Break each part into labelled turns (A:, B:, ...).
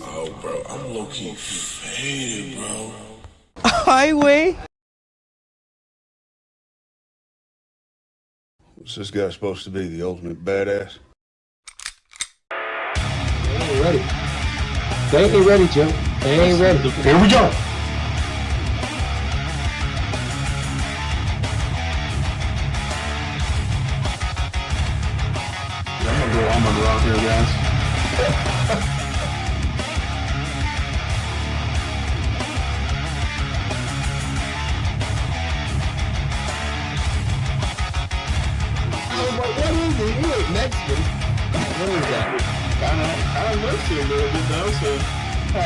A: Oh, bro, I'm low-key faded, bro.
B: Highway.
C: What's this guy supposed to be, the ultimate badass?
D: They ain't ready. They ain't ready, Joe. They ain't ready. Here we go.
C: I'm gonna go out here, guys.
D: What is it? You ain't Mexican. What is that?
E: Kind of looks it a little bit though, so I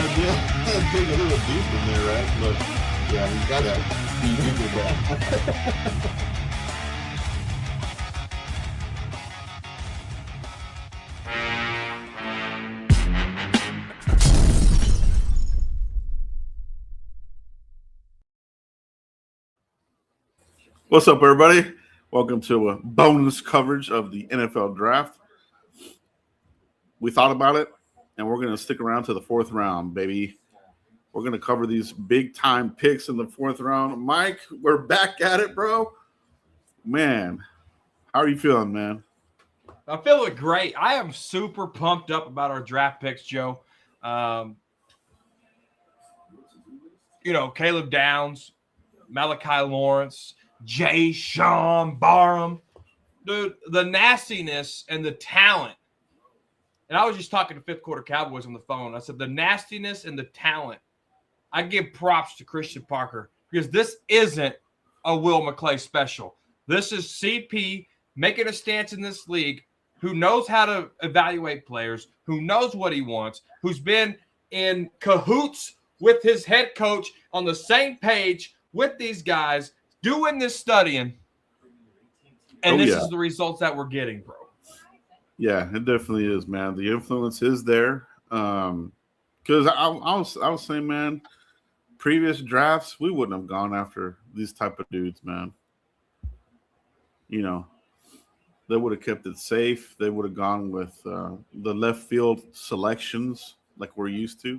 E: dig a little deep in there, right? But yeah, he's got that. He did that. What's up, everybody? Welcome to a bonus coverage of the NFL Draft. We thought about it, and we're going to stick around to the fourth round, baby. We're going to cover these big-time picks in the fourth round. Mike, we're back at it, bro. Man, how are you feeling, man?
F: I'm feeling great. I am super pumped up about our draft picks, Joe. Caleb Downs, Malachi Lawrence, Jay Sean Barham. Dude, the nastiness and the talent. And I was just talking to fifth quarter Cowboys on the phone. I said the nastiness and the talent. I give props to Christian Parker because this isn't a Will McClay special. This is CP making a stance in this league, who knows how to evaluate players, who knows what he wants, who's been in cahoots with his head coach on the same page with these guys, doing this studying. And this is the results that we're getting, bro.
E: Yeah, it definitely is, man. The influence is there. Because I was saying, man, previous drafts, we wouldn't have gone after these type of dudes, man. You know, they would have kept it safe. They would have gone with the left field selections like we're used to.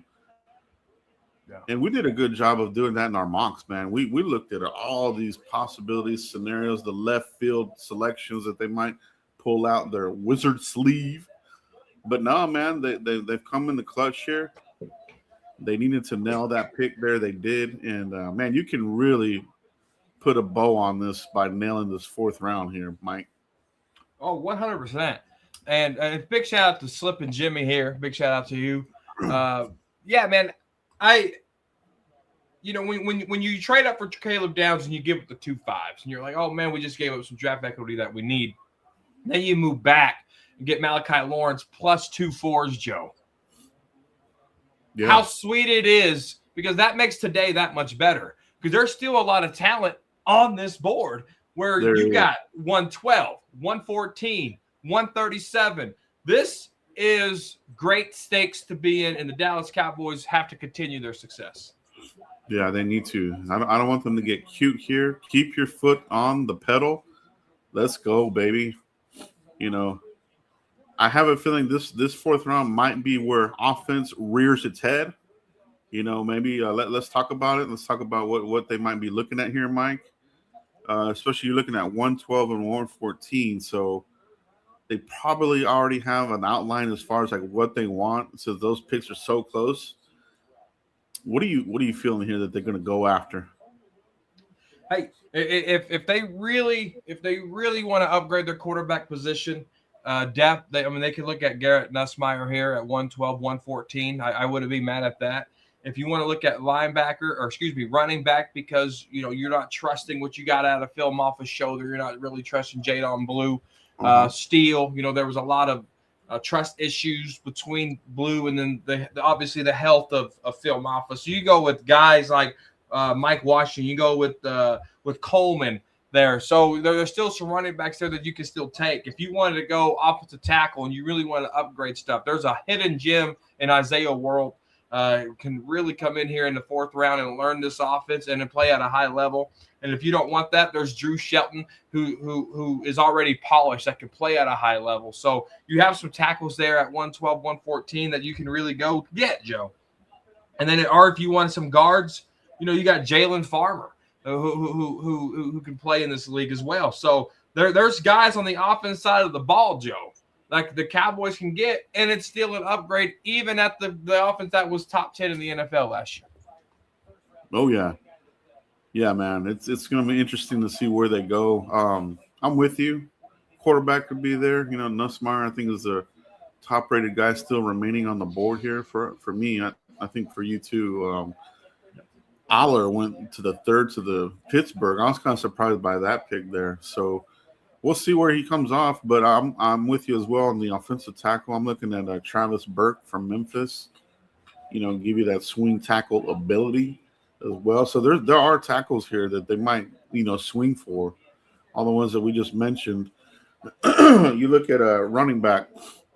E: Yeah. And we did a good job of doing that in our mocks, man. We looked at all these possibilities, scenarios, the left field selections that they might pull out their wizard sleeve. But no, man, they've come in the clutch here. They needed to nail that pick there. They did. And, man, you can really put a bow on this by nailing this fourth round here, Mike.
F: Oh, 100%. And big shout out to Slip and Jimmy here. Big shout out to you. Yeah, man. When you trade up for Caleb Downs and you give up the 2 5s and you're like, oh, man, we just gave up some draft equity that we need. Then you move back and get Malachi Lawrence plus 2 4s, Joe. Yeah. How sweet it is, because that makes today that much better. Because there's still a lot of talent on this board where you got 112, 114, 137. This is great stakes to be in, and the Dallas Cowboys have to continue their success.
E: Yeah, they need to. I don't want them to get cute here. Keep your foot on the pedal. Let's go, baby. You know, I have a feeling this fourth round might be where offense rears its head. You know, maybe let's talk about it. Let's talk about what they might be looking at here, Mike. Especially you're looking at 112 and 114. So they probably already have an outline as far as like what they want. So those picks are so close. What are you feeling here that they're going to go after?
F: Hey, if they really want to upgrade their quarterback position depth, they could look at Garrett Nussmeier here at 112, 114. I wouldn't be mad at that. If you want to look at running back, because you're not trusting what you got out of Phil Moffa's shoulder, you're not really trusting Jadon Blue, Steele. There was a lot of trust issues between Blue and then obviously the health of Phil Moffa. So you go with guys like Mike Washington, you go with Coleman there. So there's still some running backs there that you can still take. If you wanted to go offensive tackle and you really want to upgrade stuff, there's a hidden gem in Isaiah World can really come in here in the 4th round and learn this offense and then play at a high level. And if you don't want that, there's Drew Shelton, who is already polished, that can play at a high level. So you have some tackles there at 112, 114 that you can really go get, Joe. And then, or if you want some guards, you got Jalen Farmer, who can play in this league as well. So there's guys on the offense side of the ball, Joe, like the Cowboys can get, and it's still an upgrade even at the offense that was top 10 in the NFL last year.
E: Oh, yeah. Yeah, man. It's going to be interesting to see where they go. I'm with you. Quarterback could be there. Nussmeier, I think, is the top-rated guy still remaining on the board here for me. I think for you, too. Aller went to the 3rd to the Pittsburgh. I was kind of surprised by that pick there. So we'll see where he comes off. But I'm with you as well on the offensive tackle. I'm looking at Travis Burke from Memphis. Give you that swing tackle ability as well. So there are tackles here that they might, swing for. All the ones that we just mentioned. You look at a running back,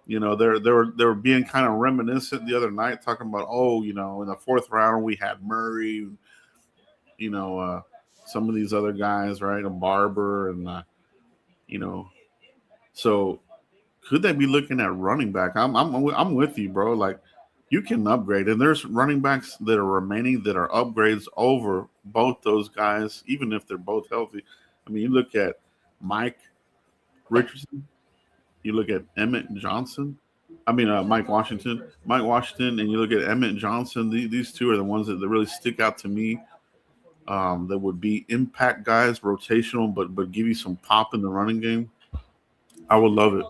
E: they were being kind of reminiscent the other night, talking about, in the 4th round we had Murray, some of these other guys, right? A Barber and so could they be looking at running back? I'm with you, bro. Like, you can upgrade, and there's running backs that are remaining that are upgrades over both those guys, even if they're both healthy. I mean, you look at Mike Richardson, you look at Mike Washington, and you look at Emmett Johnson. These two are the ones that really stick out to me. That would be impact guys, rotational, but give you some pop in the running game. I would love it.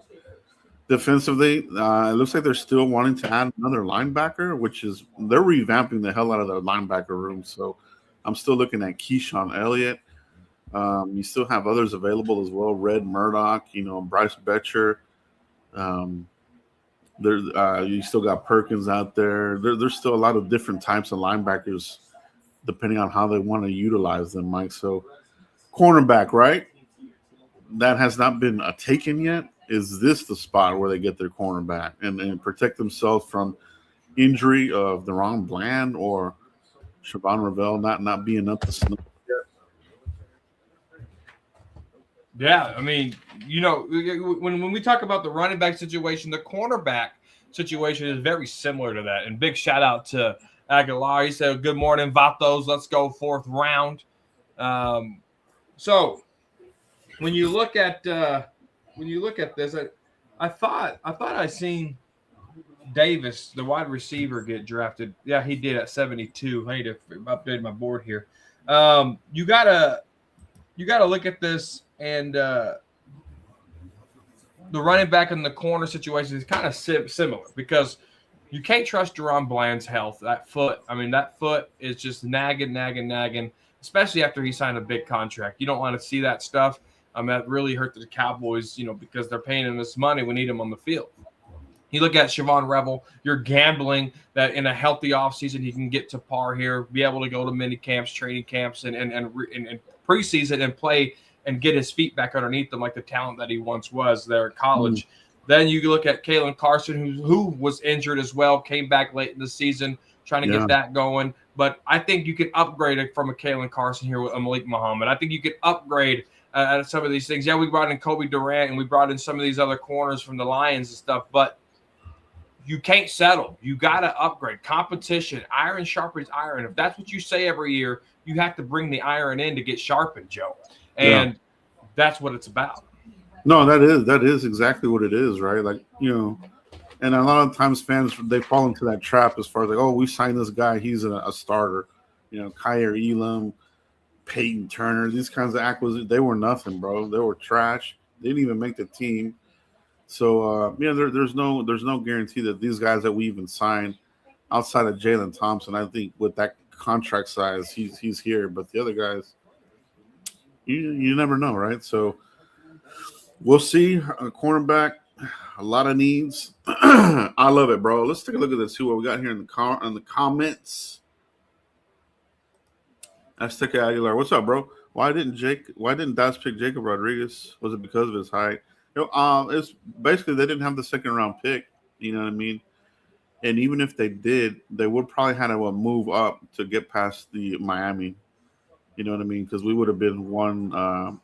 E: Defensively, it looks like they're still wanting to add another linebacker, which is they're revamping the hell out of their linebacker room. So I'm still looking at Keyshawn Elliott. You still have others available as well. Red Murdoch, Bryce Betcher. You still got Perkins out there. There's still a lot of different types of linebackers depending on how they want to utilize them, Mike. So cornerback, right? That has not been taken yet. Is this the spot where they get their cornerback and protect themselves from injury of Deron Bland or Siobhan Ravel not being up to snuff yet?
F: Yeah, I mean, when we talk about the running back situation, the cornerback situation is very similar to that. And big shout out to Aguilar. He said, "Good morning, Vatos. Let's go 4th round." So when you look at this, I thought I seen Davis, the wide receiver, get drafted. Yeah, he did at 72. I need to update my board here. You gotta look at this, and the running back in the corner situation is kind of similar because you can't trust Deron Bland's health. That foot is just nagging, especially after he signed a big contract. You don't want to see that stuff. That really hurt the Cowboys, because they're paying him this money. We need him on the field. You look at Siobhan Revel, you're gambling that in a healthy offseason he can get to par here, be able to go to mini camps, training camps, and preseason and play and get his feet back underneath him like the talent that he once was there at college. Then you look at Kalen Carson, who was injured as well, came back late in the season, trying to get that going. But I think you can upgrade it from a Kalen Carson here with Malik Muhammad. I think you can upgrade some of these things. Yeah, we brought in Kobe Durant and we brought in some of these other corners from the Lions and stuff, but you can't settle. You got to upgrade. Competition, iron sharpens iron. If that's what you say every year, you have to bring the iron in to get sharpened, Joe. And that's what it's about.
E: No, that is exactly what it is, right? Like, and a lot of times fans, they fall into that trap as far as like, oh, we signed this guy, he's a starter. Kyer Elam, Peyton Turner, these kinds of acquisitions, they were nothing, bro. They were trash. They didn't even make the team. So there's no guarantee that these guys that we even signed outside of Jalen Thompson, I think with that contract size, he's here. But the other guys, you never know, right? So we'll see. A cornerback, a lot of needs. I love it, bro. Let's take a look at this. See what we got here in the comments. Azteca Aguilar, what's up, bro? Why didn't Dallas pick Jacob Rodriguez? Was it because of his height? It's basically they didn't have the 2nd round pick. You know what I mean? And even if they did, they would probably had to move up to get past the Miami. You know what I mean? Because we would have been one.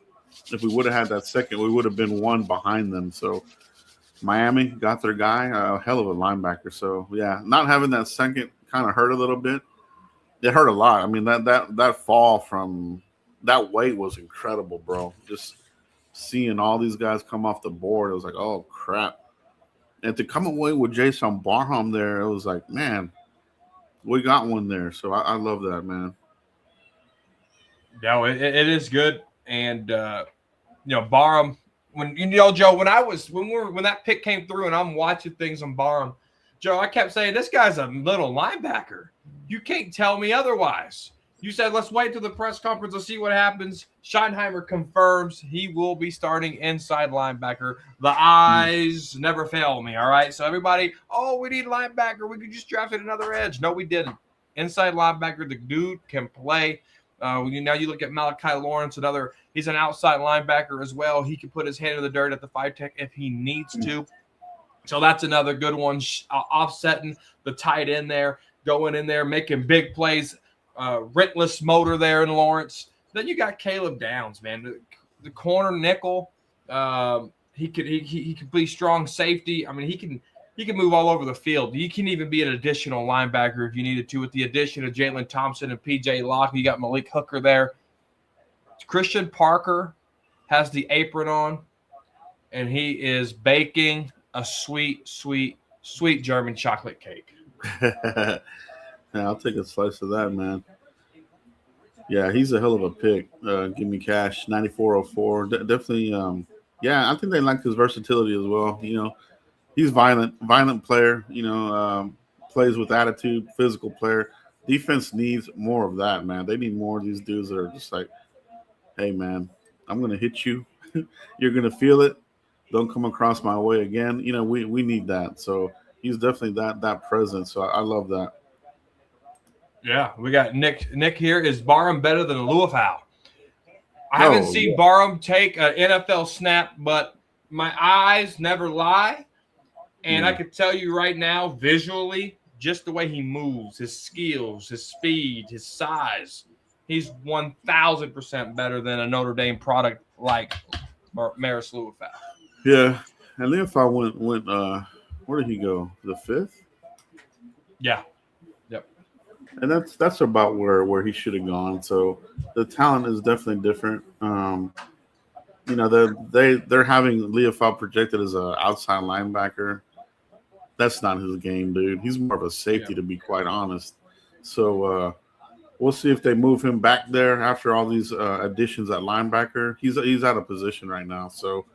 E: If we would have had that second, we would have been one behind them. So Miami got their guy, a hell of a linebacker. So yeah, not having that second kind of hurt a little bit. It hurt a lot. I mean, that fall from that weight was incredible, bro. Just seeing all these guys come off the board, it was like, oh crap. And to come away with Jason Barham there, it was like, man, we got one there. So I love that, man.
F: Yeah, it is good. And Barham, Joe, when that pick came through and I'm watching things on Barham, Joe, I kept saying this guy's a little linebacker. You can't tell me otherwise. You said let's wait till the press conference to see what happens. Schottenheimer confirms he will be starting inside linebacker. The eyes never fail me. All right, so everybody, we need linebacker. We could just drafted another edge. No, we didn't. Inside linebacker, the dude can play. Now you look at Malachi Lawrence, he's an outside linebacker as well. He can put his hand in the dirt at the 5-tech if he needs to. So that's another good one, offsetting the tight end there, going in there, making big plays, rentless motor there in Lawrence. Then you got Caleb Downs, man, the corner nickel. He can be strong safety. I mean, he can move all over the field. He can even be an additional linebacker if you needed to, with the addition of Jalen Thompson and P.J. Locke. You got Malik Hooker there. Christian Parker has the apron on, and he is baking a sweet, sweet, sweet German chocolate cake.
E: Yeah, I'll take a slice of that, man. Yeah, he's a hell of a pick. Give me cash, 9404. Definitely, I think they like his versatility as well. He's violent player, plays with attitude, physical player. Defense needs more of that, man. They need more of these dudes that are just like, hey, man, I'm going to hit you. You're going to feel it. Don't come across my way again. We need that. So he's definitely that presence. So I love that.
F: Yeah, we got Nick here. Is Barham better than Luafau? I haven't seen Barham take an NFL snap, but my eyes never lie. And I can tell you right now, visually, just the way he moves, his skills, his speed, his size, he's 1,000% better than a Notre Dame product like Maris Luafau.
E: Yeah, and Luafau went. Where did he go? The 5th?
F: Yeah. Yep.
E: And that's about where he should have gone. So the talent is definitely different. They're having Luafau projected as an outside linebacker. That's not his game, dude. He's more of a safety, to be quite honest. So we'll see if they move him back there after all these additions at linebacker. He's out of position right now. So,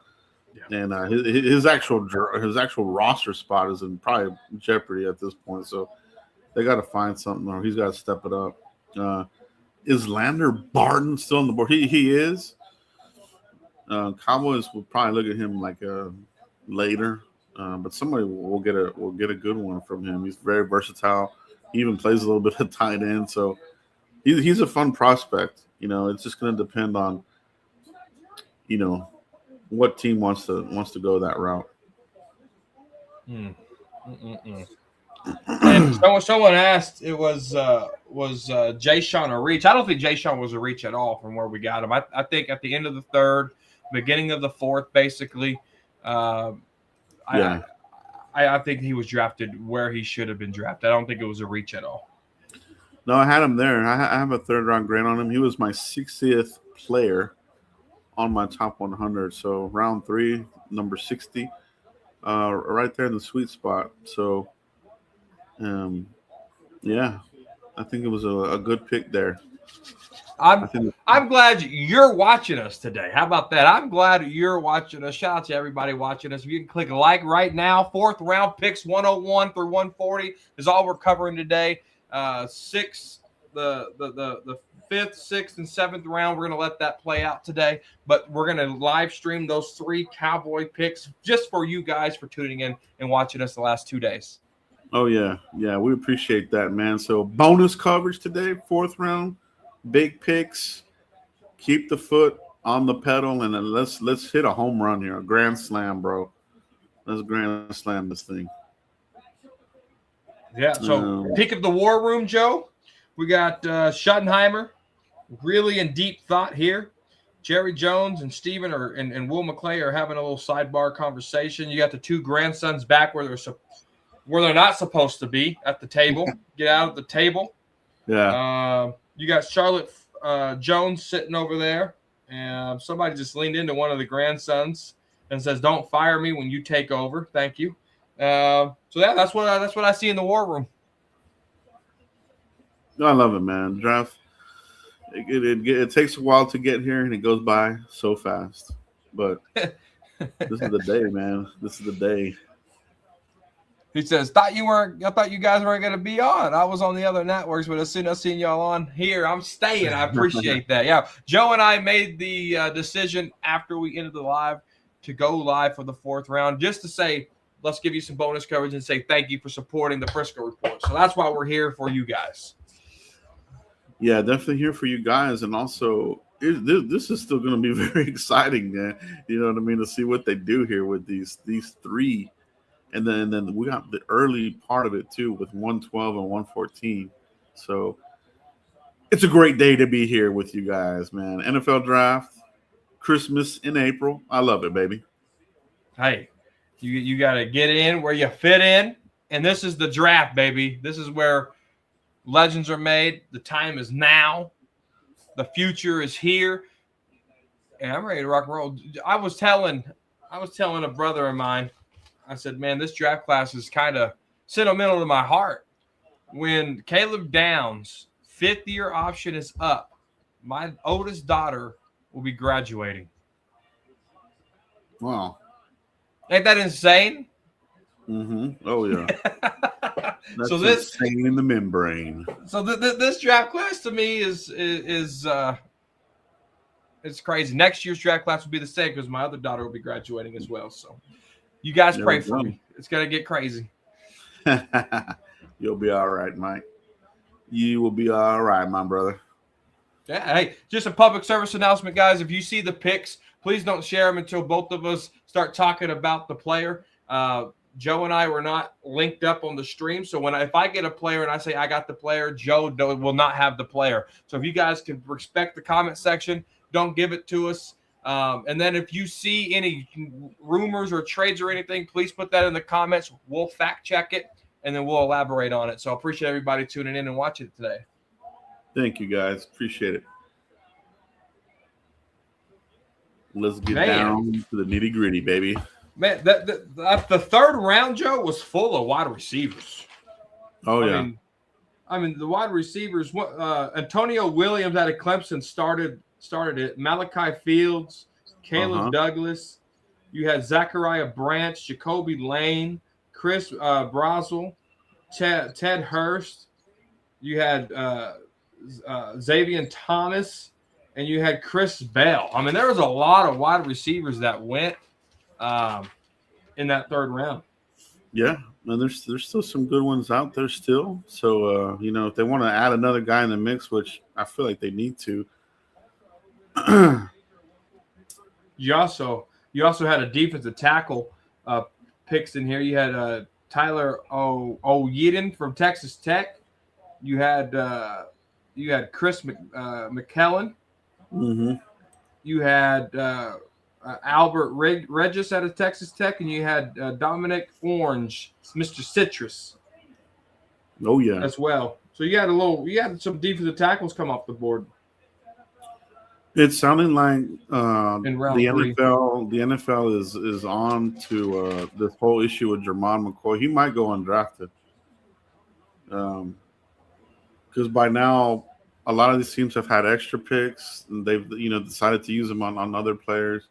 E: and his actual roster spot is in probably jeopardy at this point. So they got to find something, or he's got to step it up. Is Lander Barton still on the board? He is. Cowboys will probably look at him like later. But somebody will get a good one from him. He's very versatile. He even plays a little bit of tight end, so he's a fun prospect. It's just going to depend on what team wants to go that route.
F: And someone asked, it was Jay Sean a reach? I don't think Jay Sean was a reach at all from where we got him. I think at the end of the third, beginning of the fourth, basically. I think he was drafted where he should have been drafted. I don't think it was a reach at all.
E: No, I had him there. I have a 3rd-round grade on him. He was my 60th player on my top 100. So round 3, number 60, right there in the sweet spot. So, I think it was a good pick there.
F: I'm glad you're watching us today. How about that? I'm glad you're watching us. Shout out to everybody watching us. If you can click like right now, 4th round picks 101 through 140 is all we're covering today. The 5th, 6th, and 7th round, we're going to let that play out today. But we're going to live stream those 3 Cowboy picks just for you guys for tuning in and watching us the last 2 days.
E: Oh, yeah. Yeah, we appreciate that, man. So bonus coverage today, 4th round. Big picks, keep the foot on the pedal, and then let's hit a home run here, a grand slam, bro. Let's grand slam this thing.
F: Yeah. So pick of the war room, Joe. We got Schottenheimer, really in deep thought here. Jerry Jones and Steven and Will McClay are having a little sidebar conversation. You got the two grandsons back where they're not supposed to be at the table. Get out of the table.
E: Yeah.
F: You got Charlotte Jones sitting over there, and somebody just leaned into one of the grandsons and says, "Don't fire me when you take over. Thank you." So yeah, that's what I see in the war room.
E: I love it, man. Draft. It takes a while to get here, and it goes by so fast. But this is the day, man. This is the day.
F: He says, I thought you guys weren't going to be on. I was on the other networks, but as soon as I seen y'all on here, I'm staying. I appreciate that. Yeah, Joe and I made the decision after we ended the live to go live for the 4th round, just to say, let's give you some bonus coverage and say thank you for supporting the Frisco Report. So that's why we're here for you guys.
E: Yeah, definitely here for you guys. And also, this is still going to be very exciting, man. You know what I mean? To see what they do here with these 3. And then we got the early part of it, too, with 112 and 114. So it's a great day to be here with you guys, man. NFL Draft, Christmas in April. I love it, baby.
F: Hey, you got to get in where you fit in. And this is the draft, baby. This is where legends are made. The time is now. The future is here. And I'm ready to rock and roll. I was telling a brother of mine, I said, man, this draft class is kind of sentimental to my heart. When Caleb Downs' 5th-year option is up, my oldest daughter will be graduating.
E: Wow.
F: Ain't that insane?
E: Mm-hmm. Oh, yeah. That's
F: So this
E: insane in the membrane.
F: So this draft class to me is it's crazy. Next year's draft class will be the same because my other daughter will be graduating as well. So you guys pray for me. It's gonna get crazy.
E: You'll be all right, Mike. You will be all right, my brother.
F: Yeah. Hey, just a public service announcement, guys. If you see the picks, please don't share them until both of us start talking about the player. Joe and I were not linked up on the stream. So if I get a player and I say I got the player, Joe will not have the player. So if you guys can respect the comment section, don't give it to us. And then if you see any rumors or trades or anything, please put that in the comments. We'll fact check it and then we'll elaborate on it. So I appreciate everybody tuning in and watching it today.
E: Thank you, guys. Appreciate it. Let's get
F: Man.
E: down to the nitty gritty, baby.
F: Man, the 3rd round, Joe, was full of wide receivers.
E: Oh, yeah.
F: I mean, the wide receivers. Antonio Williams out of Clemson started it. Malachi Fields, Caleb Douglas. You had Zachariah Branch, Jacoby Lane, Chris Brazel, Ted Hurst. You had Xavier Thomas, and you had Chris Bell. I mean, there was a lot of wide receivers that went in that 3rd round.
E: Yeah, and there's still some good ones out there still. So if they want to add another guy in the mix, which I feel like they need to.
F: You also had a defensive tackle picks in here. You had Tyler O'Yeadon from Texas Tech. You had Chris McKellen.
E: Mm-hmm.
F: You had Albert Regis out of Texas Tech, and you had Dominic Orange, Mr. Citrus.
E: Oh yeah,
F: as well. So you had some defensive tackles come off the board.
E: It's sounding like
F: In round
E: the
F: 3.
E: NFL is on to this whole issue with Jermon McCoy. He might go undrafted. Because by now a lot of these teams have had extra picks and they've decided to use them on other players.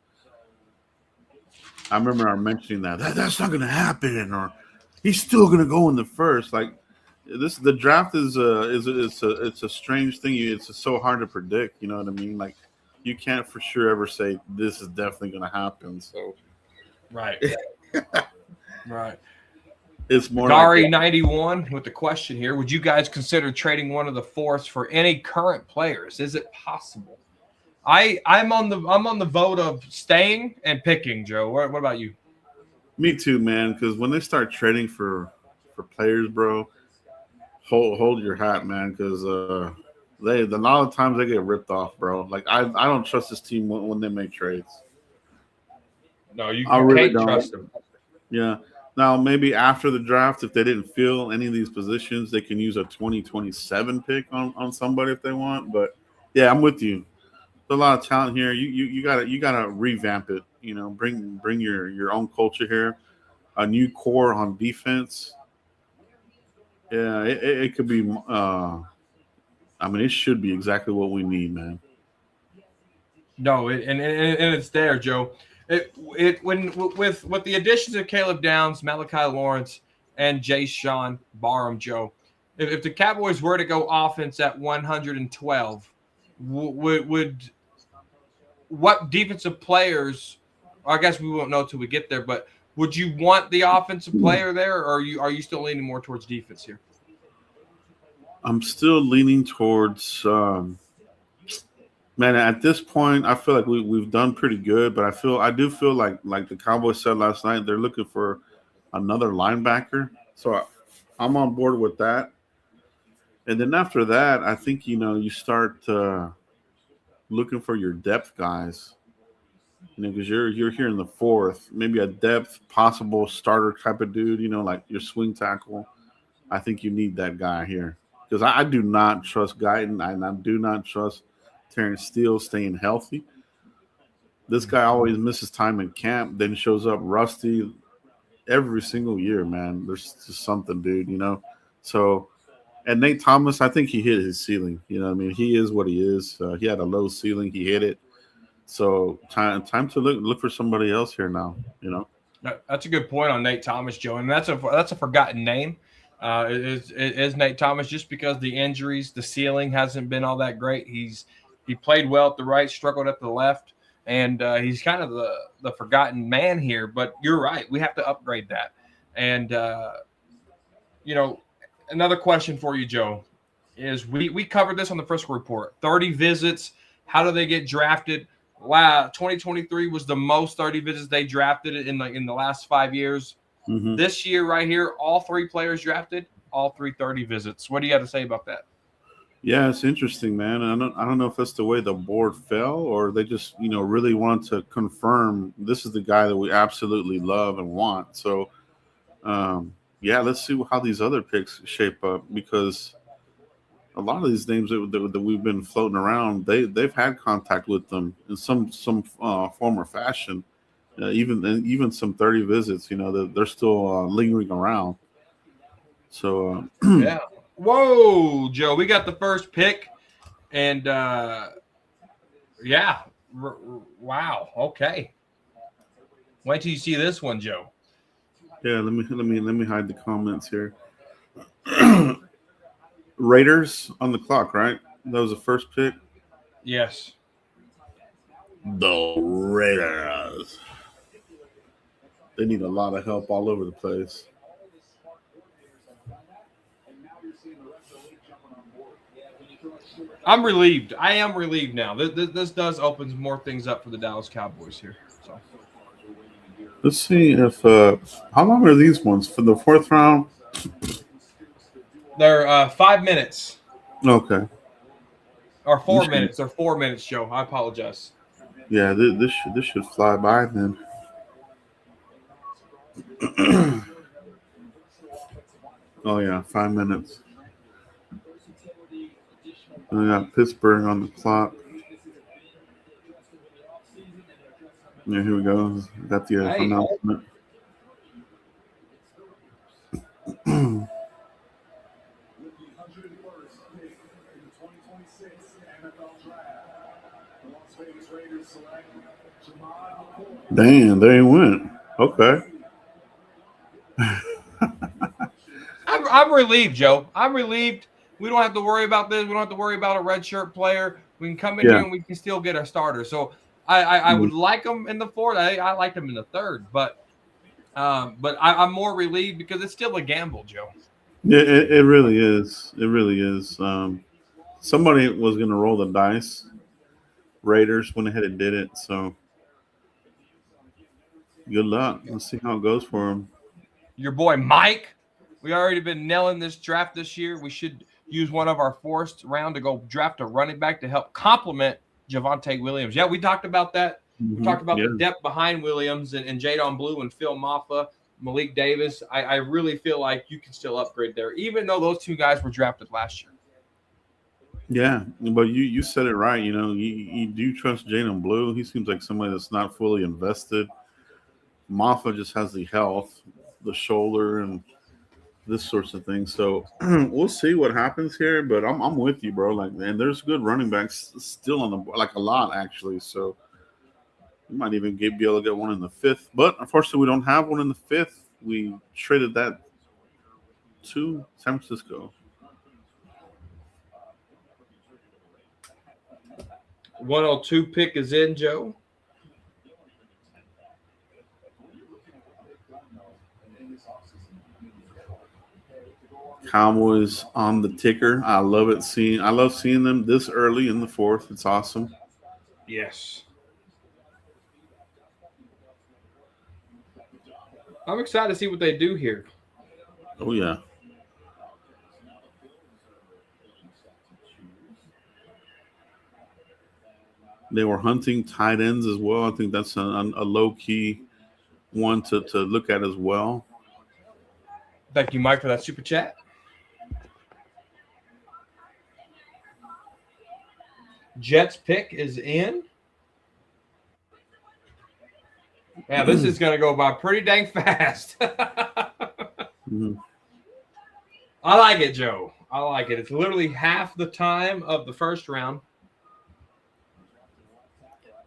E: I remember mentioning that's not going to happen, or he's still going to go in the 1st. Like the draft is a strange thing. It's so hard to predict. You know what I mean? Like you can't for sure ever say this is definitely going to happen. So
F: right.
E: It's more
F: Dari 91 with the question here: would you guys consider trading one of the 4ths for any current players? Is it possible? I'm on the vote of staying and picking, Joe. What about you?
E: Me too, man. Because when they start trading for players, bro, hold your hat, man, because a lot of times they get ripped off, bro. Like I don't trust this team when they make trades.
F: No, you
E: I really
F: can't
E: don't.
F: trust them.
E: Yeah. Now maybe after the draft, if they didn't fill any of these positions, they can use a 2027 pick on somebody if they want. But yeah, I'm with you. There's a lot of talent here. You gotta revamp it. You know, bring your own culture here, a new core on defense. Yeah, it could be. I mean, it should be exactly what we need, man.
F: No, and it's there, Joe. It when with the additions of Caleb Downs, Malachi Lawrence, and Jay Sean Barham, Joe. If the Cowboys were to go offense at 112, would what defensive players? I guess we won't know till we get there. But would you want the offensive player there, or are you still leaning more towards defense here?
E: I'm still leaning towards. Man, at this point, I feel like we've done pretty good, but I do feel like the Cowboys said last night, they're looking for another linebacker. So I'm on board with that. And then after that, I think you start looking for your depth guys. Because you're here in the fourth, maybe a depth possible starter type of dude. Like your swing tackle. I think you need that guy here because I do not trust Guyton and I do not trust Terrence Steele staying healthy. This guy always misses time in camp, then shows up rusty every single year, man. There's just something, dude. So, and Nate Thomas, I think he hit his ceiling. I mean, he is what he is. He had a low ceiling. He hit it. So time to look for somebody else here now.
F: That's a good point on Nate Thomas, Joe, and that's a forgotten name. Is Nate Thomas just because the injuries, the ceiling hasn't been all that great. He played well at the right, struggled at the left, and he's kind of the forgotten man here. But you're right, we have to upgrade that. And another question for you, Joe, is we covered this on the Frisco Report. 30 visits. How do they get drafted? Wow, 2023 was the most 30 visits they drafted in the last 5 years.
E: Mm-hmm.
F: This year right here, all three players drafted, all 30 visits. What do you have to say about that?
E: Yeah, it's interesting, man. I don't know if that's the way the board fell or they just, really want to confirm this is the guy that we absolutely love and want. So, let's see how these other picks shape up because a lot of these names that we've been floating around, they've had contact with them in some form or fashion. Even some 30 visits, they're still lingering around. So
F: yeah. Whoa, Joe, we got the first pick, and wow, okay. Wait till you see this one, Joe.
E: Yeah, let me hide the comments here. Raiders on the clock, right? That was the first pick.
F: Yes.
E: The Raiders. They need a lot of help all over the place.
F: I'm relieved. I am relieved now. This does open more things up for the Dallas Cowboys here. So
E: let's see if how long are these ones for the fourth round?
F: They're 5 minutes.
E: Okay.
F: Or 4 minutes. They're 4 minutes, Joe. I apologize.
E: Yeah, this should fly by then. Oh yeah, 5 minutes. And I got Pittsburgh on the clock. Yeah, here we go. Got the announcement. Damn, there he went. Okay.
F: I'm relieved, Joe. I'm relieved. We don't have to worry about this. We don't have to worry about a redshirt player. We can come in here and we can still get our starter. So I would like him in the fourth. I liked him in the third, but I'm more relieved because it's still a gamble, Joe.
E: Yeah, it really is. It really is. Somebody was going to roll the dice. Raiders went ahead and did it. So good luck. Let's see how it goes for him.
F: Your boy Mike. We already been nailing this draft this year. We should use one of our fourth round to go draft a running back to help complement Javonte Williams. Yeah, we talked about that. We talked about the depth behind Williams and Jadon Blue and Phil Maffa, Malik Davis. I really feel like you can still upgrade there, even though those two guys were drafted last year.
E: Yeah, but you said it right. You know, you do trust Jadon Blue. He seems like somebody that's not fully invested. Maffa just has the health, the shoulder, and this sorts of things. So we'll see what happens here. But I'm with you, bro. Like, and there's good running backs still on the board, like a lot actually. So we might even be able to get one in the 5th. But unfortunately, we don't have one in the 5th. We traded that to San Francisco.
F: 102 pick is in, Joe.
E: Cowboys on the ticker. I love it. I love seeing them this early in the 4th. It's awesome.
F: Yes. I'm excited to see what they do here.
E: Oh, yeah. They were hunting tight ends as well. I think that's a low-key one to look at as well.
F: Thank you, Mike, for that super chat. Jets pick is in. Yeah, this is going to go by pretty dang fast.
E: Mm-hmm.
F: I like it, Joe. I like it. It's literally half the time of the first round.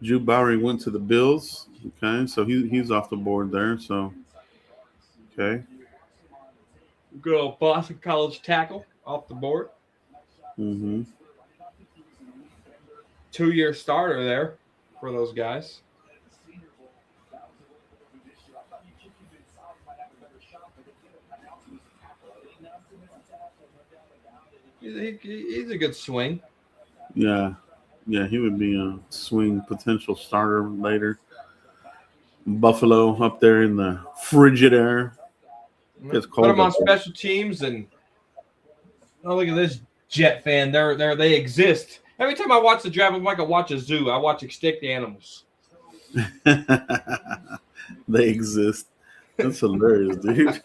E: Drew Bowery went to the Bills. Okay, so he's off the board there. So, okay.
F: Good old Boston College tackle off the board.
E: Mm-hmm.
F: 2-year starter there for those guys. He's a good swing.
E: Yeah, he would be a swing potential starter later. Buffalo up there in the frigid air. It's cold.
F: Put them on special teams, and look at this Jet fan. They exist. Every time I watch the draft, I'm like I watch a zoo. I watch extinct animals.
E: They exist. That's hilarious, dude.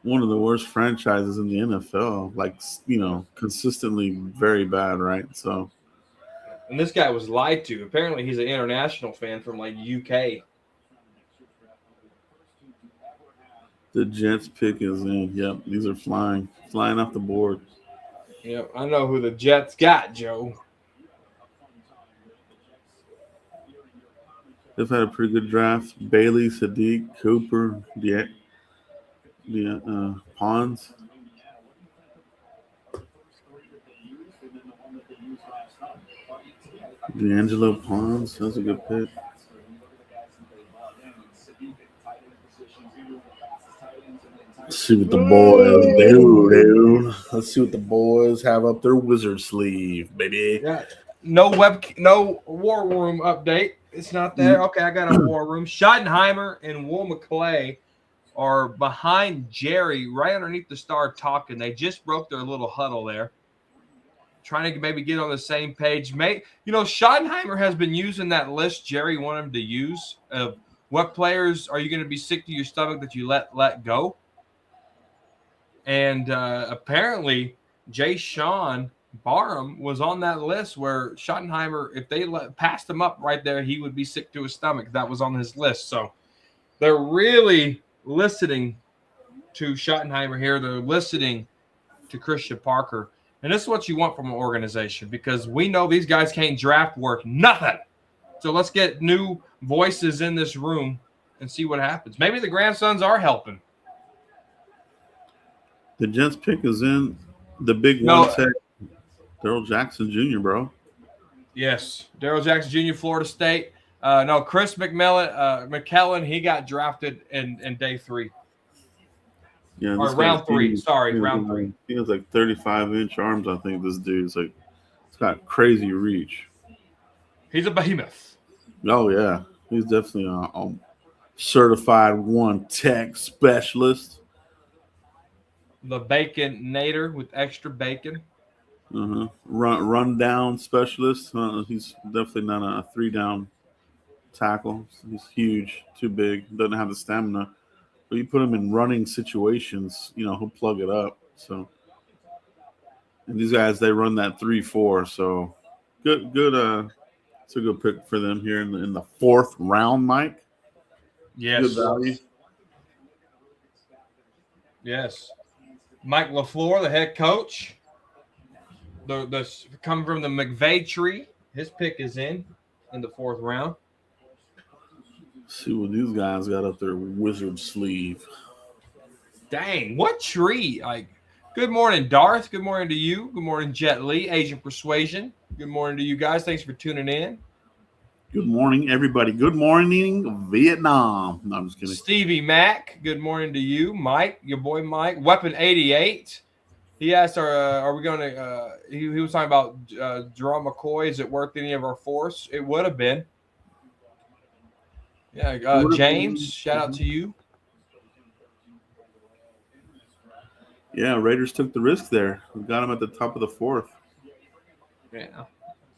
E: One of the worst franchises in the NFL, like, you know, consistently very bad, right? So,
F: and this guy was lied to. Apparently, he's an international fan from like UK.
E: The Jets pick is in. Yep, these are flying off the board.
F: Yep, I know who the Jets got, Joe.
E: They've had a pretty good draft. Bailey, Sadiq, Cooper, Pons. D'Angelo Pons. That's a good pick. Let's see what the boys do. Let's see what the boys have up their wizard sleeve, baby.
F: Yeah. No war room update. It's not there. Okay, I got a war room. Schottenheimer and Will McClay are behind Jerry right underneath the star talking. They just broke their little huddle there. Trying to maybe get on the same page. Schottenheimer has been using that list Jerry wanted him to use of what players are you going to be sick to your stomach that you let go. And apparently Jay Sean Barham was on that list where Schottenheimer, if they passed him up right there, he would be sick to his stomach. That was on his list. So they're really listening to Schottenheimer here. They're listening to Christian Parker. And this is what you want from an organization because we know these guys can't draft work nothing. So let's get new voices in this room and see what happens. Maybe the grandsons are helping.
E: The Jets pick is in. The big one tech, Darrell Jackson Jr., bro.
F: Yes, Darrell Jackson Jr., Florida State. Chris McKellen, he got drafted in day 3.
E: Yeah,
F: or round 3. Sorry, round 3.
E: He has like 35-inch arms, I think, this dude's like, it's got crazy reach.
F: He's a behemoth.
E: Oh, yeah. He's definitely certified one tech specialist.
F: The Baconator with extra bacon.
E: Run down specialist. He's definitely not a 3-down tackle. He's huge, too big, doesn't have the stamina. But you put him in running situations, he'll plug it up. So, and these guys, they run that 3-4. So, good. It's a good pick for them here in the 4th round, Mike.
F: Yes.
E: Good value.
F: Yes. Mike LaFleur, the head coach. The coming from the McVay tree. His pick is in the 4th round.
E: See what these guys got up their wizard sleeve.
F: Dang, what tree? Good morning, Darth. Good morning to you. Good morning, Jet Li, Asian Persuasion. Good morning to you guys. Thanks for tuning in.
E: Good morning, everybody. Good morning, Vietnam. No, I'm just kidding.
F: Stevie Mack, good morning to you. Mike, your boy Mike. Weapon 88. He asked, are we going to he was talking about Jerome McCoy. Is it worth any of our force? It would have been. Yeah, James, shout out to you.
E: Yeah, Raiders took the risk there. We got him at the top of the 4th.
F: Yeah,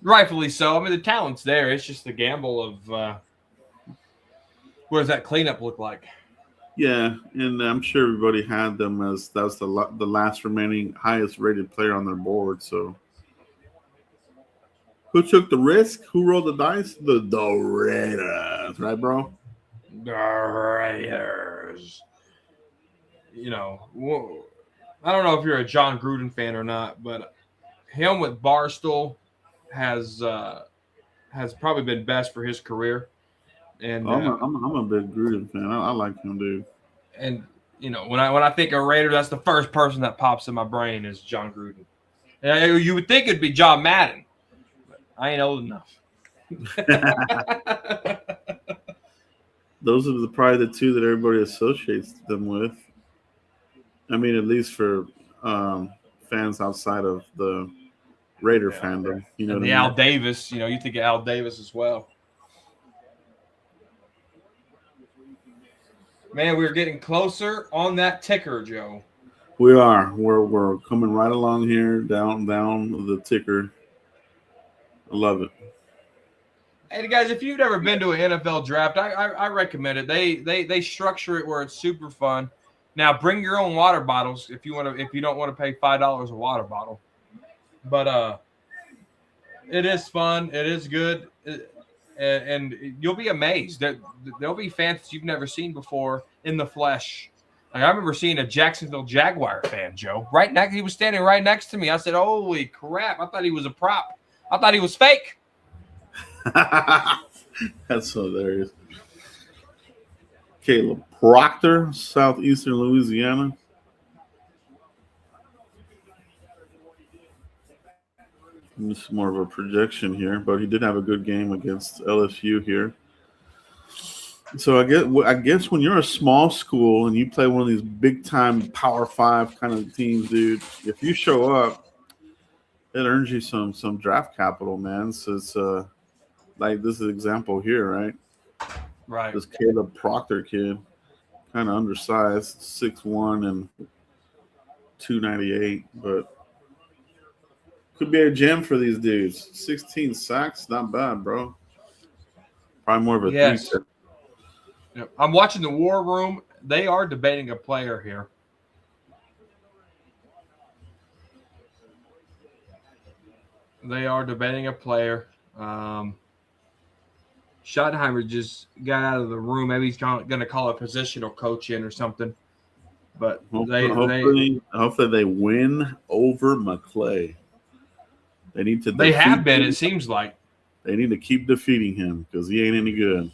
F: rightfully so. I mean, the talent's there. It's just the gamble of what does that cleanup look like?
E: Yeah, and I'm sure everybody had them as that was the last remaining highest rated player on their board. So, who took the risk? Who rolled the dice? The Raiders, right, bro?
F: The Raiders. I don't know if you're a John Gruden fan or not, but him with Barstool has probably been best for his career. And
E: I'm a big Gruden fan. I like him, dude.
F: And when I think of Raiders, that's the first person that pops in my brain is John Gruden. And you would think it'd be John Madden, but I ain't old enough.
E: Those are probably the two that everybody associates them with. I mean, at least for fans outside of the Raider fandom. You know,
F: and the Al Davis. You think of Al Davis as well. Man, we're getting closer on that ticker, Joe.
E: We are. We're coming right along here, down the ticker. I love it.
F: Hey guys, if you've never been to an NFL draft, I recommend it. They structure it where it's super fun. Now, bring your own water bottles if you don't want to pay $5 a water bottle. But it is fun. It is good. And you'll be amazed that there'll be fans you've never seen before in the flesh. Like I remember seeing a Jacksonville Jaguar fan, Joe. He was standing right next to me. I said, "Holy crap! I thought he was a prop. I thought he was fake."
E: That's hilarious. Caleb Proctor, Southeastern Louisiana. This is more of a projection here, but he did have a good game against LSU here. So I guess when you're a small school and you play one of these big-time Power 5 kind of teams, dude, if you show up, it earns you some draft capital, man. So it's like this is an example here, right?
F: Right.
E: This Caleb Proctor kid, kind of undersized, 6'1" and 298, but could be a gem for these dudes. 16 sacks, not bad, bro. Probably more of a 3.
F: Yep. I'm watching the War Room. They are debating a player here. They are debating a player. Schottenheimer just got out of the room. Maybe he's going to call a positional coach in or something. But
E: hopefully they win over McClay. They need to.
F: They have been. It seems like
E: they need to keep defeating him because he ain't any good.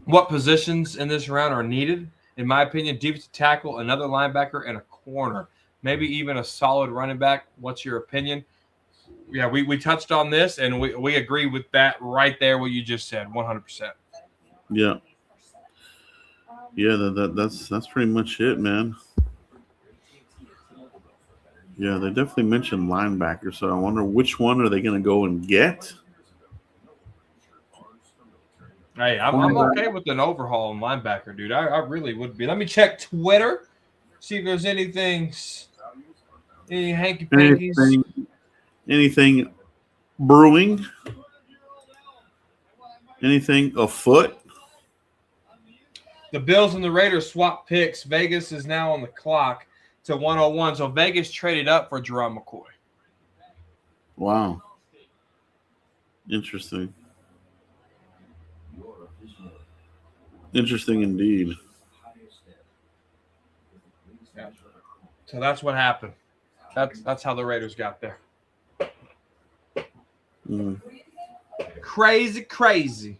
F: What positions in this round are needed? In my opinion, defensive tackle, another linebacker, and a corner. Maybe even a solid running back. What's your opinion? Yeah, we touched on this, and we agree with that right there, what you just said, 100%.
E: Yeah. Yeah, that's pretty much it, man. Yeah, they definitely mentioned linebacker, so I wonder which one are they going to go and get?
F: Hey, I'm okay with an overhaul on linebacker, dude. I really would be. Let me check Twitter, see if there's any hanky pankies.
E: Anything brewing? Anything afoot?
F: The Bills and the Raiders swap picks. Vegas is now on the clock to 101. So Vegas traded up for Jerome McCoy.
E: Wow. Interesting. Interesting indeed.
F: Yeah. So that's what happened. That's how the Raiders got there. Crazy.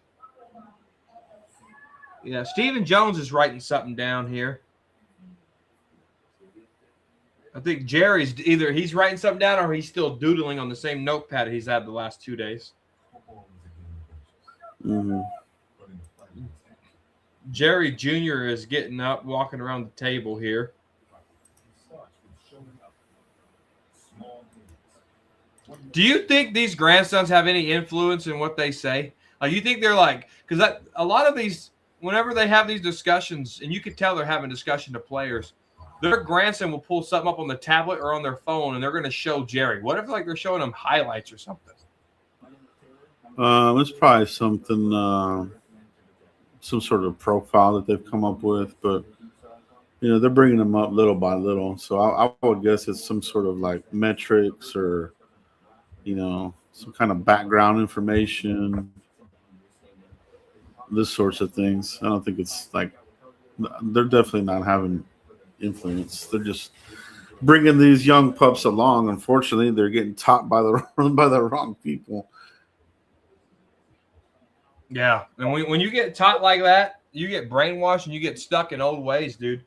F: Yeah, Stephen Jones is writing something down here. I think Jerry's either he's writing something down or he's still doodling on the same notepad he's had the last 2 days. Jerry Jr. is getting up, walking around the table here. Do you think these grandsons have any influence in what they say? Like, you think they're like, because a lot of these, whenever they have these discussions, and you can tell they're having discussion to players, their grandson will pull something up on the tablet or on their phone, and they're going to show Jerry. What if like they're showing him highlights or something?
E: It's probably something, some sort of profile that they've come up with, but they're bringing them up little by little. So I would guess it's some sort of like metrics or some kind of background information, this sorts of things. I don't think it's like they're definitely not having influence. They're just bringing these young pups along. Unfortunately, they're getting taught by the wrong people.
F: Yeah, and when you get taught like that, you get brainwashed and you get stuck in old ways, dude.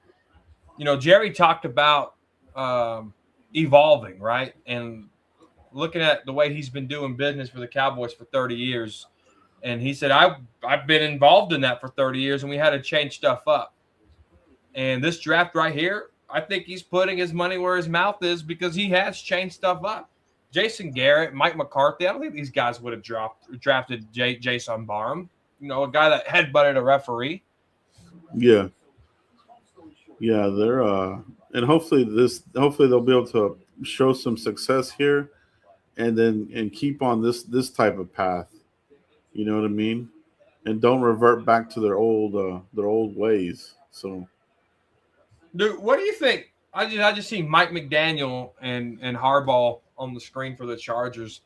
F: Jerry talked about evolving, right? And looking at the way he's been doing business for the Cowboys for 30 years. And he said, I've been involved in that for 30 years, and we had to change stuff up. And this draft right here, I think he's putting his money where his mouth is because he has changed stuff up. Jason Garrett, Mike McCarthy, I don't think these guys would have drafted Jason Barham, a guy that headbutted a referee.
E: Yeah. Yeah, they're and hopefully they'll be able to show some success here and keep on this type of path. You know what I mean? And don't revert back to their old ways. So,
F: dude, what do you think? I just see Mike McDaniel and Harbaugh on the screen for the Chargers.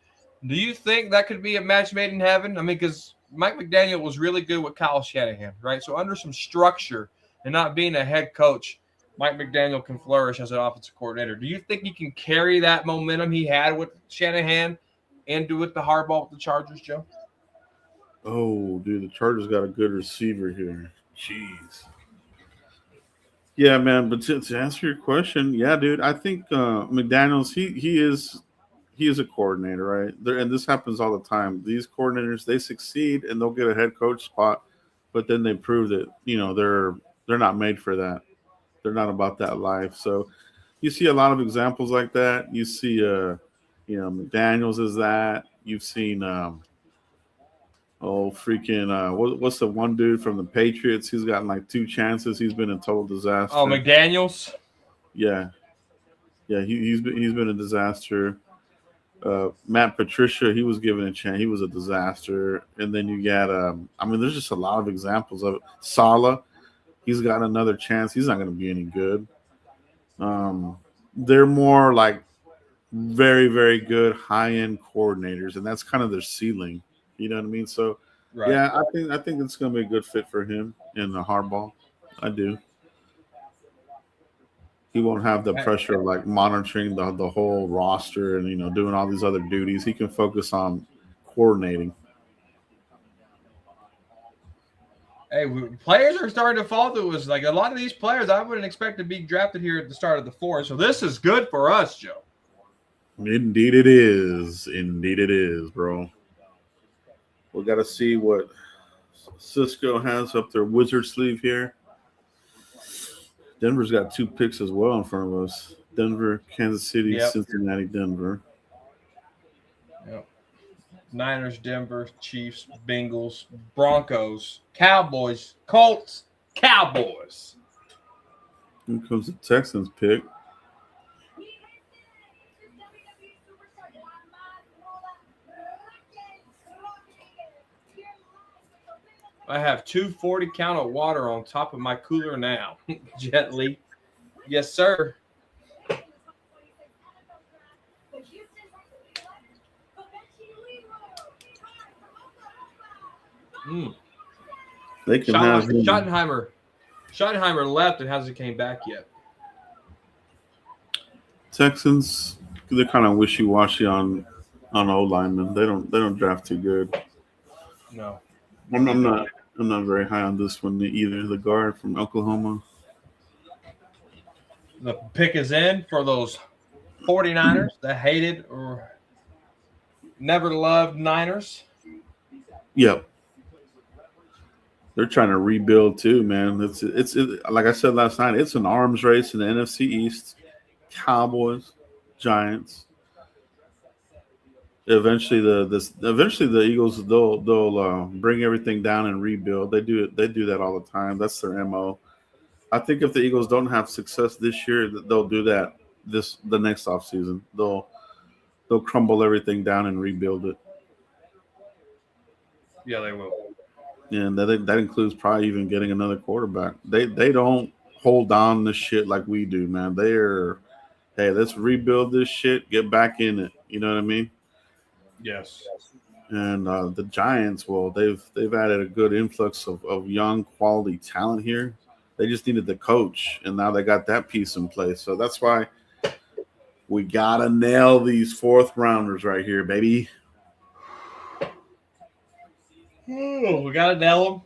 F: Do you think that could be a match made in heaven? I mean, because Mike McDaniel was really good with Kyle Shanahan, right? So under some structure and not being a head coach, Mike McDaniel can flourish as an offensive coordinator. Do you think he can carry that momentum he had with Shanahan and do with the Harbaugh with the Chargers, Joe?
E: Oh, dude, the Chargers got a good receiver here. Jeez. Yeah, man. But to answer your question, yeah, dude, I think McDaniels he is a coordinator, right? And this happens all the time. These coordinators, they succeed and they'll get a head coach spot, but then they prove that they're not made for that. They're not about that life. So you see a lot of examples like that. You see, McDaniels is that. You've seen, what's the one dude from the Patriots? He's gotten like 2 chances. He's been a total disaster.
F: Oh, McDaniels?
E: Yeah. Yeah, he's been a disaster. Matt Patricia, he was given a chance. He was a disaster. And then you got, there's just a lot of examples of it. Saleh, he's got another chance. He's not going to be any good. They're more like very, very good high-end coordinators, and that's kind of their ceiling. You know what I mean? So, right. Yeah, I think it's going to be a good fit for him in the Harbaugh. I do. He won't have the pressure of like monitoring the whole roster and doing all these other duties. He can focus on coordinating.
F: Hey, players are starting to fall to us. Like a lot of these players, I wouldn't expect to be drafted here at the start of the 4th. So this is good for us, Joe.
E: Indeed it is. Indeed it is, bro. We got to see what Cisco has up their wizard sleeve here. Denver's got 2 picks as well in front of us. Denver, Kansas City, yep. Cincinnati, Denver.
F: Yep. Niners, Denver, Chiefs, Bengals, Broncos, Cowboys, Colts, Cowboys.
E: Here comes the Texans pick.
F: I have 240 count of water on top of my cooler now. Jet Li. Yes, sir.
E: They can have him.
F: Schottenheimer left and hasn't came back yet.
E: Texans, they're kind of wishy-washy on O linemen. They don't draft too good.
F: No.
E: I'm not very high on this one either. The guard from Oklahoma.
F: The pick is in for those 49ers that hated or never loved Niners.
E: Yep. They're trying to rebuild too, man. It's like I said last night, it's an arms race in the NFC East. Cowboys, Giants. Eventually the Eagles they'll bring everything down and rebuild. They do that all the time. That's their MO. I think if the Eagles don't have success this year, they'll do that the next offseason. They'll crumble everything down and rebuild it.
F: Yeah, they will.
E: And that includes probably even getting another quarterback. They don't hold on to shit like we do, man. Hey, let's rebuild this shit, get back in it. You know what I mean?
F: Yes.
E: And the Giants, well, they've added a good influx of young quality talent here. They just needed the coach, and now they got that piece in place. So that's why we gotta nail these fourth rounders right here, baby.
F: Ooh, we got to nail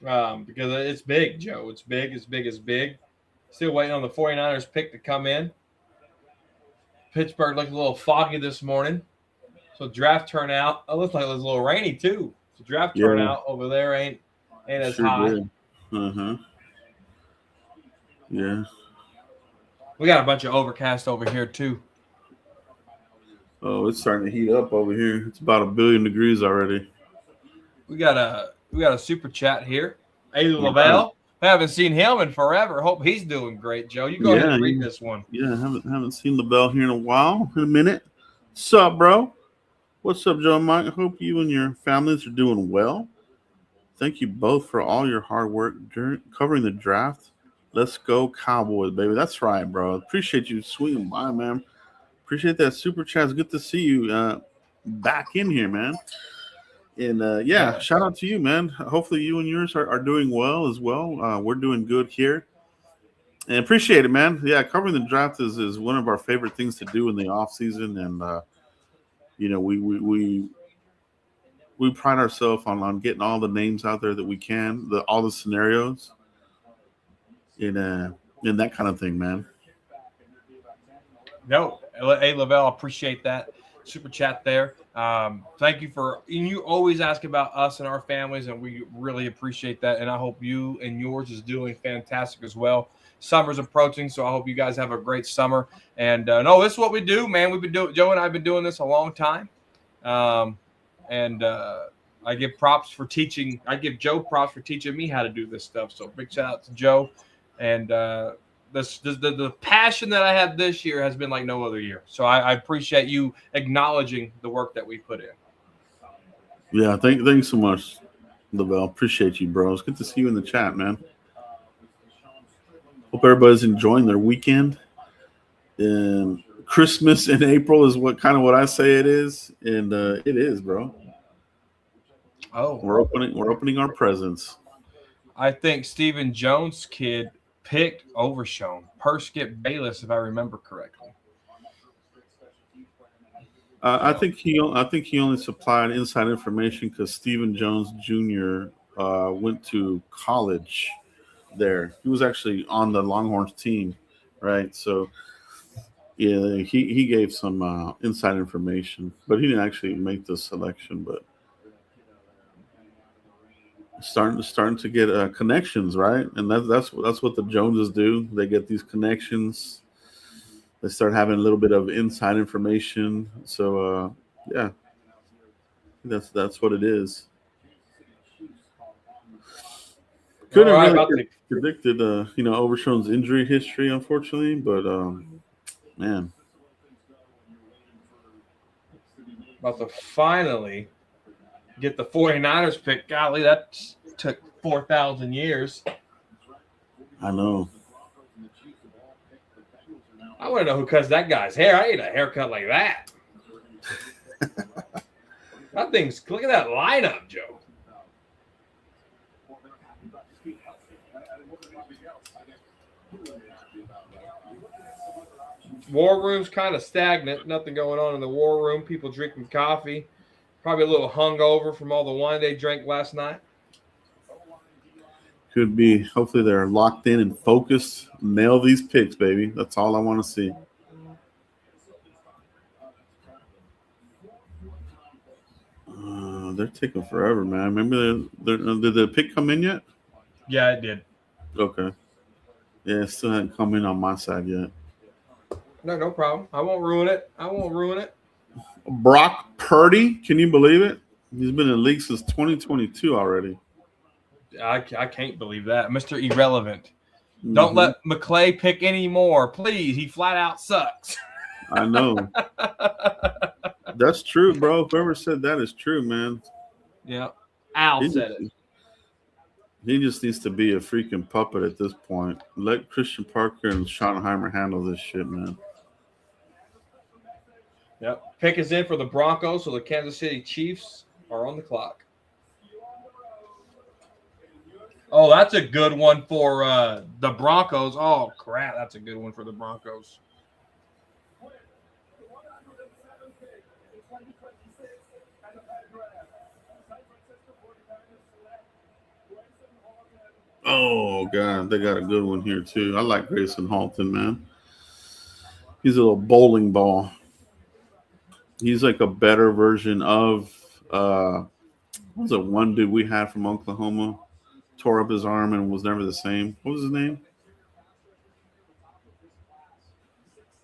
F: them because it's big, Joe. It's big. Still waiting on the 49ers pick to come in. Pittsburgh looked a little foggy this morning. So draft turnout, it looks like it was a little rainy too. So draft turnout over there ain't as high.
E: Did. Uh-huh. Yeah.
F: We got a bunch of overcast over here too.
E: Oh, it's starting to heat up over here. It's about 1 billion degrees already.
F: We got a super chat here. A. Lavelle. I haven't seen him in forever. Hope he's doing great, Joe. You go ahead and read this one.
E: Yeah, I haven't seen Lavelle here in a minute. What's up, bro? What's up, Joe and Mike? I hope you and your families are doing well. Thank you both for all your hard work during covering the draft. Let's go Cowboys, baby. That's right, bro. Appreciate you swinging by, man. Appreciate that super chat. It's good to see you back in here, man. And shout out to you, man. Hopefully you and yours are doing well as well. We're doing good here. And appreciate it, man. Yeah, covering the draft is one of our favorite things to do in the off season. And we pride ourselves on getting all the names out there that we can, all the scenarios, in that kind of thing, man.
F: No, hey Lavelle, appreciate that super chat there. Thank you you always ask about us and our families, and we really appreciate that. And I hope you and yours is doing fantastic as well. Summer's approaching, so I hope you guys have a great summer. And this is what we do, man. Joe and I have been doing this a long time. And I give props for teaching. I give Joe props for teaching me how to do this stuff. So big shout out to Joe. And the passion that I had this year has been like no other year. So I appreciate you acknowledging the work that we put in.
E: Yeah, thanks so much, Lavelle. Appreciate you, bro. It's good to see you in the chat, man. Hope everybody's enjoying their weekend. And Christmas in April is what I say it is, and it is, bro.
F: Oh,
E: we're opening our presents.
F: I think Stephen Jones' kid picked Overshown, Skip Bayless, if I remember correctly.
E: I think he only supplied inside information because Stephen Jones Jr. Went to college there. He was actually on the Longhorns team, right? So yeah, he gave some inside information, but he didn't actually make the selection. But starting to get connections, right? And that's what the Joneses do. They get these connections. They start having a little bit of inside information. So yeah. That's what it is. Couldn't
F: All right,
E: really predicted, Overshown's injury history, unfortunately, but man,
F: about to finally get the 49ers pick. Golly, that took 4,000 years.
E: I know.
F: I want to know who cuts that guy's hair. I need a haircut like that. That thing's, look at that lineup, Joe. War room's kind of stagnant. Nothing going on in the war room. People drinking coffee. Probably a little hungover from all the wine they drank last night.
E: Could be. Hopefully they're locked in and focused. Nail these picks, baby. That's all I want to see. They're taking forever, man. Remember, did the pick come in yet?
F: Yeah, it did.
E: Okay. Yeah, it still hasn't come in on my side yet.
F: No problem. I won't ruin it.
E: Brock Purdy, can you believe it? He's been in the league since 2022 already.
F: I can't believe that. Mr. Irrelevant. Don't let McClay pick anymore, please. He flat out sucks.
E: I know. That's true, bro. Whoever said that is true, man.
F: Yeah. Al said it.
E: He just needs to be a freaking puppet at this point. Let Christian Parker and Schottenheimer handle this shit, man.
F: Yep. Pick is in for the Broncos, so the Kansas City Chiefs are on the clock. Oh, that's a good one for the Broncos. Oh, crap. That's a good one for the Broncos.
E: Oh, God. They got a good one here, too. I like Grayson Halton, man. He's a little bowling ball. He's like a better version of what was it, one dude we had from Oklahoma? Tore up his arm and was never the same. What was his name?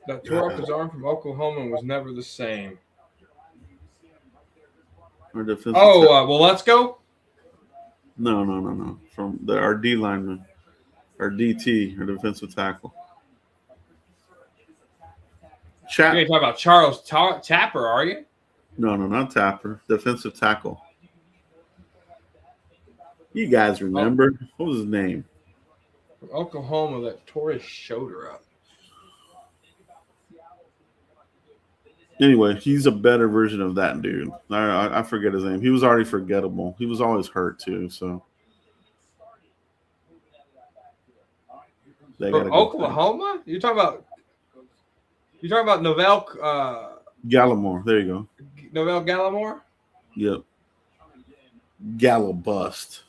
F: That tore up his arm from Oklahoma and was never the same. Well, let's go.
E: No. From our D lineman, our DT, our defensive tackle.
F: You ain't talking about Charles Tapper, are you?
E: No, not Tapper. Defensive tackle. You guys remember? What was his name?
F: From Oklahoma that tore his shoulder up.
E: Anyway, he's a better version of that dude. I forget his name. He was already forgettable. He was always hurt too. So
F: from Oklahoma? You're talking about Novell
E: Gallimore. There you go.
F: Novell Gallimore?
E: Yep. Gallo bust.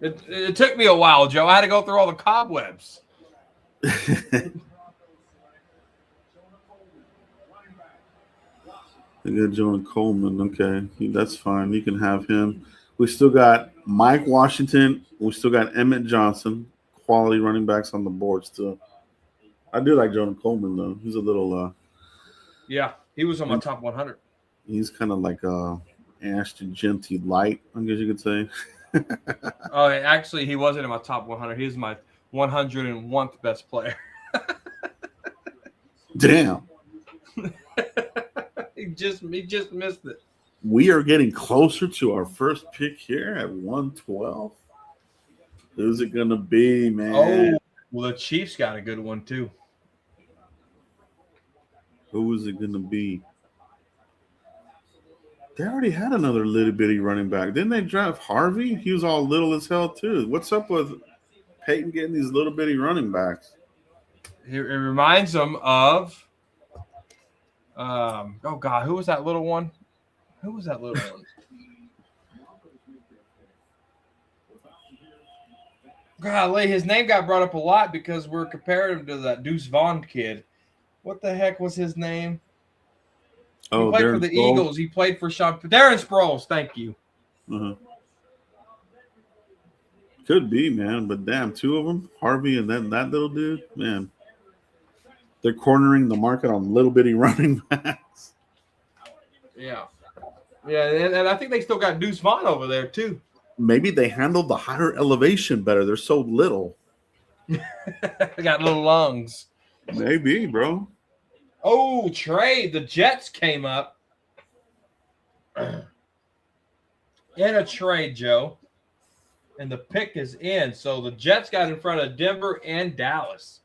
F: It took me a while, Joe. I had to go through all the cobwebs.
E: They got Jonah Coleman. Okay, that's fine. You can have him. We still got Mike Washington. We still got Emmett Johnson. Quality running backs on the board still. I do like Jonah Coleman, though. He's a little
F: yeah, he was on my top 100.
E: He's kind of like Ashton Genty light, I guess you could say.
F: Oh, actually, he wasn't in my top 100. He was my 101st best player.
E: Damn.
F: He just missed it.
E: We are getting closer to our first pick here at 112. Who's it going to be, man?
F: Oh, well, the Chiefs got a good one, too.
E: Who is it going to be? They already had another little bitty running back. Didn't they draft Harvey? He was all little as hell, too. What's up with Peyton getting these little bitty running backs?
F: It reminds them of oh, God, who was that little one? Golly, his name got brought up a lot because we're comparing him to that Deuce Vaughn kid. What the heck was his name? He played for the Eagles. He played for Darren Sproles. Thank you.
E: Uh-huh. Could be, man. But damn, two of them, Harvey and then that little dude, man. They're cornering the market on little bitty running backs.
F: Yeah. Yeah, and I think they still got Deuce Vaughn over there, too.
E: Maybe they handled the higher elevation better. They're so little.
F: They got little lungs.
E: Maybe, bro.
F: Oh, trade. The Jets came up in a trade, Joe. And the pick is in. So the Jets got in front of Denver and Dallas.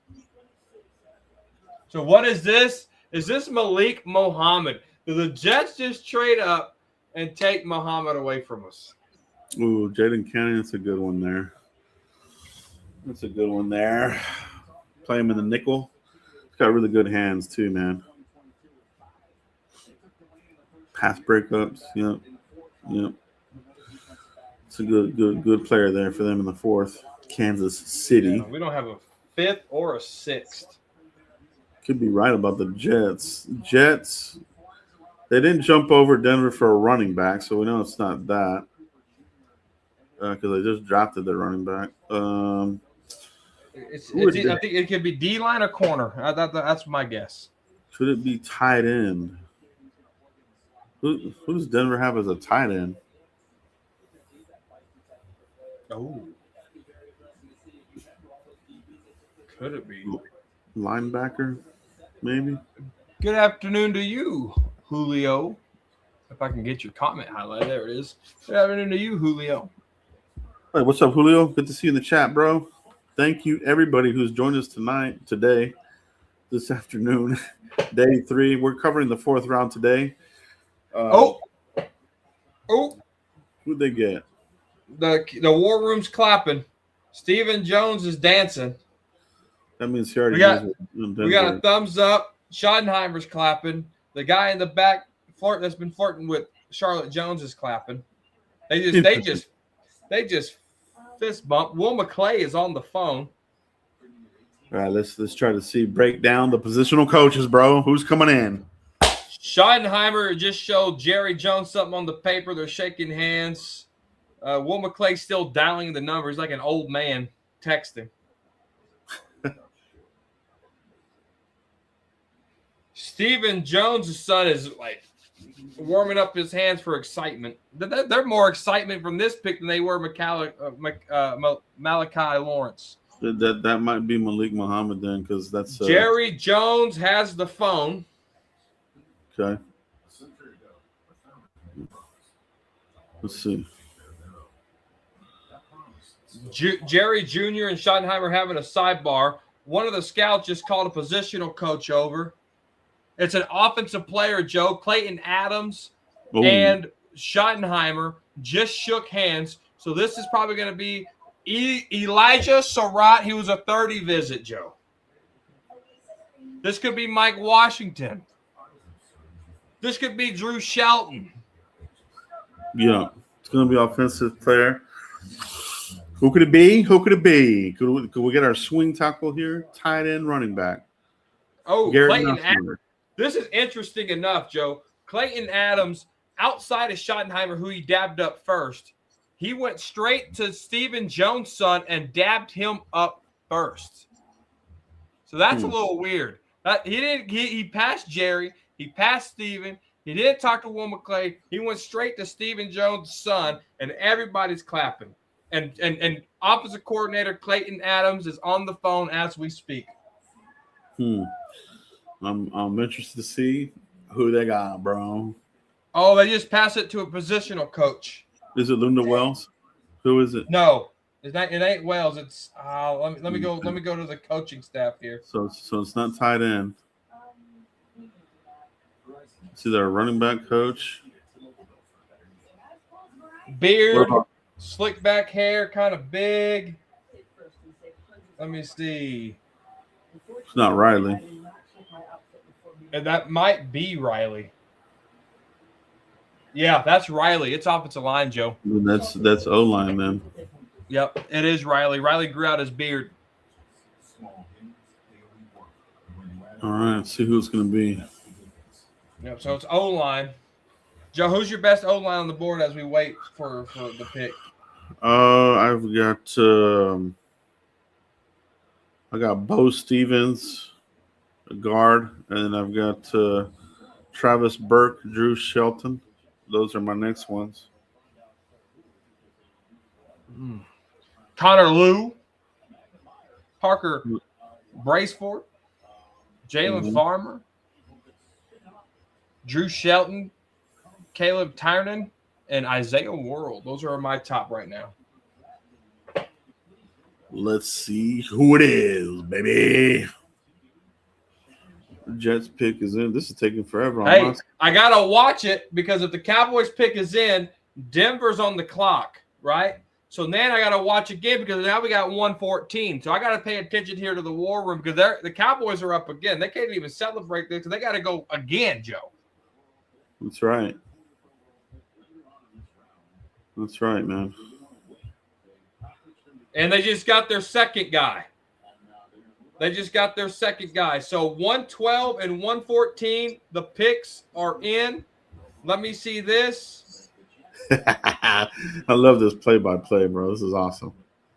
F: So what is this? Is this Malik Muhammad? Do the Jets just trade up and take Muhammad away from us?
E: Ooh, Jaden Cannon, that's a good one there. That's a good one there. Play him in the nickel. He's got really good hands too, man. Pass breakups. Yep. It's a good player there for them in the fourth. Kansas City.
F: Yeah, we don't have a fifth or a sixth.
E: Could be right about the Jets. Jets, they didn't jump over Denver for a running back, so we know it's not that. Because they just drafted their running back.
F: I think it could be D-line or corner. That's my guess.
E: Could it be tight end? Who does Denver have as a tight end?
F: Oh. Could it be?
E: Linebacker, maybe?
F: Good afternoon to you, Julio. If I can get your comment highlighted. There it is. Good afternoon to you, Julio.
E: Hey, what's up, Julio? Good to see you in the chat, bro. Thank you, everybody who's joined us today, this afternoon, day 3. We're covering the 4th round today. Who'd they get?
F: The war room's clapping. Stephen Jones is dancing.
E: That means he already
F: we got a thumbs up. Schottenheimer's clapping. The guy in the back that's been flirting with Charlotte Jones is clapping. They just fist bump. Will McClay is on the phone.
E: All right, let's try to break down the positional coaches, bro. Who's coming in?
F: Schottenheimer just showed Jerry Jones something on the paper. They're shaking hands. Will McClay still dialing the numbers like an old man texting. Stephen Jones' son is like warming up his hands for excitement. They're more excitement from this pick than they were Malachi Lawrence.
E: That might be Malik Muhammad then, because that's
F: Jerry Jones has the phone.
E: Okay. Let's see.
F: Jerry Jr. and Schottenheimer having a sidebar. One of the scouts just called a positional coach over. It's an offensive player, Joe. Clayton Adams and Schottenheimer just shook hands. So this is probably going to be Elijah Surratt. He was a 30 visit, Joe. This could be Mike Washington. This could be Drew Shelton.
E: Yeah, it's going to be offensive player. Who could it be? Could we get our swing tackle here? Tight end, running back.
F: Oh, Clayton Adams. This is interesting enough, Joe. Clayton Adams, outside of Schottenheimer, who he dabbed up first, he went straight to Stephen Jones' son and dabbed him up first. So that's a little weird. He passed Jerry. He passed Stephen. He didn't talk to Will McClay. He went straight to Stephen Jones' son, and everybody's clapping. And opposite coordinator Clayton Adams is on the phone as we speak.
E: I'm interested to see who they got, bro.
F: Oh, they just passed it to a positional coach.
E: Is it Lunda Wells? Who is it?
F: No, it ain't Wells. It's let me go to the coaching staff here.
E: So it's not tight end. It's either a running back coach.
F: Beard, slick back hair, kind of big. Let me see.
E: It's not Riley.
F: And that might be Riley. Yeah, that's Riley. It's offensive line, Joe.
E: That's O-line then.
F: Yep, it is Riley. Riley grew out his beard.
E: All right, let's see who it's going to be.
F: Yep, so it's O-line. Joe, who's your best O-line on the board as we wait for the pick?
E: I've got Bo Stevens, a guard, and then I've got Travis Burke, Drew Shelton. Those are my next ones.
F: Connor Lew, Parker Braceford, Jalen Farmer, Drew Shelton, Caleb Tynan, and Isaiah Worrell. Those are my top right now.
E: Let's see who it is, baby. Jets pick is in. This is taking forever.
F: Hey, I got to watch it because if the Cowboys pick is in, Denver's on the clock, right? So then I got to watch again because now we got 114. So I got to pay attention here to the war room because the Cowboys are up again. They can't even celebrate this because they got to go again, Joe.
E: That's right. That's right, man.
F: And they just got their second guy. So 112 and 114, the picks are in. Let me see this.
E: I love this play-by-play, bro. This is awesome.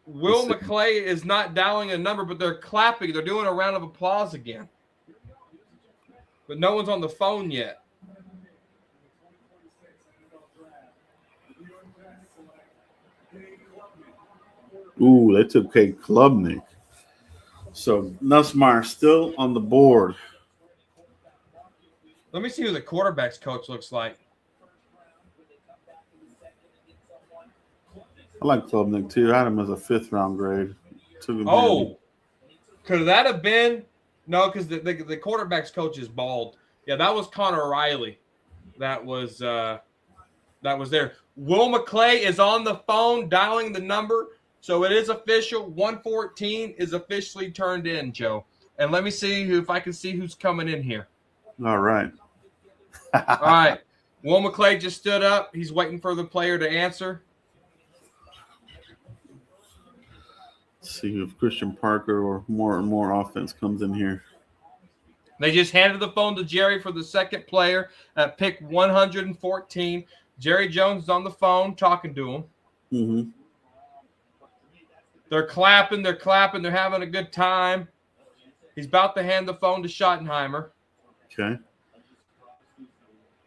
F: Will McClay is not dialing a number, but they're clapping. They're doing a round of applause again. But no one's on the phone yet.
E: Ooh, they took Kate Klubnik. So Nussmeier still on the board.
F: Let me see who the quarterback's coach looks like.
E: I like Klubnik too. I had him as a 5th round grade.
F: Could that have been? No, because the quarterback's coach is bald. Yeah, that was Connor Riley. That was there. Will McClay is on the phone dialing the number. So it is official. 114 is officially turned in, Joe. And let me see if I can see who's coming in here.
E: All right.
F: All right. Will McClay just stood up. He's waiting for the player to answer.
E: Let's see if Christian Parker or more and more offense comes in here.
F: They just handed the phone to Jerry for the second player at pick 114. Jerry Jones is on the phone talking to him.
E: Mm-hmm.
F: They're clapping. They're having a good time. He's about to hand the phone to Schottenheimer.
E: Okay.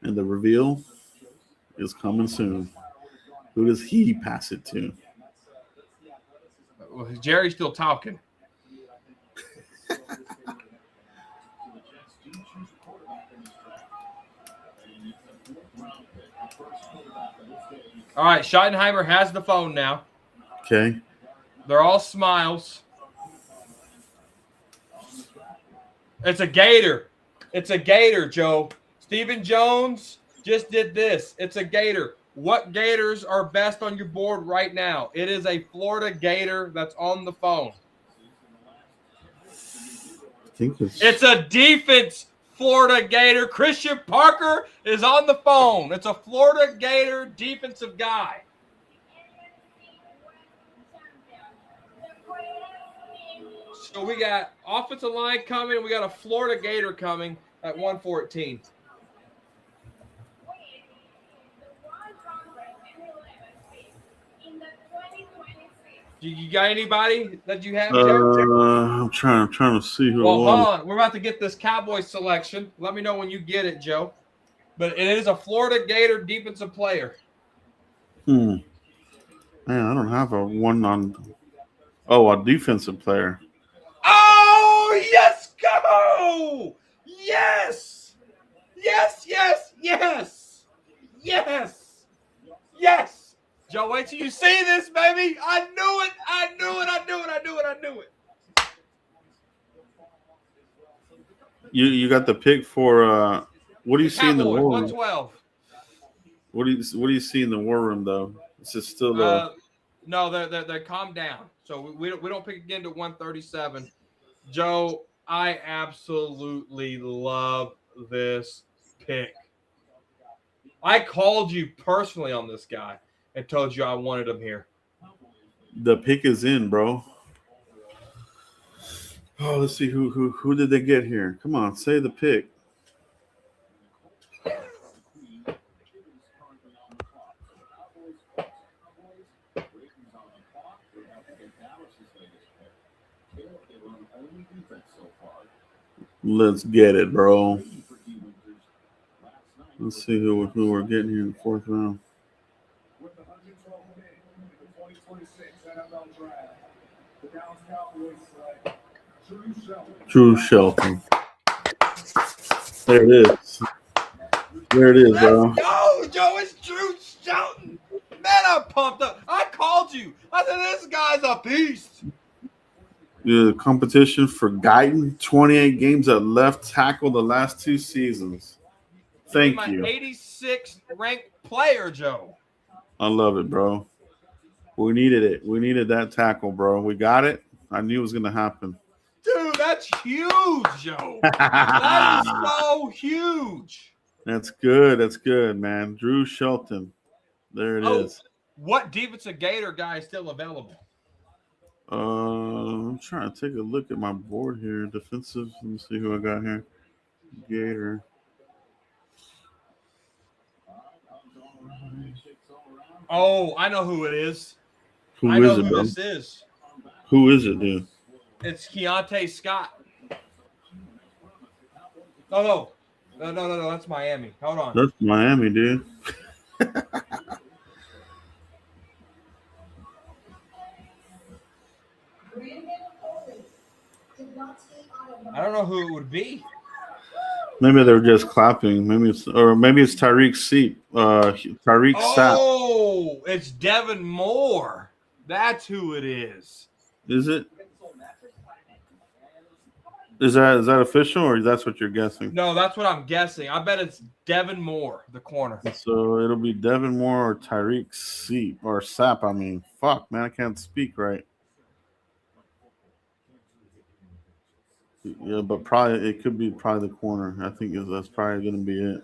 E: And the reveal is coming soon. Who does he pass it to?
F: Well, Jerry's still talking. All right, Schottenheimer has the phone now.
E: Okay.
F: They're all smiles. It's a gator. It's a gator, Joe. Stephen Jones just did this. It's a gator. What gators are best on your board right now? It is a Florida gator that's on the phone.
E: I think
F: it's a defense Florida gator. Christian Parker is on the phone. It's a Florida gator defensive guy. So we got offensive line coming. We got a Florida Gator coming at 114. You got anybody that you have?
E: I'm trying to see who.
F: Well, hold on. We're about to get this Cowboys selection. Let me know when you get it, Joe. But it is a Florida Gator defensive player.
E: Man, I don't have a one on. Oh, a defensive player.
F: Oh, yes, go! Yes! Yes, yes, yes! Yes! Yes! Joe, wait till you see this, baby! I knew it! I knew it! I knew it! I knew it! I knew it!
E: You got the pick for what do you see in the war room?
F: 112.
E: What do you see in the war room though? It's just still
F: no, they're calmed down. So we don't pick again to 137. Joe, I absolutely love this pick. I called you personally on this guy and told you I wanted him here.
E: The pick is in, bro. Oh, let's see who did they get here? Come on, say the pick. Let's get it, bro. Let's see who we're getting here in the fourth round.
G: With the 112th pick in the 2026 NFL Draft, the Dallas Cowboys select Drew Shelton.
E: There it is. There it is, bro.
F: Let's go, Joe. It's Drew Shelton. Man, I'm pumped up. I called you. I said, this guy's a beast.
E: Yeah, the competition for Guyton, 28 games at left tackle the last 2 seasons. Thank
F: my
E: you.
F: 86th ranked player, Joe.
E: I love it, bro. We needed it. We needed that tackle, bro. We got it. I knew it was going to happen.
F: Dude, that's huge, Joe. That is so huge.
E: That's good. That's good, man. Drew Shelton. There it is.
F: What defensive Gator guy is still available?
E: I'm trying to take a look at my board here. Defensive. Let me see who I got here. Gator.
F: Oh, I know who it is.
E: Who
F: I know
E: is it,
F: who
E: bro?
F: this is.
E: Who is it, dude?
F: It's Keontae Scott. Oh, no. That's Miami. Hold on.
E: That's Miami, dude.
F: I don't know who it would be.
E: Maybe they're just clapping. Maybe it's Tyreek Seep. Tyreek Sapp.
F: Oh, it's Devin Moore. That's who it is.
E: Is it? Is that official, or that's what you're guessing?
F: No, that's what I'm guessing. I bet it's Devin Moore, the corner.
E: So it'll be Devin Moore or Tyreek Seep or Sapp. I mean, fuck, man, I can't speak right. Yeah, but probably it could be the corner. I think that's probably going to be it.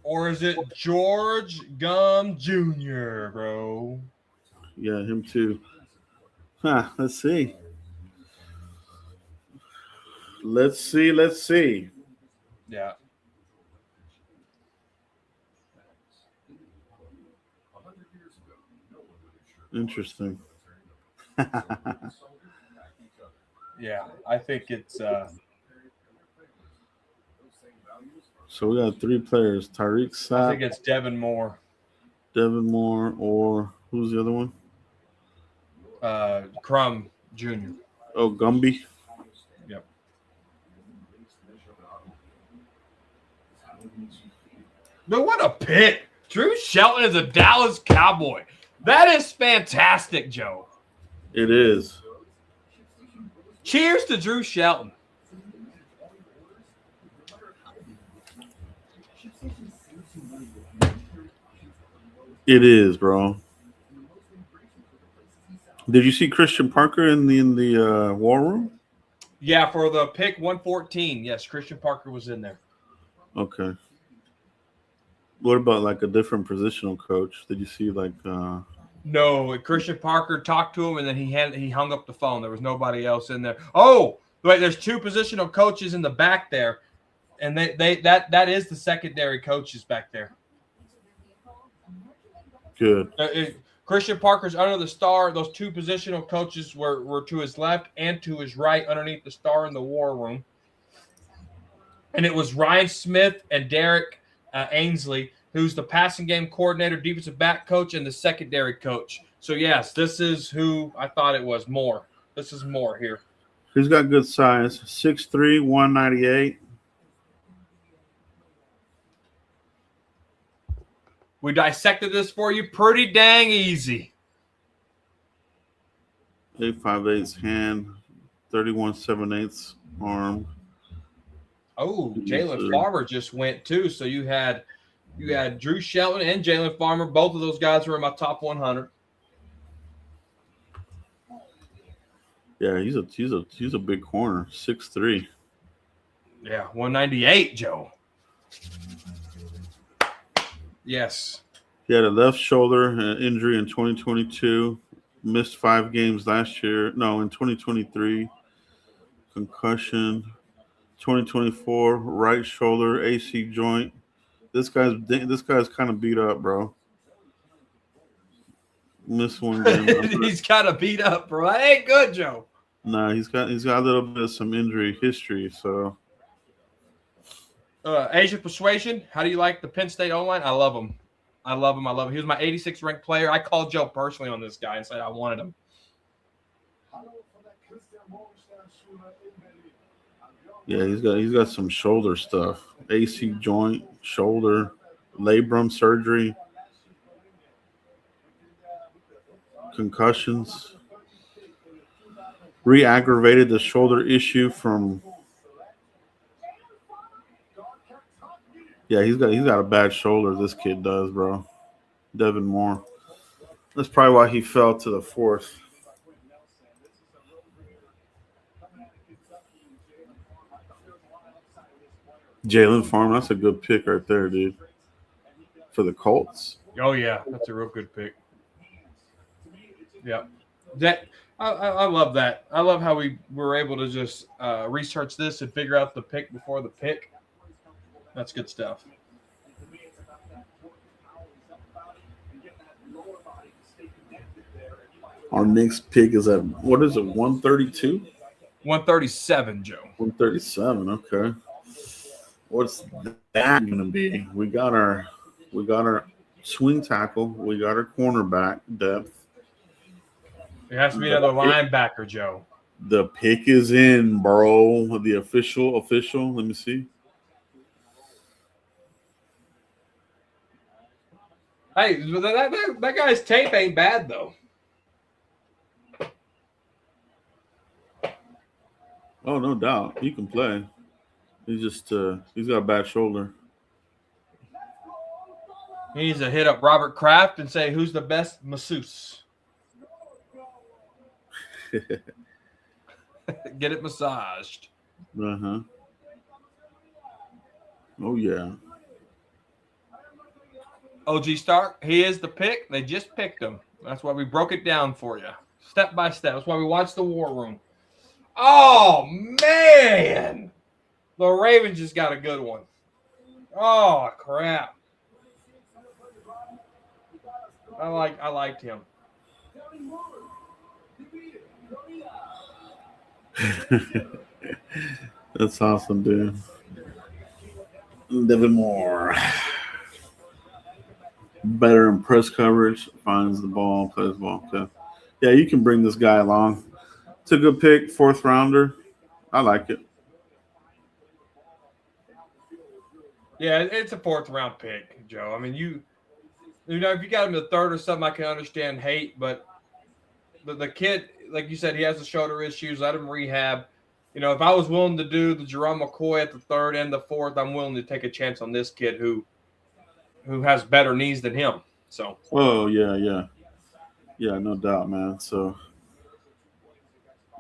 F: Or is it George Gum Jr., bro?
E: Yeah, him too. Let's see. Let's see.
F: Yeah.
E: Interesting.
F: Yeah, I think it's
E: So we got 3 players: Tyreek Sapp,
F: I think it's Devin Moore.
E: Devin Moore, or who's the other one?
F: Crum Jr.
E: Oh, Gumby.
F: Yep. But what a pick. Drew Shelton is a Dallas Cowboy. That is fantastic, Joe.
E: It is.
F: Cheers to Drew Shelton.
E: It is, bro. Did you see Christian Parker in the war room?
F: Yeah, for the pick 114. Yes, Christian Parker was in there.
E: Okay. What about like a different positional coach? Did you see like
F: No, Christian Parker talked to him and then he hung up the phone. There was nobody else in there. Oh, wait, there's 2 positional coaches in the back there. And that is the secondary coaches back there.
E: good?
F: Christian Parker's under the star. Those 2 positional coaches were to his left and to his right underneath the star in the war room. And it was Ryan Smith and Derek Ainsley, who's the passing game coordinator, defensive back coach, and the secondary coach. So, yes, this is who I thought it was. Moore. This is Moore here.
E: He's got good size. 6'3", 198.
F: We dissected this for you pretty dang easy.
E: 8'5" hand, 31 7/8 arm.
F: Oh, Jalen Farmer just went too. So you had Drew Shelton and Jalen Farmer. Both of those guys were in my top 100.
E: Yeah, he's a big corner. 6'3".
F: Yeah, 198, Joe. Yes.
E: He had a left shoulder injury in 2022. Missed 5 games last year. No, in 2023. Concussion. 2024 right shoulder AC joint. This guy's kind of beat up, bro. Missed 1 game.
F: He's kind of beat up, bro. That ain't good, Joe.
E: No, he's got a little bit of some injury history. So
F: Asia Persuasion, how do you like the Penn State O-line? I love him. I love him. He was my 86th ranked player. I called Joe personally on this guy and said I wanted him.
E: yeah, he's got some shoulder stuff, AC joint, shoulder, labrum surgery, concussions, re-aggravated the shoulder issue from. Yeah, he's got a bad shoulder. This kid does, bro. Devin Moore. That's probably why he fell to the fourth. Jalen Farm, that's a good pick right there, dude. For the Colts.
F: Oh yeah, that's a real good pick. Yeah, that I love that. I love how we were able to just research this and figure out the pick before the pick. That's good stuff.
E: Our next pick is at, what is it, 132?
F: 137, Joe.
E: 137, okay. What's that going to be? We got our swing tackle. We got our cornerback depth.
F: It has to be another linebacker, Joe.
E: The pick is in, bro. The official. Let me see.
F: Hey, that guy's tape ain't bad, though.
E: Oh, no doubt. He can play. He's just he's got a bad shoulder.
F: He needs to hit up Robert Kraft and say, who's the best masseuse? Get it massaged.
E: Uh-huh. Oh, yeah.
F: OG Stark, he is the pick. They just picked him. That's why we broke it down for you. Step by step. That's why we watched the War Room. Oh, man. The Ravens just got a good one. Oh, crap. I liked him.
E: That's awesome, dude. Devin Moore. Better in press coverage, finds the ball, plays the ball. Okay. Yeah, you can bring this guy along. It's a good pick, fourth rounder. I like it.
F: Yeah, it's a fourth round pick, Joe. I mean, you know, if you got him in the third or something, I can understand hate, but the kid, like you said, he has the shoulder issues. Let him rehab. You know, if I was willing to do the Jerome McCoy at the third and the fourth, I'm willing to take a chance on this kid who has better knees than him. So.
E: Oh yeah, no doubt, man. So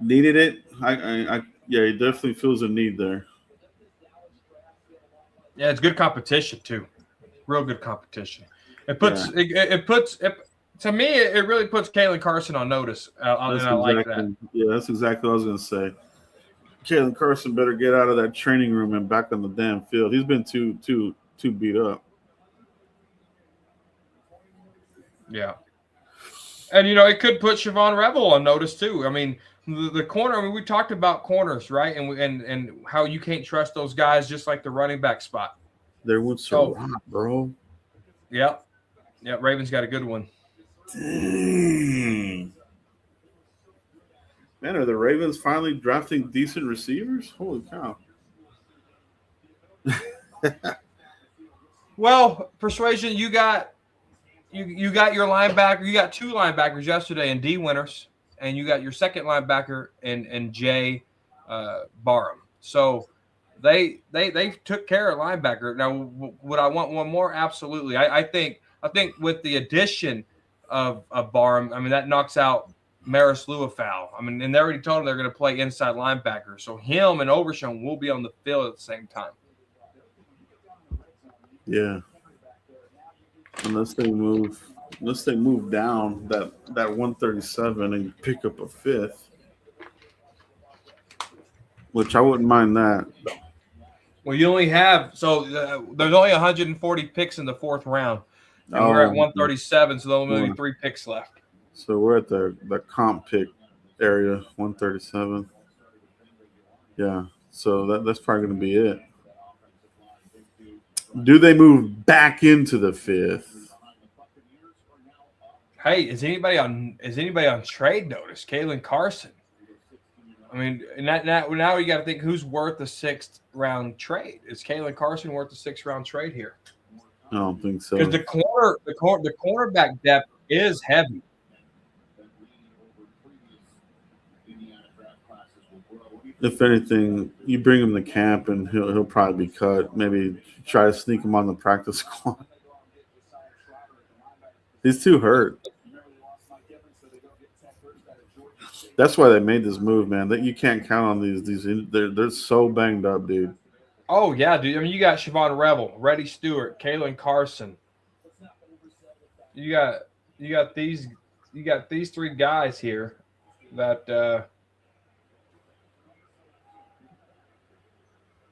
E: needed it. Yeah, he definitely feels a need there.
F: Yeah, it's good competition too. Real good competition. It puts to me, it really puts Kalen Carson on notice. Like that.
E: Yeah, that's exactly what I was gonna say. Kalen Carson better get out of that training room and back on the damn field. He's been too beat up.
F: Yeah. And, you know, it could put Siobhan Revel on notice, too. I mean, the corner, I mean, we talked about corners, right? And how you can't trust those guys just like the running back spot.
E: There went so bro.
F: Yep. Yeah, Ravens got a good one.
E: Dang. Man, are the Ravens finally drafting decent receivers? Holy cow.
F: Well, Persuasion, you got your linebacker. You got two linebackers yesterday in D Winters, and you got your second linebacker in Jay Barham. So they took care of linebacker. Now, would I want one more? Absolutely. I think with the addition of Barham, I mean, that knocks out Maris Luafau. I mean, and they already told him they're going to play inside linebacker. So him and Overshown will be on the field at the same time.
E: Yeah. Unless they move down that 137 and pick up a fifth, which I wouldn't mind that.
F: Well, you only have there's only 140 picks in the fourth round, and we're at 137, so there's only 3 picks left.
E: So we're at the comp pick area, 137. Yeah, so that's probably going to be it. Do they move back into the fifth?
F: Hey, is anybody on trade notice? Kalen Carson. I mean, now you got to think who's worth a 6th round trade. Is Kalen Carson worth a 6th round trade here?
E: I don't think so.
F: Because the cornerback depth is heavy.
E: If anything, you bring him to camp and he'll probably be cut. Maybe try to sneak him on the practice squad. He's too hurt. That's why they made this move, man. That you can't count on these. They're so banged up, dude.
F: Oh yeah, dude. I mean, you got Siobhan Rebel, Reddy Stewart, Kalen Carson. You got these 3 guys here that.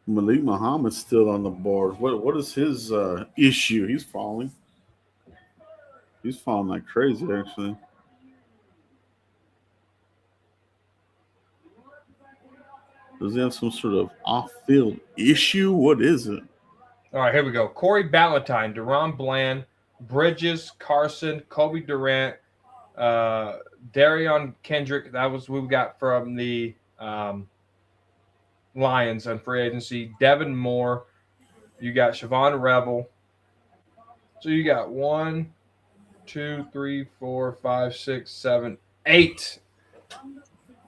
E: Malik Muhammad's still on the board. What is his issue? He's falling. He's falling like crazy, actually. Does he have some sort of off-field issue? What is it?
F: All right, here we go. Corey Ballantyne, Deron Bland, Bridges, Carson, Kobe Durant, Darion Kendrick. That was what we got from the Lions on free agency. Devin Moore. You got Siobhan Rebel. So you got 1, 2, 3, 4, 5, 6, 7, 8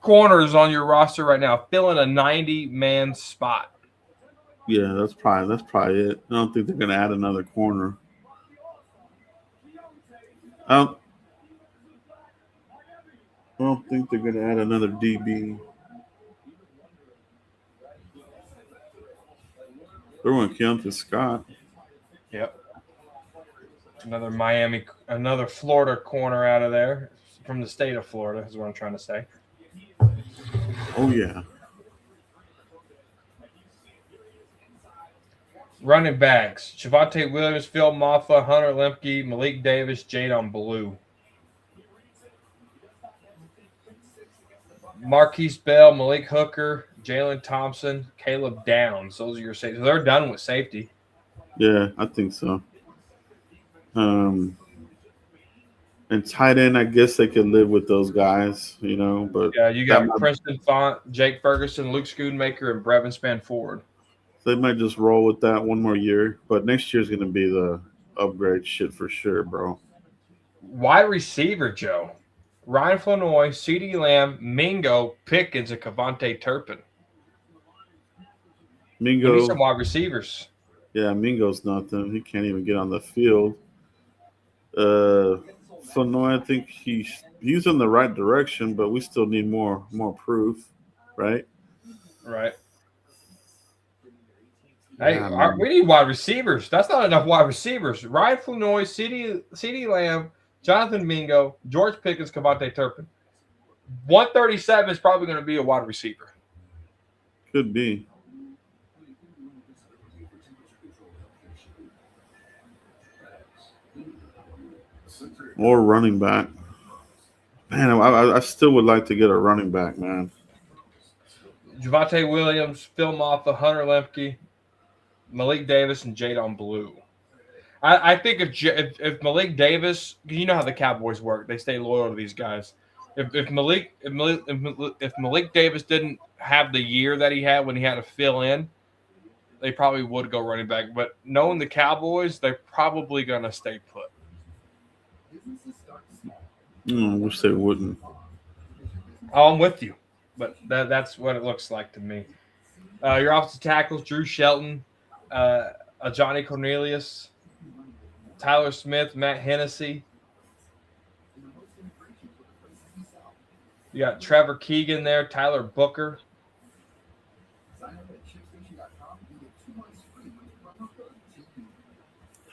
F: corners on your roster right now, filling a 90-man spot.
E: Yeah, that's probably it. I don't think they're going to add another corner. I don't think they're going to add another DB. They're going to Keontae Scott.
F: Yep. Another Florida corner out of there from the state of Florida is what I'm trying to say.
E: Oh, yeah.
F: Running backs, Javonte Williams, Phil Maffa, Hunter Lemke, Malik Davis, Jadon Blue. Marquise Bell, Malik Hooker, Jalen Thompson, Caleb Downs. Those are your safety. So they're done with safety.
E: Yeah, I think so. And tight end, I guess they could live with those guys, But
F: yeah, you got Princeton Font, Jake Ferguson, Luke Schoonmaker, and Brevin Spanford.
E: They might just roll with that one more year, but next year's going to be the upgrade shit for sure, bro.
F: Wide receiver, Joe. Ryan Flanoy, CeeDee Lamb, Mingo, Pickens, and Kavontae Turpin.
E: Mingo.
F: We need some wide receivers.
E: Yeah, Mingo's nothing. He can't even get on the field. Flanoy, I think he's in the right direction, but we still need more proof, right?
F: Right. Hey, we need wide receivers. That's not enough wide receivers. Ryan Flanoy, CeeDee Lamb, Jonathan Mingo, George Pickens, Kavontae Turpin. 137 is probably going to be a wide receiver.
E: Could be. Or running back. Man, I still would like to get a running back, man.
F: Javonte Williams, Phil Maffa, Hunter Lemke, Malik Davis, and Jadon Blue. I think if Malik Davis, you know how the Cowboys work, they stay loyal to these guys. If Malik Davis didn't have the year that he had when he had to fill in, they probably would go running back. But knowing the Cowboys, they're probably gonna stay put.
E: I wish they wouldn't.
F: Oh, I'm with you, but that's what it looks like to me. Your offensive tackles: Drew Shelton, Johnny Cornelius, Tyler Smith, Matt Hennessy. You got Trevor Keegan there, Tyler Booker.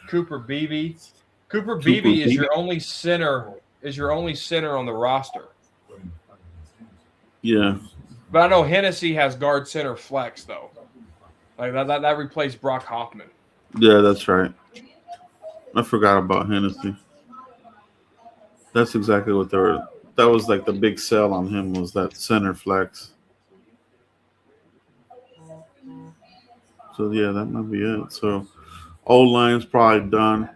F: Cooper Beebe. Cooper Beebe is your only center. Is your only center on the roster.
E: Yeah.
F: But I know Hennessy has guard center flex though. Like that replaced Brock Hoffman.
E: Yeah, that's right. I forgot about Hennessy. That's exactly what that was like the big sell on him was that center flex. So yeah, that might be it. So O line's probably done.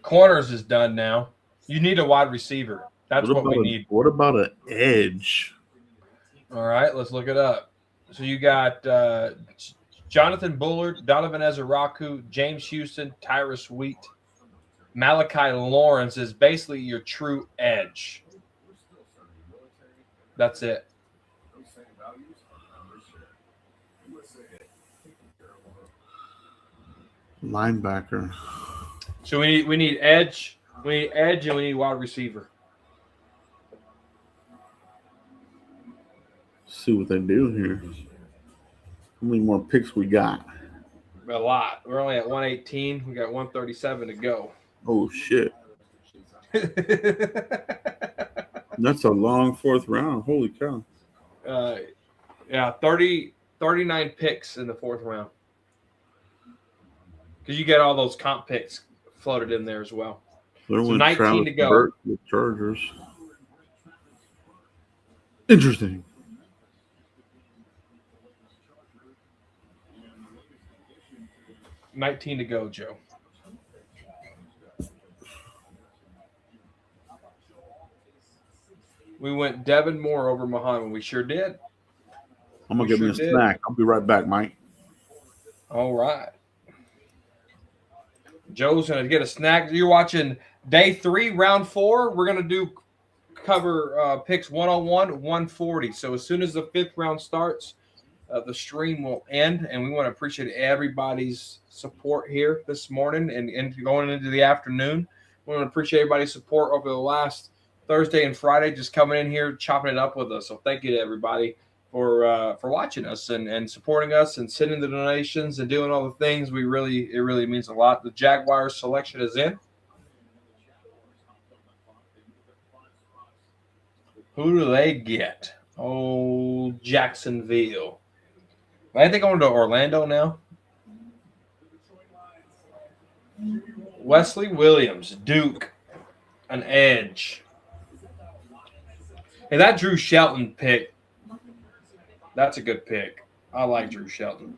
F: Corners is done now. You need a wide receiver. That's what we need.
E: What about an edge?
F: All right, let's look it up. So you got Jonathan Bullard, Donovan Ezeraku, James Houston, Tyrus Wheat, Malachi Lawrence is basically your true edge. That's it.
E: Linebacker.
F: So we need edge. We need edge and we need wide receiver.
E: See what they do here. How many more picks we got?
F: A lot. We're only at 118. We got 137 to go.
E: Oh shit. That's a long fourth round. Holy cow.
F: Yeah, 39 picks in the fourth round. Because you get all those comp picks floated in there as well.
E: There
F: So
E: went
F: 19
E: Travis
F: to go.
E: Burt with Chargers. Interesting.
F: $19 to go, Joe. We went Devin Moore over Muhammad. We sure did.
E: I'm going to get me a snack. I'll be right back, Mike.
F: All right. Joe's going to get a snack. You're watching day 3, round 4. We're going to cover picks 101, 140. So as soon as the 5th round starts, the stream will end, and we want to appreciate everybody's support here this morning and going into the afternoon. We want to appreciate everybody's support over the last Thursday and Friday, just coming in here, chopping it up with us. So thank you to everybody for watching us and supporting us and sending the donations and doing all the things. It really means a lot. The Jaguars selection is in. Who do they get? Oh, Jacksonville. I think going to Orlando now. Wesley Williams, Duke, an edge. Hey, that Drew Shelton pick, that's a good pick. I like Drew Shelton.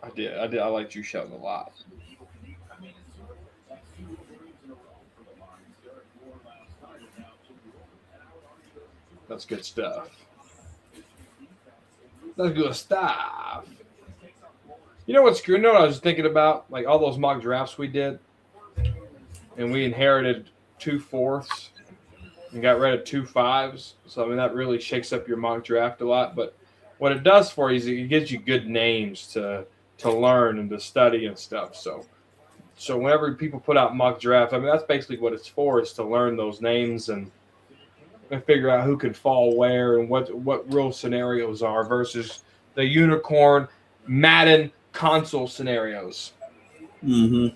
F: I like Drew Shelton a lot. That's good stuff. That's good stuff. You know what I was thinking about? Like all those mock drafts we did, and we inherited 2 4ths and got rid of 2 5s. So, I mean, that really shakes up your mock draft a lot. But what it does for you is it gives you good names to learn and to study and stuff. So whenever people put out mock draft, I mean, that's basically what it's for, is to learn those names and figure out who can fall where and what real scenarios are versus the unicorn Madden console scenarios.
E: Mm-hmm.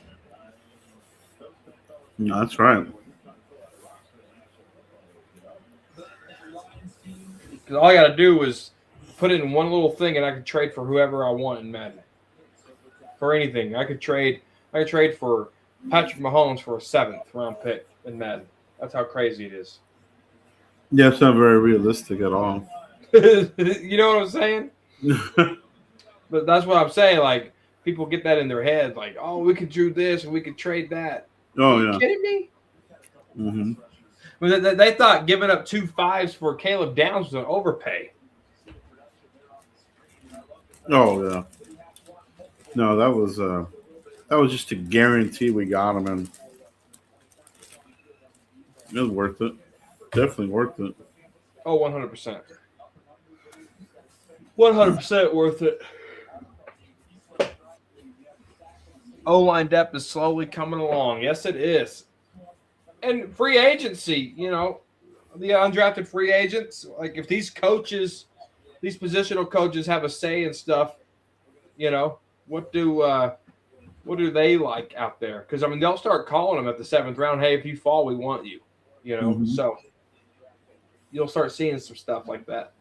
E: No, that's right.
F: Because all I got to do is put it in one little thing, and I can trade for whoever I want in Madden. For anything, I could trade for Patrick Mahomes for a 7th round pick in Madden. That's how crazy it is.
E: Yeah, it's not very realistic at all.
F: You know what I'm saying? But that's what I'm saying. Like, people get that in their head. Like, oh, we could do this and we could trade that.
E: Oh,
F: Are you
E: yeah.
F: kidding me?
E: Mm-hmm.
F: Well, they thought giving up 2 5s for Caleb Downs was an overpay.
E: Oh, yeah. No, that was just a guarantee we got him, and it was worth it. Definitely worth it.
F: Oh, 100%. 100% worth it. O-line depth is slowly coming along. Yes, it is. And free agency, the undrafted free agents, like if these coaches, these positional coaches have a say in stuff, what do they like out there? Because, I mean, they'll start calling them at the 7th round, hey, if you fall, we want you,
E: Mm-hmm.
F: So you'll start seeing some stuff like that.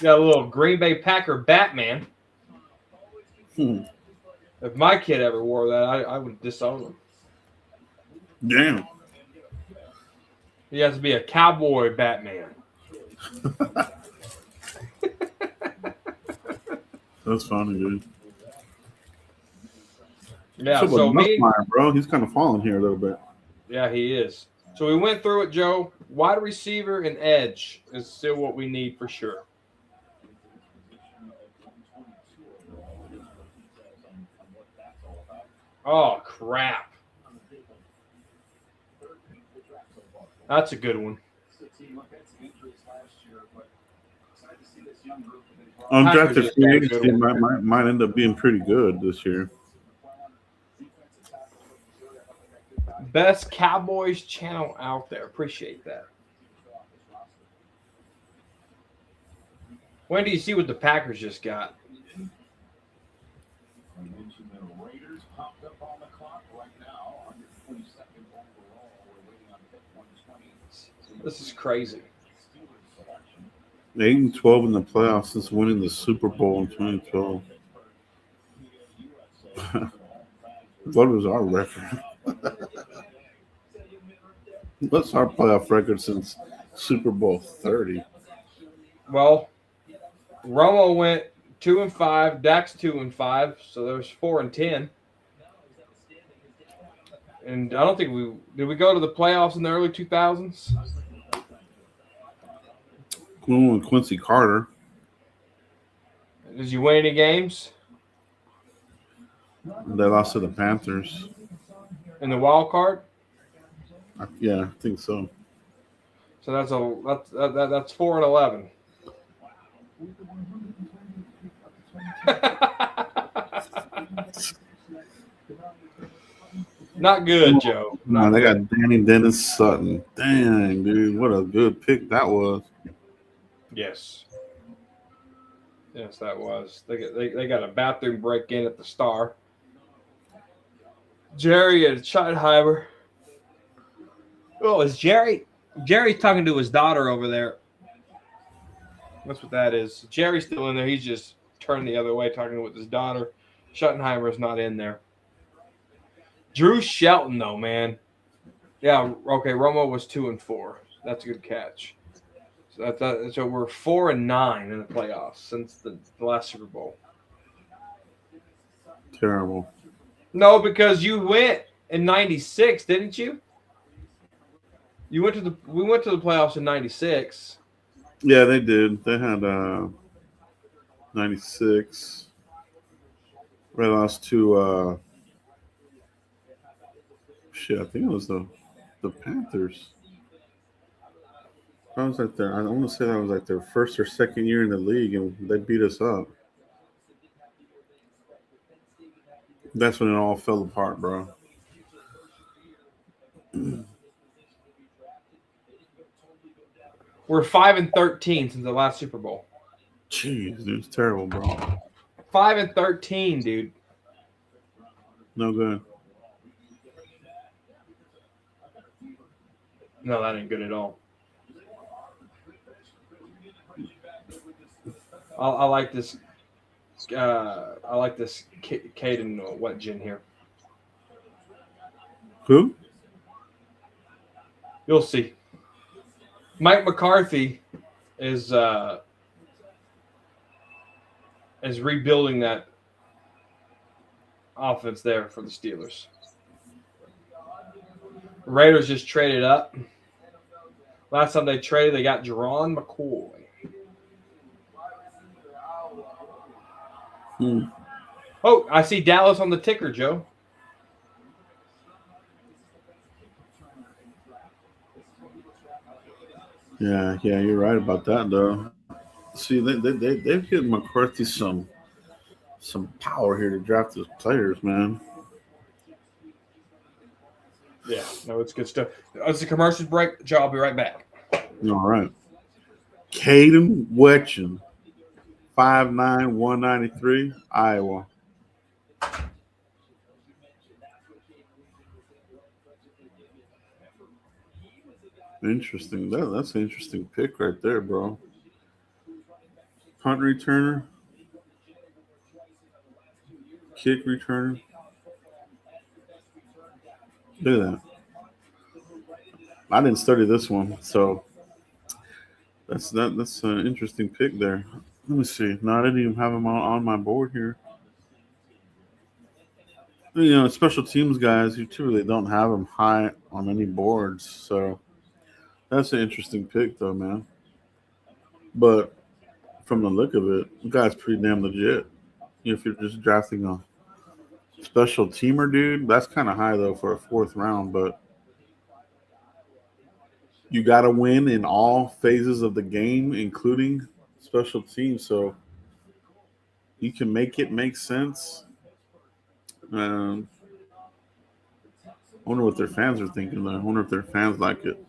F: Got a little Green Bay Packer Batman.
E: Hmm.
F: If my kid ever wore that, I would disown him.
E: Damn.
F: He has to be a cowboy Batman.
E: That's funny, dude.
F: Yeah,
E: So,
F: so me,
E: bro, he's kind of falling here a little bit.
F: yeah, he is. So we went through it, Joe. Wide receiver and edge is still what we need for sure. Oh, crap. That's a good one.
E: Undrafted free agency might end up being pretty good this year.
F: Best Cowboys channel out there. Appreciate that. When do you see what the Packers just got? This is crazy.
E: 8-12 in the playoffs since winning the Super Bowl in 2012. What was our record? What's our playoff record since Super Bowl 30?
F: Well, Romo went 2-5, Dak's 2-5, so there's 4-10. And I don't think did we go to the playoffs in the early 2000s?
E: And Quincy Carter.
F: Did you win any games?
E: They lost to the Panthers.
F: In the wild card?
E: Yeah, I think so.
F: So that's 4-11. Not good, Joe.
E: No, they got Danny Dennis Sutton. Dang, dude, what a good pick that was.
F: Yes. Yes, that was. They got a bathroom break in at the Star. Jerry and Schottenheimer. Oh, is Jerry? Jerry's talking to his daughter over there. That's what that is. Jerry's still in there. He's just turned the other way, talking with his daughter. Schottenheimer's not in there. Drew Shelton, though, man. Yeah, okay. Romo was 2-4. That's a good catch. So we're 4-9 in the playoffs since the last Super Bowl.
E: Terrible.
F: No, because you went in '96, didn't you? We went to the playoffs in '96.
E: Yeah, they did. They had 96. They lost to I think it was the Panthers. I was like I want to say that was like their first or second year in the league, and they beat us up. That's when it all fell apart, bro.
F: We're 5-13 since the last Super Bowl.
E: Jeez, dude, it's terrible, bro.
F: 5-13, dude.
E: No good.
F: No, that ain't good at all. I like this. I like this Caden wet gin here.
E: Who?
F: You'll see. Mike McCarthy is rebuilding that offense there for the Steelers. Raiders just traded up. Last time they traded, they got Jerron McCoy. Oh, I see Dallas on the ticker, Joe.
E: Yeah, you're right about that, though. See, they've given McCarthy some power here to draft his players, man.
F: Yeah, no, it's good stuff. It's a commercial break. Joe, I'll be right back.
E: All right. Caden Wetchen, 5'9", 193, Iowa. Interesting. That's an interesting pick right there, bro. Punt returner. Kick returner. Look at that. I didn't study this one, so that's an interesting pick there. Let me see. No, I didn't even have him on my board here. You know, special teams guys, you typically don't have them high on any boards, so that's an interesting pick, though, man. But from the look of it, the guy's pretty damn legit. If you're just drafting a special teamer, dude, that's kind of high, though, for a fourth round. But you got to win in all phases of the game, including special teams. So you can make it make sense. I wonder what their fans are thinking, though. I wonder if their fans like it.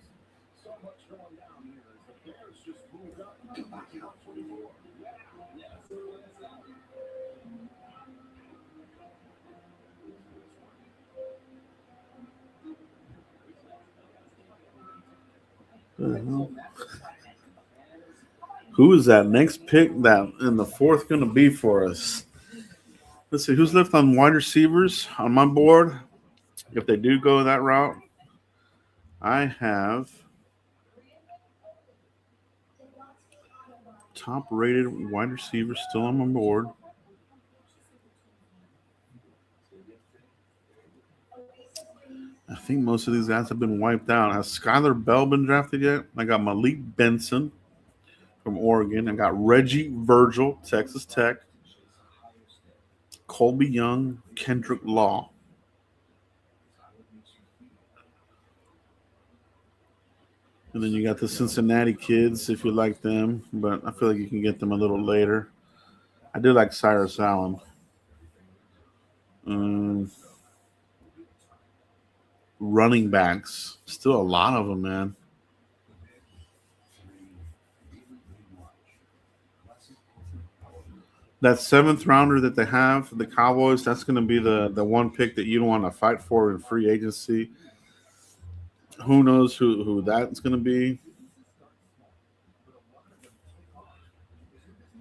E: Who is that next pick that in the fourth going to be for us? Let's see. Who's left on wide receivers on my board? If they do go that route, I have top-rated wide receivers still on my board. I think most of these guys have been wiped out. Has Skylar Bell been drafted yet? I got Malik Benson from Oregon. I got Reggie Virgil, Texas Tech. Colby Young, Kendrick Law. And then you got the Cincinnati kids, if you like them. But I feel like you can get them a little later. I do like Cyrus Allen. Running backs. Still a lot of them, man. That seventh rounder that they have, the Cowboys, that's going to be the one pick that you don't want to fight for in free agency. Who knows who that's going to be?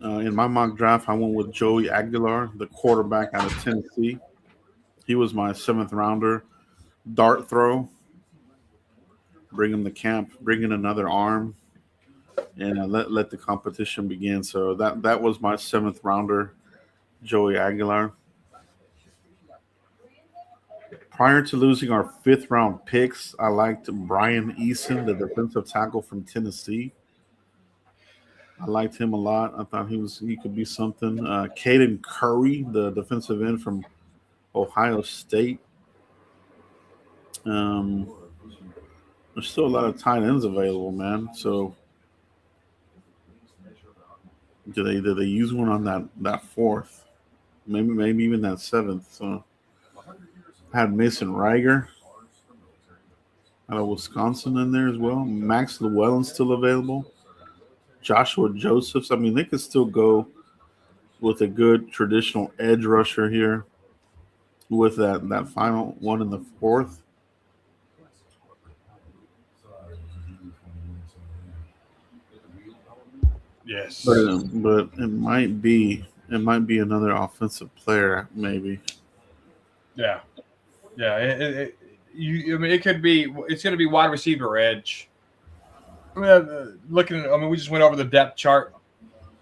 E: In my mock draft, I went with Joey Aguilar, the quarterback out of Tennessee. He was my seventh rounder. Dart throw. Bring him to camp. Bring in another arm. And let the competition begin. So that was my seventh rounder, Joey Aguilar. Prior to losing our fifth round picks, I liked Brian Eason, the defensive tackle from Tennessee. I liked him a lot. I thought he could be something. Caden Curry, the defensive end from Ohio State. There's still a lot of tight ends available, man. So did they use one on that fourth? Maybe even that seventh. So I had Mason Reiger out of Wisconsin in there as well. Max Llewellyn's still available. Joshua Josephs. I mean, they could still go with a good traditional edge rusher here with that final one in the fourth.
F: Yes.
E: But it might be another offensive player, maybe.
F: Yeah. It could be. It's going to be wide receiver edge. We just went over the depth chart.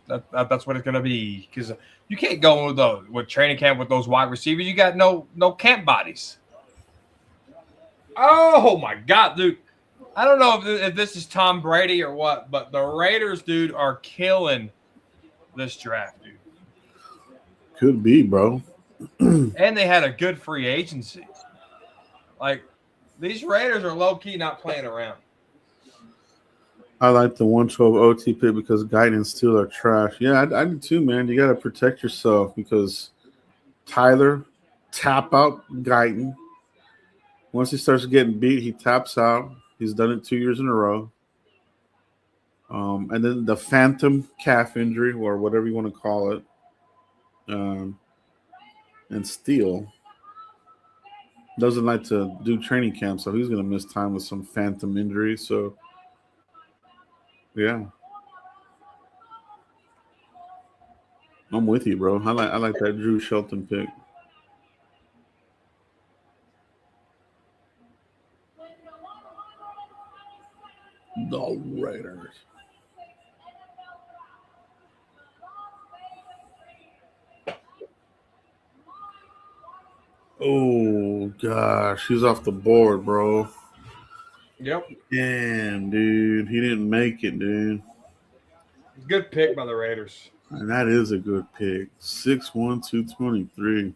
F: That's what it's going to be, because you can't go with training camp with those wide receivers. You got no camp bodies. Oh my God, dude! I don't know if this is Tom Brady or what, but the Raiders, dude, are killing this draft, dude.
E: Could be, bro.
F: And they had a good free agency. Like, these Raiders are low key not playing around.
E: I like the 112 OT pick because Guyton and Steele are trash. Yeah, I do too, man. You got to protect yourself because Tyler tap out Guyton. Once he starts getting beat, he taps out. He's done it 2 years in a row. And then the phantom calf injury, or whatever you want to call it, and Steele doesn't like to do training camp, so he's going to miss time with some phantom injury. So, yeah. I'm with you, bro. I like that Drew Shelton pick. The Raiders. Oh gosh, he's off the board, bro.
F: Yep.
E: Damn, dude, he didn't make it, dude.
F: Good pick by the Raiders.
E: And that is a good pick. 6'1", 223.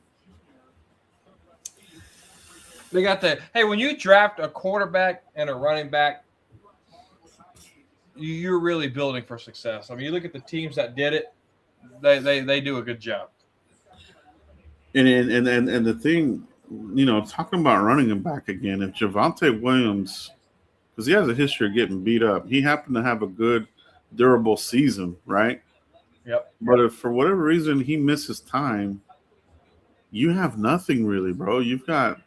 F: They got the hey, when you draft a quarterback and a running back, you're really building for success. I mean, you look at the teams that did it; they do a good job.
E: And the thing, talking about running him back again, if Javonte Williams, because he has a history of getting beat up, he happened to have a good, durable season, right?
F: Yep.
E: But if for whatever reason he misses time, you have nothing really, bro. You've got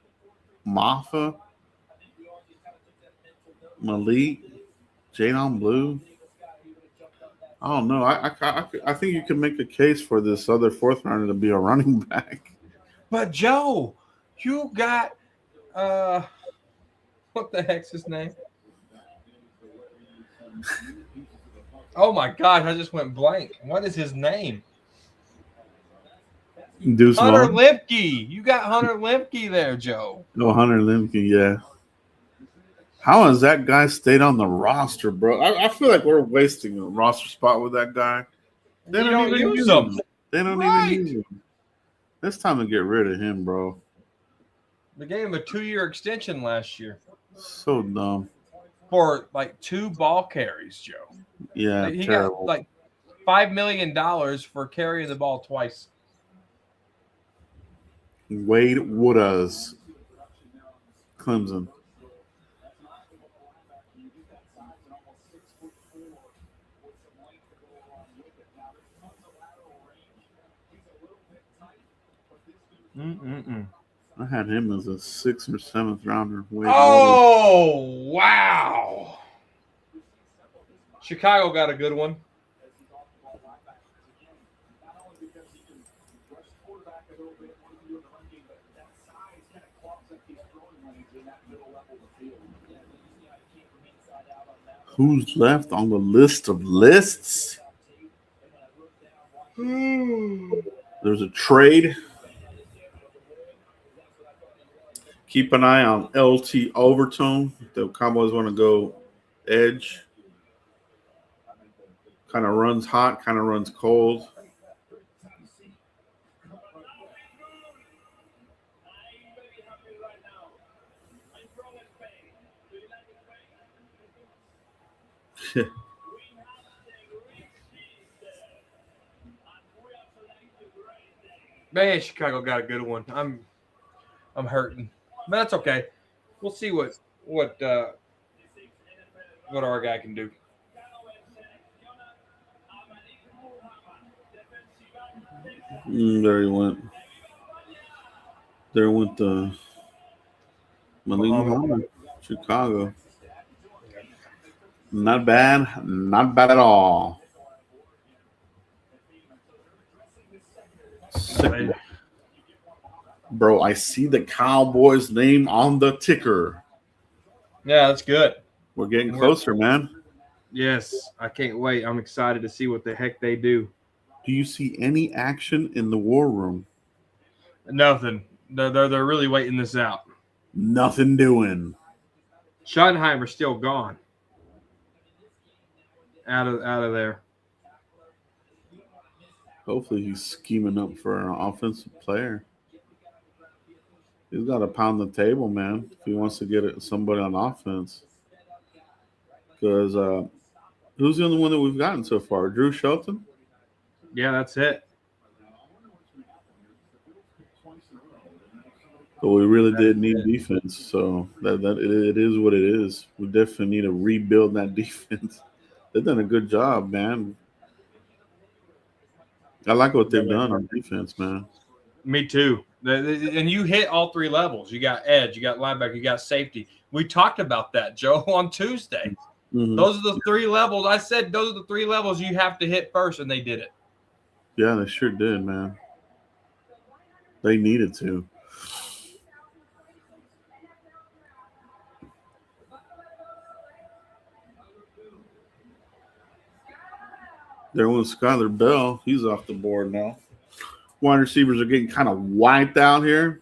E: Maffa, Malik, Jadon Blue. I don't know. I think you can make a case for this other fourth rounder to be a running back.
F: But Joe, you got what the heck's his name? Oh my gosh, I just went blank. What is his name?
E: Deuce
F: Hunter
E: Vaughn.
F: Limke. You got Hunter Limke there, Joe.
E: Oh, Hunter Limke, yeah. How has that guy stayed on the roster, bro? I feel like we're wasting a roster spot with that guy. They
F: You
E: don't
F: don't
E: even
F: use
E: use
F: him.
E: him. They don't
F: Right.
E: even use him. It's time to get rid of him, bro.
F: They gave him a 2-year extension last year
E: So dumb.
F: for like 2 ball carries, Joe.
E: Yeah,
F: He
E: terrible.
F: got like $5 million for carrying the ball twice.
E: Wade Woodaz, Clemson. I had him as a 6th or 7th rounder. Wade Woodaz.
F: Oh, wow. Chicago got a good one.
E: Who's left on the list of lists? There's a trade. Keep an eye on LT Overtone. The Cowboys want to go edge. Kind of runs hot, kind of runs cold.
F: Man, Chicago got a good one. I'm hurting, but that's okay. We'll see what our guy can do.
E: There he went. There went the Malik Muhammad, Chicago. Not bad. Not bad at all. Second. Bro, I see the Cowboys name on the ticker.
F: Yeah, that's good.
E: We're getting closer, man.
F: Yes, I can't wait. I'm excited to see what the heck they do.
E: Do you see any action in the war room?
F: Nothing. They're really waiting this out.
E: Nothing doing.
F: Schottenheimer's still gone. Out of there.
E: Hopefully he's scheming up for an offensive player. He's got to pound the table, man, if he wants to get somebody on offense. Because who's the only one that we've gotten so far? Drew Shelton?
F: Yeah, that's it.
E: But we really did need defense, so that it is what it is. We definitely need to rebuild that defense. They've done a good job, man. I like what they've done on defense, man.
F: Me too. And you hit all 3 levels. You got edge, you got linebacker, you got safety. We talked about that, Joe, on Tuesday.
E: Mm-hmm.
F: Those are the 3 levels. I said those are the 3 levels you have to hit first, and they did it.
E: Yeah, they sure did, man. They needed to. There was Skyler Bell. He's off the board now. Wide receivers are getting kind of wiped out here.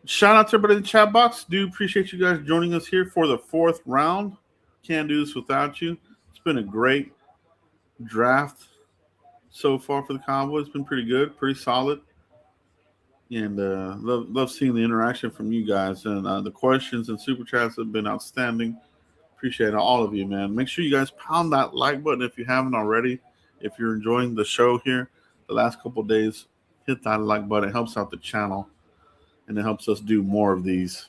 E: Shout out to everybody in the chat box. Do appreciate you guys joining us here for the 4th round. Can't do this without you. It's been a great draft so far for the Cowboys. It's been pretty good, pretty solid. And love seeing the interaction from you guys. And the questions and super chats have been outstanding. Appreciate all of you, man. Make sure you guys pound that like button if you haven't already. If you're enjoying the show here the last couple of days, hit that like button. It helps out the channel, and it helps us do more of these.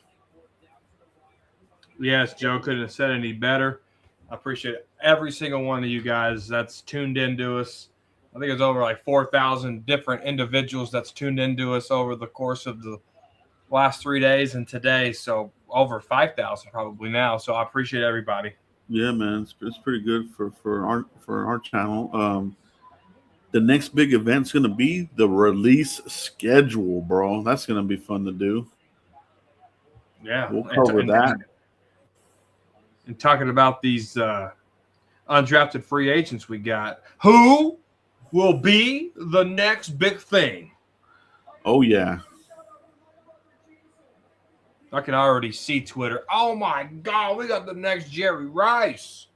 F: Yes, Joe couldn't have said any better. I appreciate every single one of you guys that's tuned in to us. I think it's over like 4,000 different individuals that's tuned into us over the course of the last 3 days and today. So over 5,000 probably now. So I appreciate everybody.
E: Yeah, man, it's pretty good for our channel. The next big event's going to be the release schedule, bro. That's going to be fun to do.
F: Yeah,
E: We'll cover that.
F: And talking about these undrafted free agents we got, who will be the next big thing?
E: Oh, yeah.
F: I can already see Twitter. Oh, my God, we got the next Jerry Rice.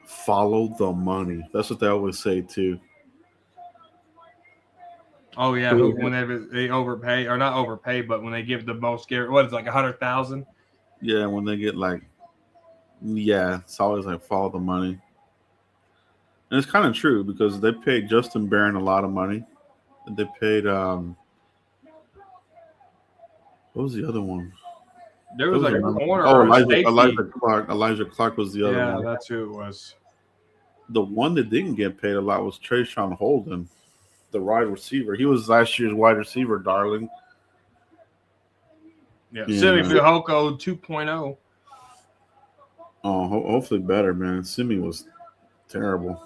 E: Follow the money. That's what they always say, too.
F: Oh, yeah, whenever they overpay, or not overpay, but when they give the most, what is it, like 100,000?
E: Yeah, when they get it's always like follow the money. And it's kind of true because they paid Justin Barron a lot of money. And they paid, what was the other one?
F: There was like a corner.
E: Oh,
F: or a safety.
E: Elijah Clark. Elijah Clark was the other one.
F: Yeah, that's who it was.
E: The one that didn't get paid a lot was Trayshawn Holden, the wide receiver. He was last year's wide receiver, darling.
F: Yeah, Simi Fehoko 2.0.
E: Oh, hopefully better, man. Simi was terrible.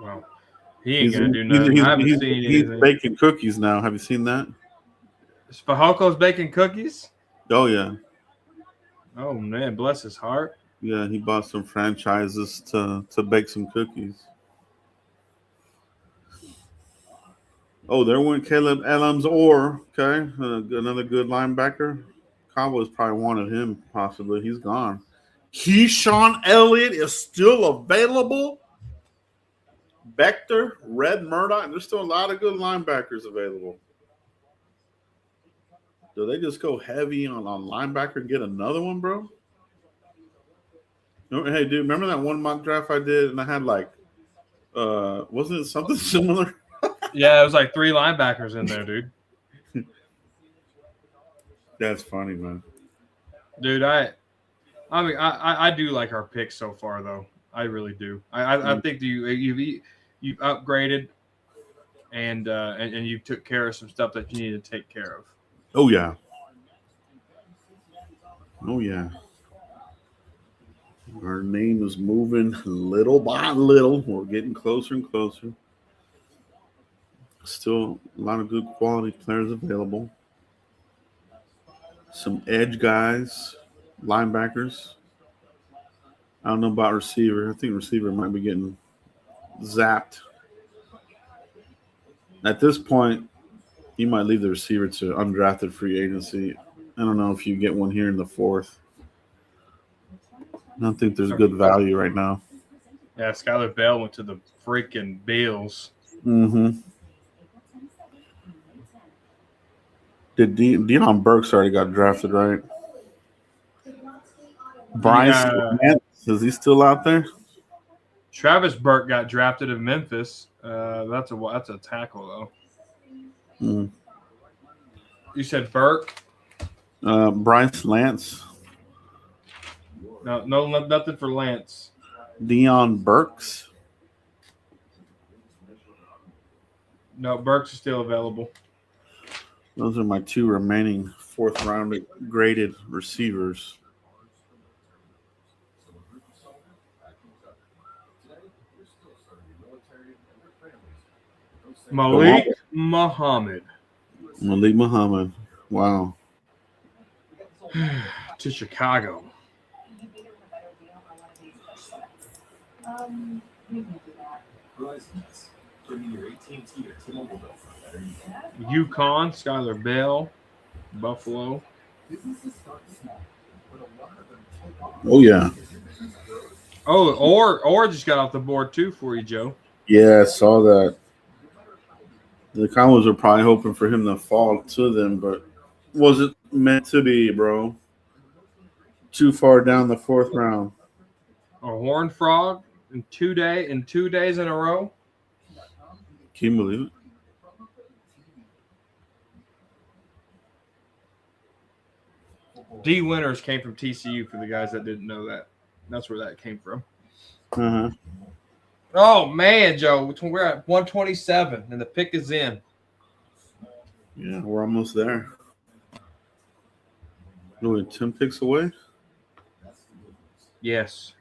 F: Well, he ain't going to do nothing. I haven't seen anything.
E: He's baking cookies now. Have you seen that?
F: Fehoko's baking cookies?
E: Oh, yeah.
F: Oh, man, bless his heart.
E: Yeah, he bought some franchises to bake some cookies. Oh, there went Caleb Elams-Orr. Okay, another good linebacker. Cowboys probably wanted him, possibly. He's gone. Keyshawn Elliott is still available. Bector, Red Murdoch. There's still a lot of good linebackers available. Do they just go heavy on linebacker and get another one, bro? Hey, dude, remember that one mock draft I did and I had wasn't it something similar?
F: Yeah, it was like 3 linebackers in there, dude.
E: That's funny, man.
F: Dude, I do like our picks so far, though. I really do. I think you've upgraded and you took care of some stuff that you needed to take care of.
E: Oh yeah. Oh yeah. Our name is moving little by little. We're getting closer and closer. Still a lot of good quality players available. Some edge guys, linebackers. I don't know about receiver. I think receiver might be getting zapped. At this point, you might leave the receiver to undrafted free agency. I don't know if you get one here in the 4th. I don't think there's good value right now.
F: Yeah, Skyler Bell went to the freaking Bills.
E: Mm-hmm. Did Deion Burks already got drafted, right? Brian is he still out there?
F: Travis Burke got drafted in Memphis. That's a tackle though.
E: Mm.
F: You said Burke?
E: Bryce Lance.
F: No, nothing for Lance.
E: Deion Burks.
F: No, Burks is still available.
E: Those are my 2 remaining 4th round graded receivers.
F: Malik Muhammad
E: Malik Muhammad. Wow.
F: to Chicago. UConn, Skylar Bell, Buffalo.
E: Oh yeah.
F: Oh, or just got off the board too for you, Joe.
E: Yeah, I saw that. The Cowboys were probably hoping for him to fall to them, but wasn't meant to be, bro. Too far down the fourth round.
F: A Horned Frog in 2 days in a row.
E: Can you believe it?
F: D Winters came from TCU for the guys that didn't know that. That's where that came from.
E: Uh-huh.
F: Oh, man, Joe. We're at 127, and the pick is in.
E: Yeah, we're almost there. Only 10 picks away?
F: Yes.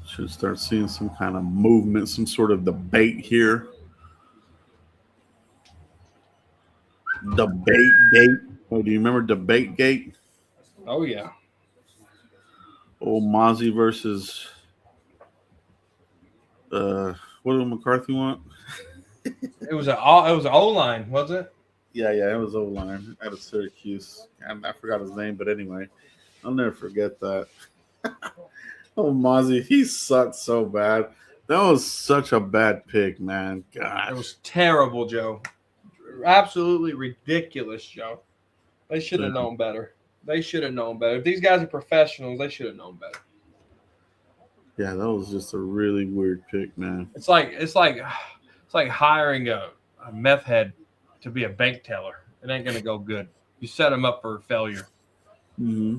E: Should start seeing some kind of movement, some sort of debate here. Debate gate. Oh, do you remember debate gate?
F: Oh, yeah.
E: Old Mozzie versus what did McCarthy want?
F: It was an O-line, was it?
E: Yeah, it was O-line out of Syracuse. I forgot his name, but anyway, I'll never forget that. Oh, Mozzie, he sucked so bad. That was such a bad pick, man. God,
F: It was terrible, Joe. Absolutely ridiculous, Joe. They should have known better. They should have known better. If these guys are professionals, they should have known better.
E: Yeah, that was just a really weird pick, man.
F: It's like hiring a meth head to be a bank teller. It ain't gonna go good. You set them up for failure.
E: Mm-hmm.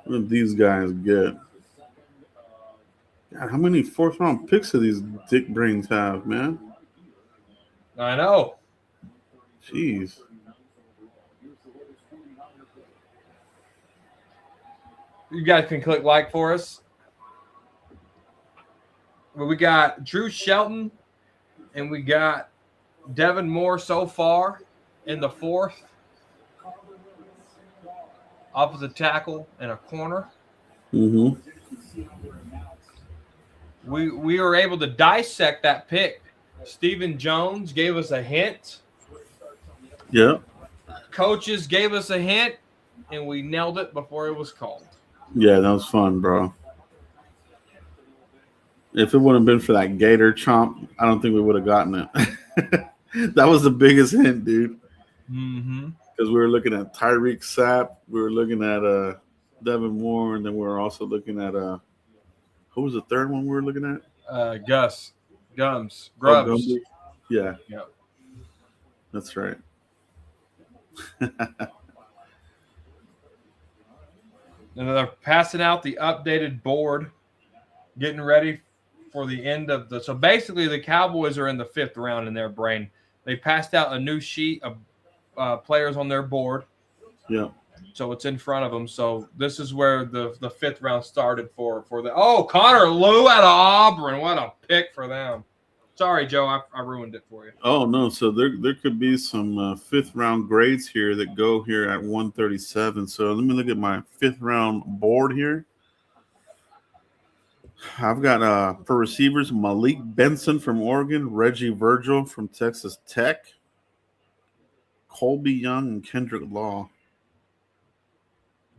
E: What did these guys get? God, how many fourth round picks do these dick brains have, man?
F: I know.
E: Jeez.
F: You guys can click like for us. Well, we got Drew Shelton and we got Devin Moore so far in the fourth. Opposite tackle and a corner.
E: Mm-hmm.
F: We were able to dissect that pick. Stephen Jones gave us a hint.
E: Yep.
F: Coaches gave us a hint, and we nailed it before it was called.
E: Yeah, that was fun, bro. If it wouldn't have been for that Gator chomp, I don't think we would have gotten it. That was the biggest hint, dude.
F: Mm-hmm.
E: Because we were looking at Tyreek Sapp, we were looking at Devin Moore, and then we were also looking at who was the third one we were looking at?
F: Grubbs.
E: Gumby? Yeah.
F: Yep.
E: That's right.
F: And they're passing out the updated board, getting ready for the end of the. So basically, the Cowboys are in the fifth round in their brain. They passed out a new sheet of players on their board.
E: Yeah.
F: So it's in front of them. So this is where the fifth round started for the. Oh, Connor Lew out of Auburn. What a pick for them. Sorry, Joe. I ruined it for you.
E: Oh, no. So there could be some fifth round grades here that go here at 137. So let me look at my fifth round board here. I've got for receivers Malik Benson from Oregon, Reggie Virgil from Texas Tech, Colby Young, and Kendrick Law.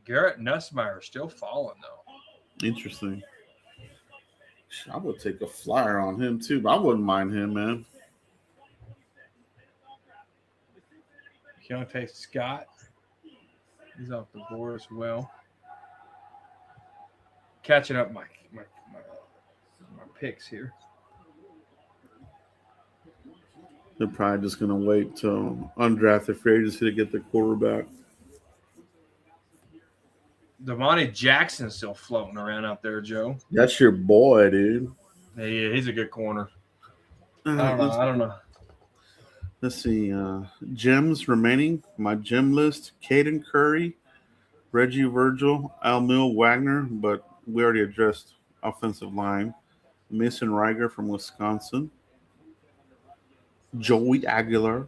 F: Garrett Nussmeier still falling, though.
E: Interesting. I would take a flyer on him, too, but I wouldn't mind him, man.
F: Keontae Scott. He's off the board as well. Catching up my picks here.
E: They're probably just going to wait till undrafted free agency to get the quarterback.
F: Devontae Jackson's still floating around out there, Joe.
E: That's your boy, dude.
F: Yeah, he's a good corner. I don't know.
E: Let's see. Gems remaining. My gem list: Caden Curry, Reggie Virgil, Almil Wagner, but we already addressed offensive line. Mason Riger from Wisconsin. Joey Aguilar,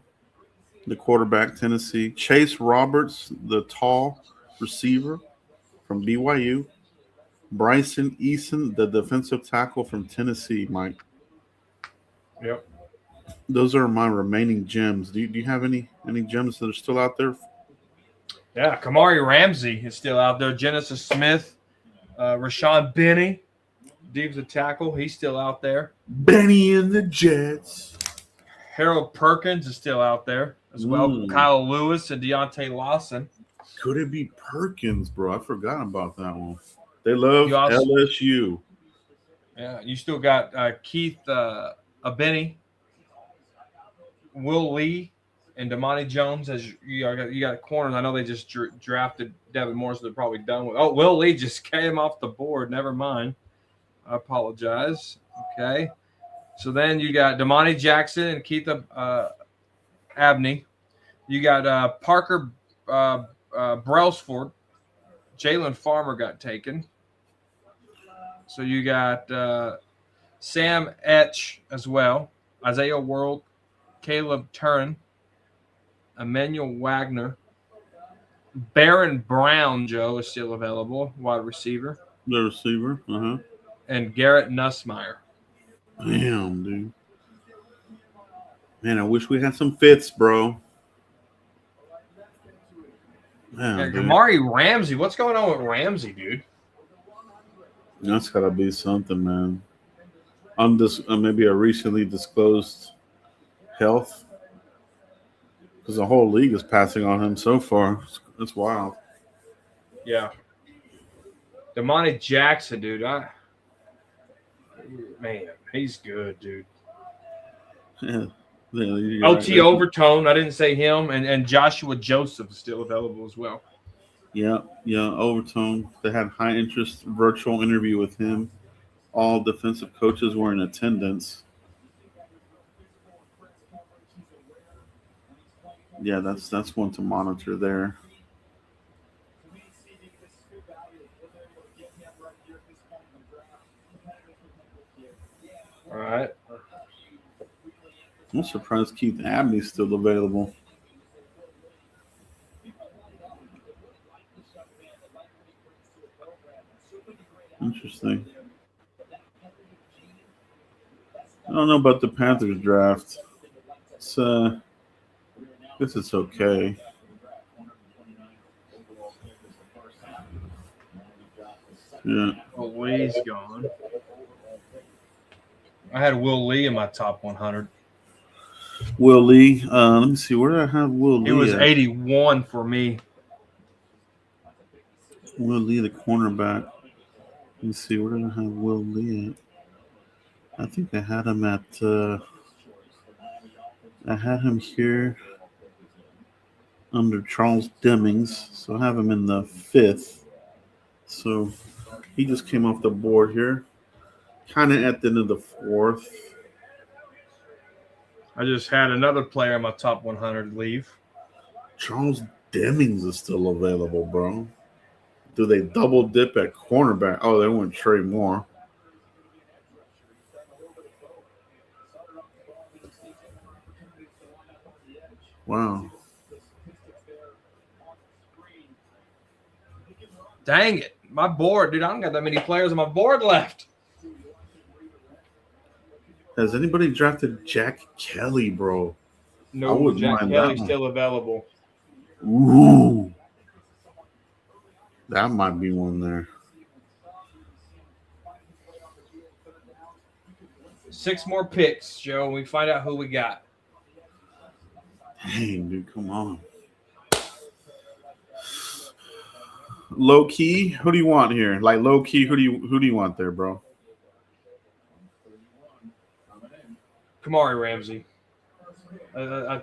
E: the quarterback, Tennessee. Chase Roberts, the tall receiver from BYU. Bryson Eason, the defensive tackle from Tennessee, Mike.
F: Yep.
E: Those are my remaining gems. Do you have any gems that are still out there?
F: Yeah, Kamari Ramsey is still out there. Genesis Smith, Rashawn Benny, defensive tackle, he's still out there.
E: Benny and the Jets.
F: Harold Perkins is still out there as well. Kyle Lewis and Deontay Lawson.
E: Could it be Perkins, bro? I forgot about that one. They love LSU.
F: Yeah, you still got Keith Benny, Will Lee, and Damani Jones as you got corners. I know they just drafted Devin Moore, so they're probably done with. Oh, Will Lee just came off the board. Never mind. I apologize. Okay. So then you got Damani Jackson and Keith Abney. You got Parker Brailsford. Jalen Farmer got taken. So you got Sam Etch as well. Isaiah World, Caleb Turin, Emmanuel Wagner. Baron Brown, Joe, is still available, wide receiver.
E: The receiver,
F: And Garrett Nussmeier.
E: Damn, dude. Man, I wish we had some fits, bro. Man,
F: Kamari Ramsey. What's going on with Ramsey, dude?
E: That's got to be something, man. Maybe a recently disclosed health. Because the whole league is passing on him so far. It's wild.
F: Yeah. Damani Jackson, dude. Man, he's good, dude.
E: Yeah.
F: OT Overtone, I didn't say him, and Joshua Joseph is still available as well.
E: Yeah, Overtone. They had high interest virtual interview with him. All defensive coaches were in attendance. Yeah, that's one to monitor there.
F: All right.
E: I'm surprised Keith Abney's still available. Interesting. I don't know about the Panthers draft. I guess it's okay. Yeah.
F: Well, Lee's gone. I had Will Lee in my top 100.
E: Will Lee. Let me see. Where did I have Will Lee?
F: He was
E: at?
F: 81 for me.
E: Will Lee, the cornerback. Let me see. Where did I have Will Lee at? I think I had him at. I had him here under Charles Demings, so I have him in the 5th. So he just came off the board here, kind of at the end of the 4th.
F: I just had another player in my top 100 leave.
E: Charles Demings is still available, bro. Do they double dip at cornerback? Oh, they went Trey Moore. Wow.
F: Dang it. My board, dude. I don't got that many players on my board left.
E: Has anybody drafted Jack Kelly, bro?
F: No, Jack Kelly's still available.
E: Ooh. That might be one there.
F: 6 more picks, Joe. We find out who we got.
E: Dang, dude, come on. Low key, who do you want here? Like low key, who do you want there, bro?
F: Kamari Ramsey. I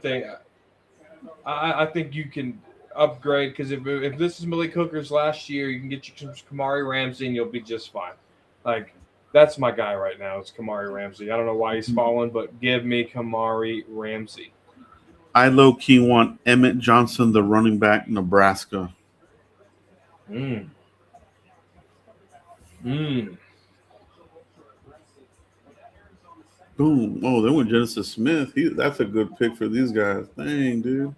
F: think you can upgrade because if this is Malik Hooker's last year, you can get you some Kamari Ramsey and you'll be just fine. Like that's my guy right now. It's Kamari Ramsey. I don't know why he's fallen, but give me Kamari Ramsey.
E: I low key want Emmett Johnson, the running back, Nebraska.
F: Mm. Mm.
E: Boom. Oh, they went Genesis Smith. That's a good pick for these guys. Dang, dude.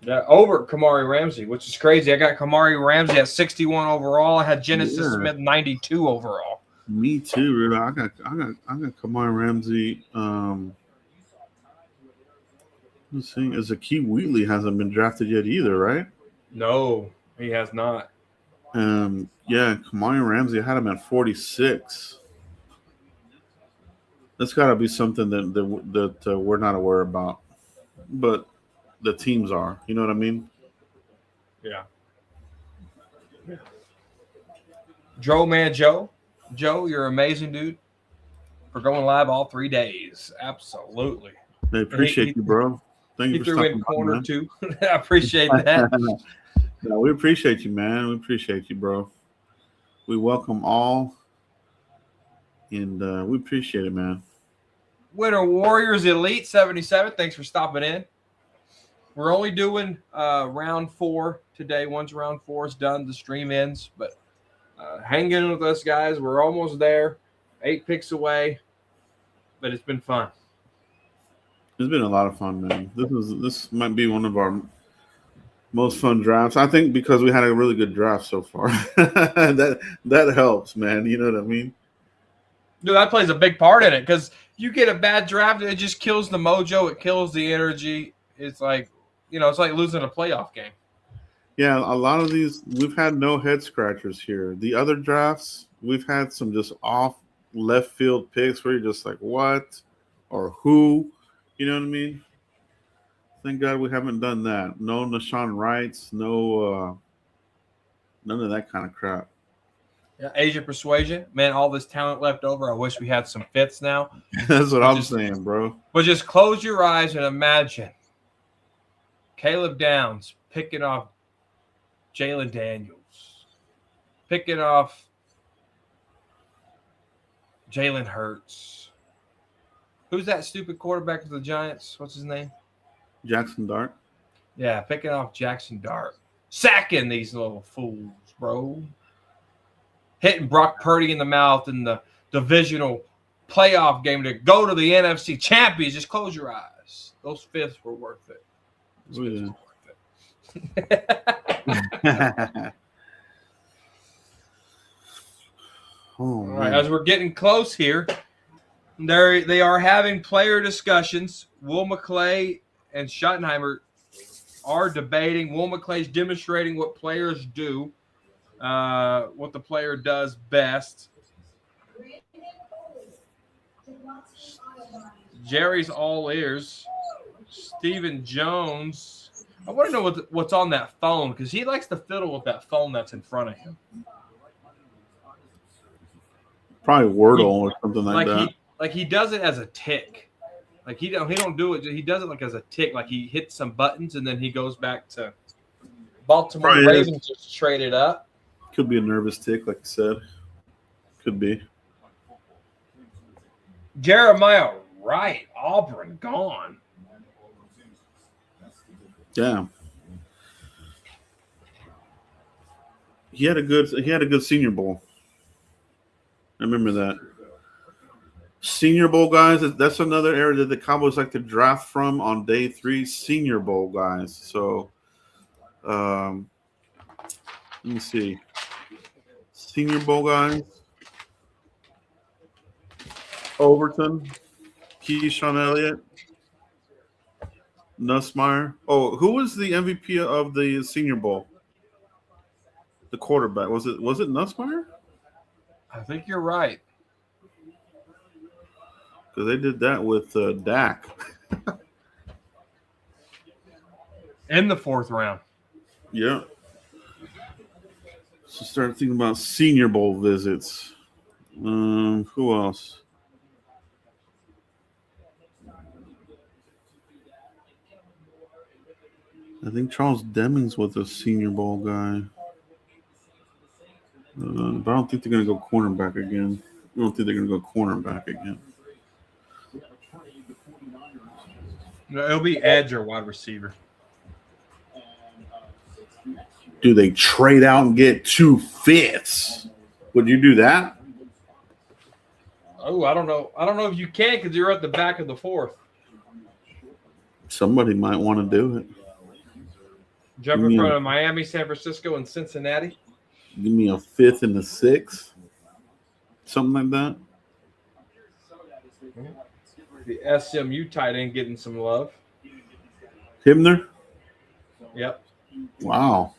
F: Yeah, over Kamari Ramsey, which is crazy. I got Kamari Ramsey at 61 overall. I had Genesis
E: Yeah.
F: Smith 92 overall.
E: Me too, really. I got Kamari Ramsey. Let's see. Akeem Wheatley hasn't been drafted yet either, right?
F: No, he has not.
E: Yeah, Kamari Ramsey, I had him at 46. That's got to be something that we're not aware about, but the teams are. You know what I mean?
F: Yeah. Joe, you're amazing, dude, for going live all 3 days. Absolutely.
E: I appreciate you, bro. Thank you
F: He
E: for
F: threw
E: stopping
F: in
E: by,
F: corner
E: man.
F: too. I appreciate that.
E: No, we appreciate you, man. We appreciate you, bro. We welcome all, and we appreciate it, man.
F: Winter Warriors Elite 77. Thanks for stopping in. We're only doing round 4 today. Once round 4 is done, the stream ends. But hang in with us, guys. We're almost there. 8 picks away. But it's been fun.
E: It's been a lot of fun, man. This might be one of our most fun drafts. I think because we had a really good draft so far. that helps, man. You know what I mean?
F: Dude, that plays a big part in it because you get a bad draft, it just kills the mojo. It kills the energy. It's like, it's like losing a playoff game.
E: Yeah, a lot of these, we've had no head scratchers here. The other drafts, we've had some just off left field picks where you're just like, what? Or who? You know what I mean? Thank God we haven't done that. No Nashawn Wrights, no none of that kind of crap.
F: Yeah, Asian persuasion, man. All this talent left over. I wish we had some fifths now.
E: That's what I'm saying, bro.
F: But just close your eyes and imagine Caleb Downs picking off Jalen Daniels, picking off Jalen Hurts. Who's that stupid quarterback of the Giants? What's his name?
E: Jackson Dart.
F: Yeah, picking off Jackson Dart. Sacking these little fools, bro. Hitting Brock Purdy in the mouth in the divisional playoff game to go to the NFC Champions. Just close your eyes. Those fifths were worth it. Those fifths were worth it. All right, as we're getting close here, they are having player discussions. Will McClay and Schottenheimer are debating. Will McClay's demonstrating what players do, what the player does best. Jerry's all ears. Stephen Jones. I want to know what's on that phone because he likes to fiddle with that phone that's in front of him.
E: Probably Wordle or something like that.
F: He does it as a tick. Like he don't do it. He does it like as a tick. Like he hits some buttons and then he goes back to Baltimore Ravens just traded up.
E: Could be a nervous tick, like you said. Could be.
F: Jeremiah Wright, Auburn gone.
E: Yeah. He had a good Senior Bowl. I remember that. Senior Bowl guys, that's another area that the Cowboys like to draft from on day 3, Senior Bowl guys. So let me see. Senior Bowl guys. Overton, Keyshawn Elliott, Nussmeier. Oh, who was the MVP of the Senior Bowl? The quarterback. Was it Nussmeier?
F: I think you're right.
E: Because they did that with Dak.
F: In the 4th round.
E: Yeah. So start thinking about Senior Bowl visits. Who else? I think Charles Demings was a Senior Bowl guy. But I don't think they're going to go cornerback again. I don't think they're going to go cornerback again.
F: No, it'll be edge or wide receiver.
E: Do they trade out and get 2 fifths? Would you do that?
F: Oh, I don't know. I don't know if you can because you're at the back of the fourth.
E: Somebody might want to do it.
F: Jump in front of Miami, San Francisco, and Cincinnati.
E: Give me a 5th and a 6th. Something like that.
F: The SMU tight end getting some love.
E: Hibner?
F: Yep.
E: Wow.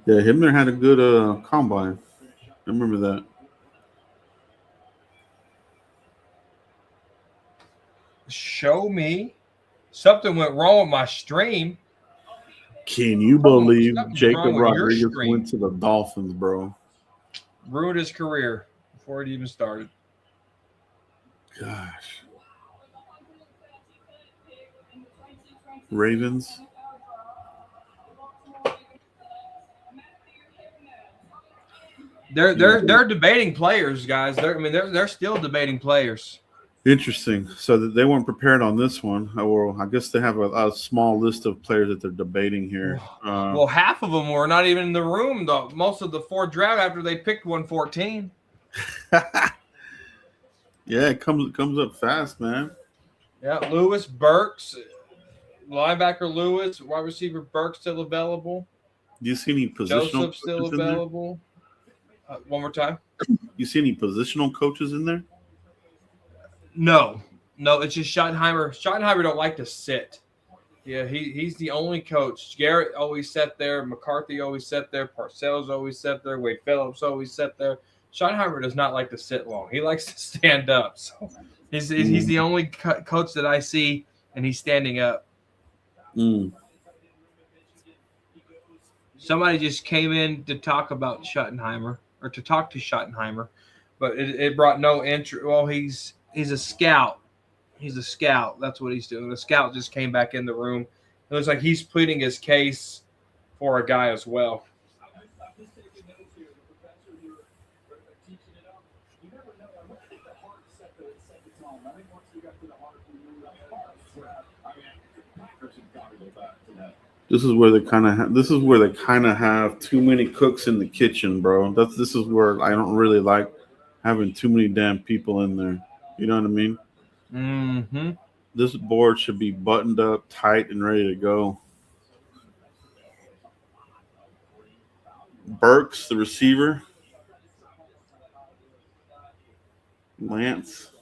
E: Yeah, Hibner had a good combine. I remember that.
F: Show me. Something went wrong with my stream.
E: Can you believe
F: Something's
E: Jacob
F: wrong with your
E: Rodriguez
F: stream.
E: went to the Dolphins, bro?
F: Ruined his career before it even started.
E: Gosh. Ravens.
F: They're debating players, guys. They're still debating players.
E: Interesting. So that they weren't prepared on this one. Well, I guess they have a small list of players that they're debating here.
F: Well, half of them were not even in the room. Though most of the 4 draft after they picked 114.
E: Yeah, it comes up fast, man.
F: Yeah, Lewis, Burks, linebacker Lewis, wide receiver Burks still available.
E: Do you see any positional
F: Joseph still
E: coaches in there?
F: available. One more time.
E: You see any positional coaches in there?
F: No, it's just Schottenheimer. Schottenheimer don't like to sit. Yeah, he's the only coach. Garrett always sat there. McCarthy always sat there. Parcells always sat there. Wade Phillips always sat there. Schottenheimer does not like to sit long. He likes to stand up. So he's the only coach that I see, and he's standing up. Somebody just came in to talk about Schottenheimer or to talk to Schottenheimer, but it brought no interest. Well, he's a scout. He's a scout. That's what he's doing. The scout just came back in the room. It looks like he's pleading his case for a guy as well.
E: This is where they kind of have too many cooks in the kitchen, bro. This is where I don't really like having too many damn people in there. You know what I mean?
F: Mm-hmm.
E: This board should be buttoned up, tight, and ready to go. Burks, the receiver. Lance,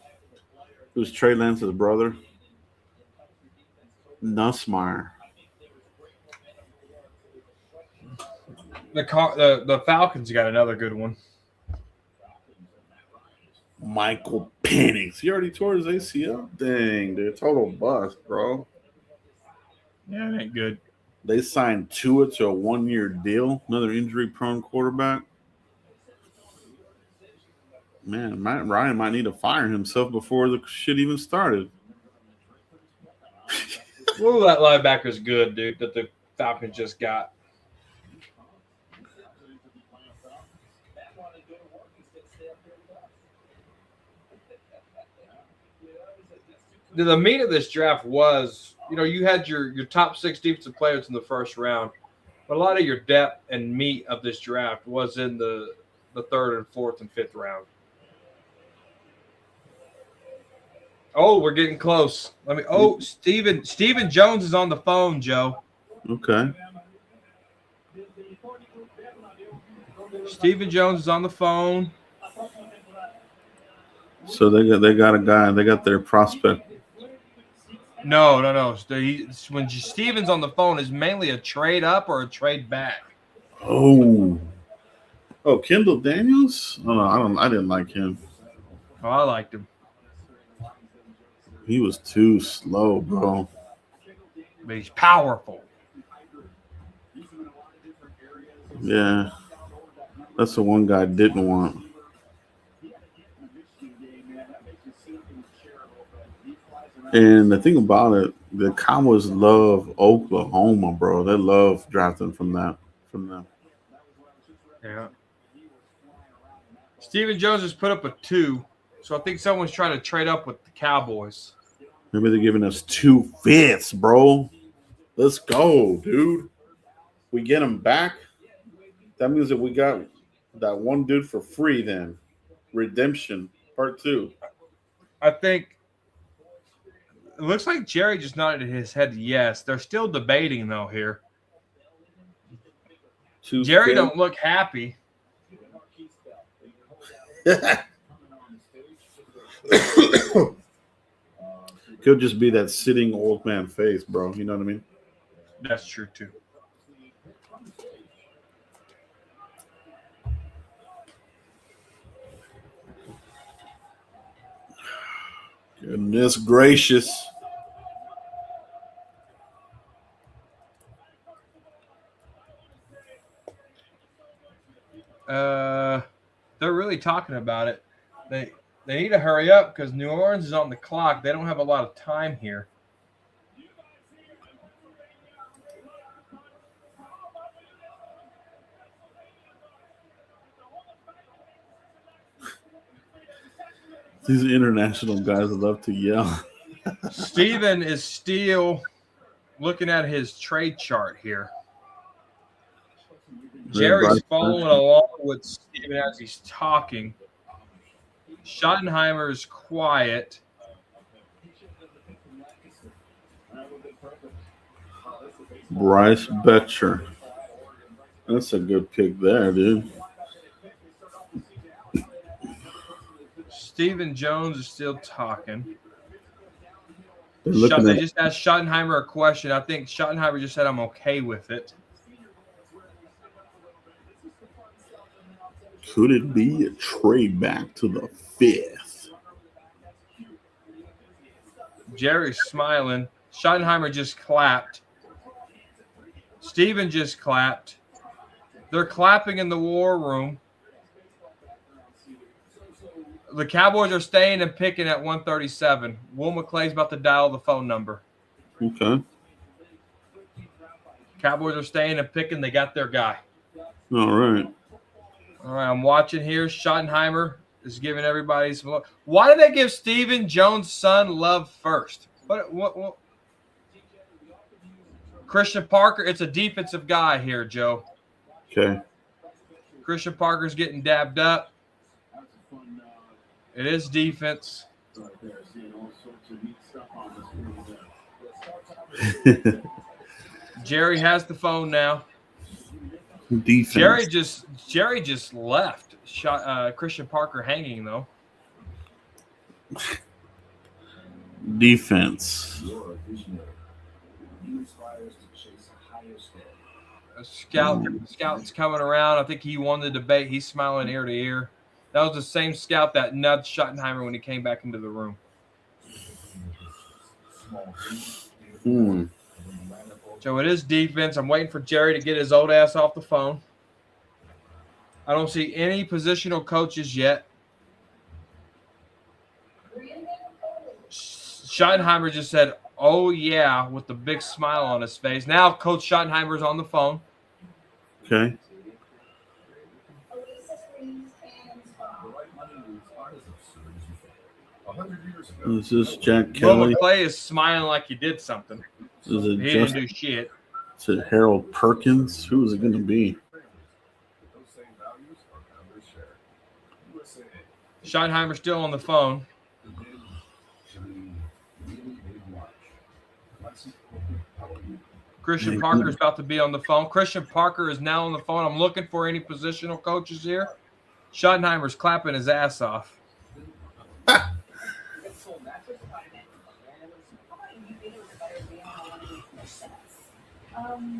E: who's Trey Lance's brother. Nussmeier.
F: The Falcons got another good one.
E: Michael Penix. He already tore his ACL. Dang, dude. Total bust, bro.
F: Yeah, it ain't good.
E: They signed Tua to a 1-year deal. Another injury-prone quarterback. Man, Matt Ryan might need to fire himself before the shit even started.
F: Ooh, that linebacker's good, dude, that the Falcons just got. The meat of this draft was, you had your top 6 defensive players in the first round, but a lot of your depth and meat of this draft was in the 3rd and 4th and 5th round. Oh, we're getting close. Stephen Jones is on the phone, Joe.
E: Okay.
F: Stephen Jones is on the phone.
E: So they got a guy. They got their prospect.
F: No. When Steven's on the phone, is mainly a trade up or a trade back.
E: Oh, Kendall Daniels. Oh, I didn't like him.
F: Oh, I liked him.
E: He was too slow, bro.
F: But he's powerful.
E: Yeah, that's the one guy I didn't want. And the thing about it, the Cowboys love Oklahoma, bro. They love drafting from them.
F: Yeah. Stephen Jones has put up a 2, so I think someone's trying to trade up with the Cowboys.
E: Maybe they're giving us 2/5, bro. Let's go, dude. We get him back. That means that we got that one dude for free then. Redemption, part 2.
F: I think it looks like Jerry just nodded his head yes. They're still debating, though, here. Jerry don't look happy.
E: Could just be that sitting old man face, bro. You know what I mean?
F: That's true, too.
E: Goodness gracious.
F: They're really talking about it. They need to hurry up because New Orleans is on the clock. They don't have a lot of time here.
E: These international guys love to yell.
F: Steven is still looking at his trade chart here. Jerry's following along with Steven as he's talking. Schottenheimer is quiet.
E: Bryce Betcher. That's a good pick there, dude.
F: Stephen Jones is still talking.
E: They
F: just asked Schottenheimer a question. I think Schottenheimer just said, I'm okay with it.
E: Could it be a trade back to the 5th?
F: Jerry's smiling. Schottenheimer just clapped. Steven just clapped. They're clapping in the war room. The Cowboys are staying and picking at 137. Will McClay's about to dial the phone number.
E: Okay.
F: Cowboys are staying and picking. They got their guy.
E: All right.
F: All right, I'm watching here. Schottenheimer is giving everybody some love. Why did they give Stephen Jones' son love first? What? Christian Parker, it's a defensive guy here, Joe.
E: Okay.
F: Christian Parker's getting dabbed up. It is defense. Jerry has the phone now.
E: Defense.
F: Jerry just left. Christian Parker hanging though.
E: Defense.
F: A scout's coming around. I think he won the debate. He's smiling ear to ear. That was the same scout that nudged Schottenheimer when he came back into the room. So it is defense. I'm waiting for Jerry to get his old ass off the phone. I don't see any positional coaches yet. Schottenheimer just said, oh, yeah, with the big smile on his face. Now Coach Schottenheimer's on the phone.
E: Okay. Is this Jack Kelly?
F: Will McClay is smiling like he did something.
E: Is it
F: He didn't do shit.
E: Is it Harold Perkins? Who is it going to be?
F: Schottenheimer's still on the phone. Christian Parker is about to be on the phone. Christian Parker is now on the phone. I'm looking for any positional coaches here. Schottenheimer's clapping his ass off.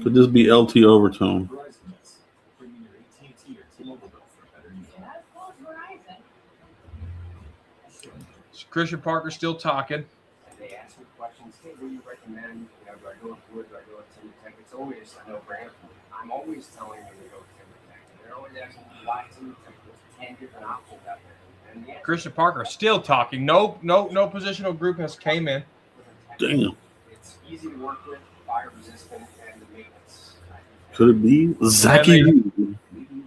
E: Could this be LT Overtone?
F: Christian Parker still talking.
H: They ask me questions. Hey, what do you recommend? Do I go with Wood? Do I go with Timbertech? It's always a no-brainer for me. I'm always telling them to go with Timbertech. They're always asking me why Timbertech. There's 10 different options out there. And
F: Christian Parker still talking. No positional group has came in.
E: Damn.
H: It's easy to work with, fire resistant, and the maintenance.
E: Could it be Zachy?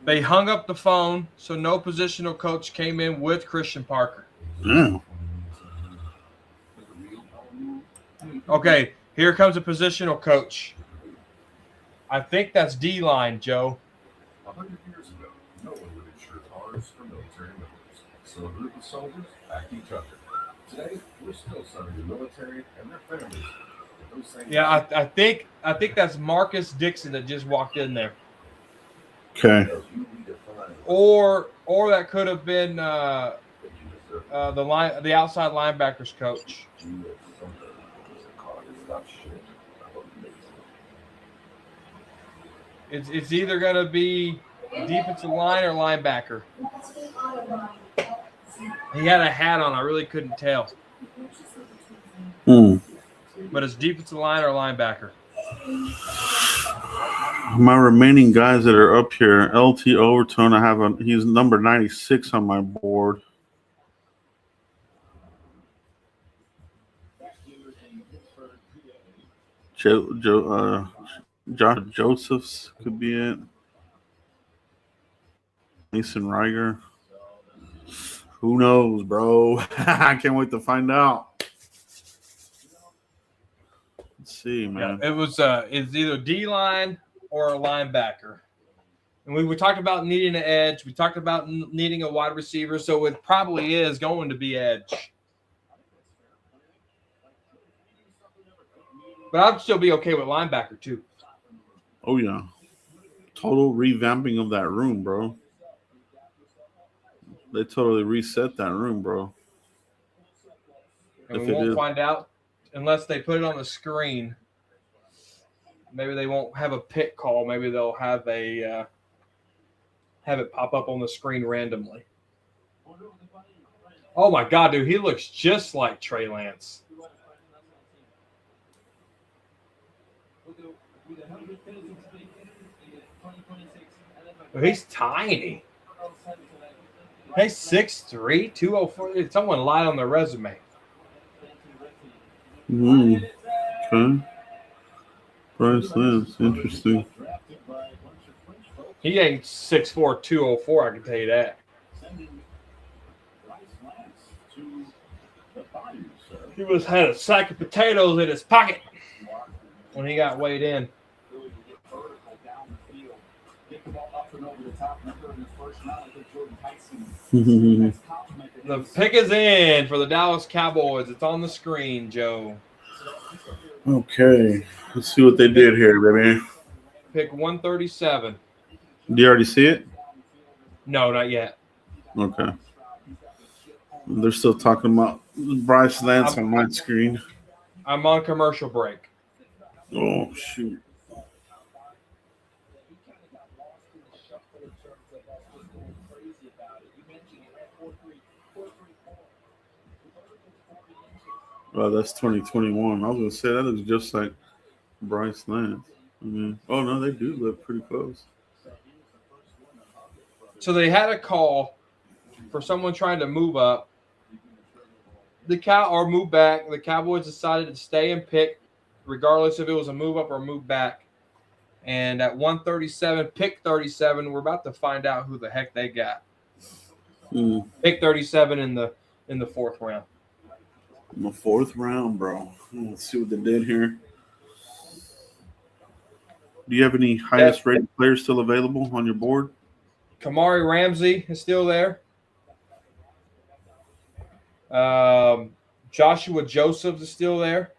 F: They hung up the phone, so no positional coach came in with Christian Parker.
E: Yeah.
F: Okay, here comes a positional coach. I think that's D-line, Joe.
G: 100 years ago, no one would insure cars for military members. So a group of soldiers backed each other. Today, we're still serving the military and their families. With those same
F: Yeah, I think that's Marcus Dixon that just walked in there.
E: Okay.
F: Or that could have been the outside linebackers coach. It's either gonna be defensive line or linebacker. He had a hat on. I really couldn't tell. But it's defensive line or linebacker.
E: My remaining guys that are up here, LT Overton, he's number 96 on my board. Josh Josephs could be it. Mason Riger. Who knows, bro? I can't wait to find out. Let's see, man.
F: Yeah, it's either D-line or a linebacker. And we talked about needing an edge. We talked about needing a wide receiver, so it probably is going to be edge. But I'd still be okay with linebacker, too.
E: Oh, yeah. Total revamping of that room, bro. They totally reset that room, bro.
F: And we won't find out unless they put it on the screen. Maybe they won't have a pick call. Maybe they'll have it pop up on the screen randomly. Oh, my God, dude. He looks just like Trey Lance. Oh, he's tiny. He's 6'3", 204. Someone lied on their resume.
E: Okay. Bryce Lance, interesting.
F: He ain't 6'4", 204, I can tell you that. He had a sack of potatoes in his pocket when he got weighed in. The pick is in for the Dallas Cowboys. It's on the screen, Joe.
E: Okay. Let's see what they did here, baby.
F: Pick 137.
E: Do you already see it?
F: No, not yet.
E: Okay. They're still talking about Bryce Lance on my screen.
F: I'm on commercial break.
E: Oh, shoot. Oh, that's 2021. I was going to say that looks just like Bryce Lance. Oh, no, they do look pretty close.
F: So they had a call for someone trying to move up. Or move back. The Cowboys decided to stay and pick, regardless if it was a move up or a move back. And at 137, pick 37, we're about to find out who the heck they got. Pick 37 in the fourth round.
E: In the fourth round, bro. Let's see what they did here. Do you have any highest rated players still available on your board?
F: Kamari Ramsey is still there. Joshua Joseph is still there.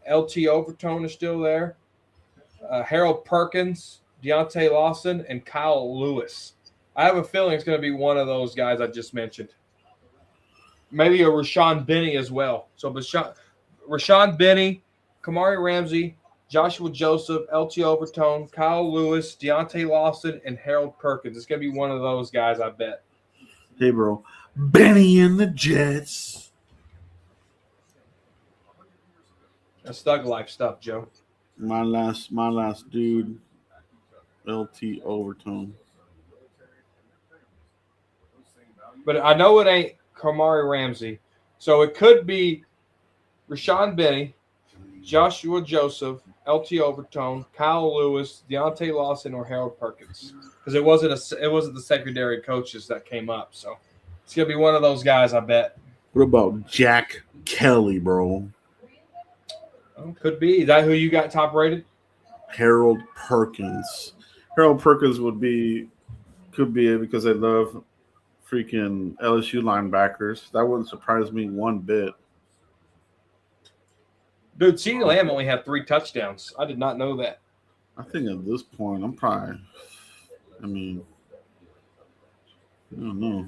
F: LT Overton is still there. Harold Perkins, Deontay Lawson, and Kyle Lewis. I have a feeling it's going to be one of those guys I just mentioned. Maybe a Rashawn Benny as well. So Rashawn Benny, Kamari Ramsey, Joshua Joseph, LT Overton, Kyle Lewis, Deontay Lawson, and Harold Perkins. It's going to be one of those guys, I bet.
E: Hey, bro. Benny and the Jets.
F: That's thug life stuff, Joe.
E: My last dude, LT Overton.
F: But I know it ain't Kamari Ramsey. So it could be Rashawn Benny, Joshua Joseph, LT Overton, Kyle Lewis, Deontay Lawson, or Harold Perkins. Because it wasn't the secondary coaches that came up. So it's gonna be one of those guys, I bet.
E: What about Jack Kelly, bro?
F: Oh, could be. Is that who you got top rated?
E: Harold Perkins. Harold Perkins could be it because I love freaking LSU linebackers. That wouldn't surprise me one bit.
F: Dude, CeeDee Lamb only had 3 touchdowns. I did not know that.
E: I think at this point, I don't know.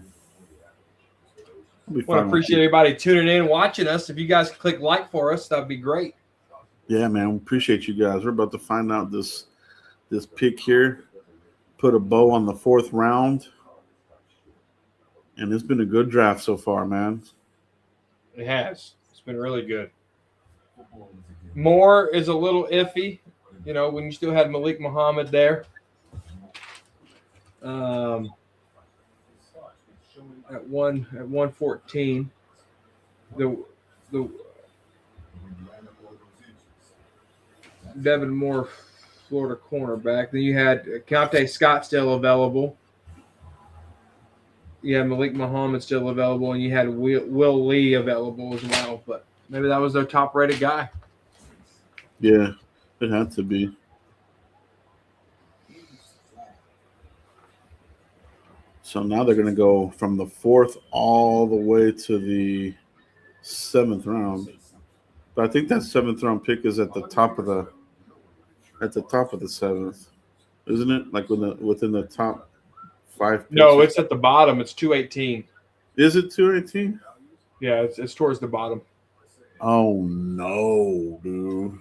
F: I want to appreciate everybody tuning in and watching us. If you guys could click like for us, that would be great.
E: Yeah, man. Appreciate you guys. We're about to find out this pick here. Put a bow on the 4th round. And it's been a good draft so far, man.
F: It has. It's been really good. Moore is a little iffy, when you still had Malik Muhammad there. At 114, the Devin Moore, Florida cornerback. Then you had Keontae Scott still available. You had Malik Muhammad still available, and you had Will Lee available as well. But maybe that was their top-rated guy.
E: Yeah, it had to be. So now they're going to go from the 4th all the way to the 7th round. But I think that 7th round pick is at the top of the 7th, isn't it? Like within the top 5 picks?
F: No, it's at the bottom. It's 218.
E: Is it 218?
F: Yeah, it's towards the bottom.
E: Oh no, dude.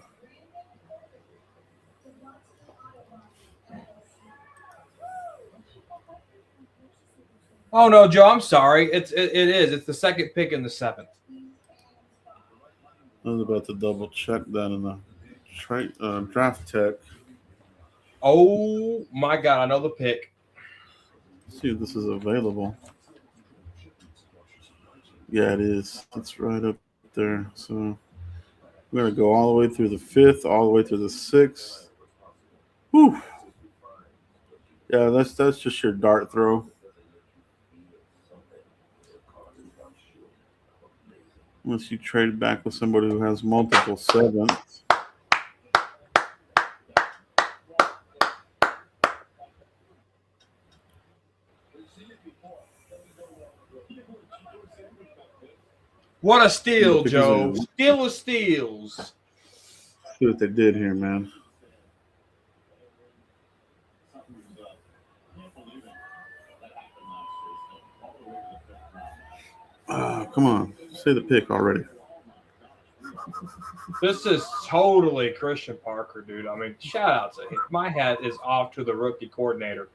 F: Oh no, Joe, I'm sorry. It is. It's the 2nd pick in the 7th.
E: I was about to double check that in the draft tech.
F: Oh my God, I know the pick.
E: Let's see if this is available. Yeah, it is. It's right up there. So we're gonna go all the way through the 5th, all the way to the 6th. Whew. Yeah, that's just your dart throw. Unless you trade back with somebody who has multiple 7ths.
F: What a steal, Joe. Steal of steals.
E: See what they did here, man. Come on. Say the pick already.
F: This is totally Christian Parker, dude. I mean, shout out to him. My hat is off to the rookie coordinator.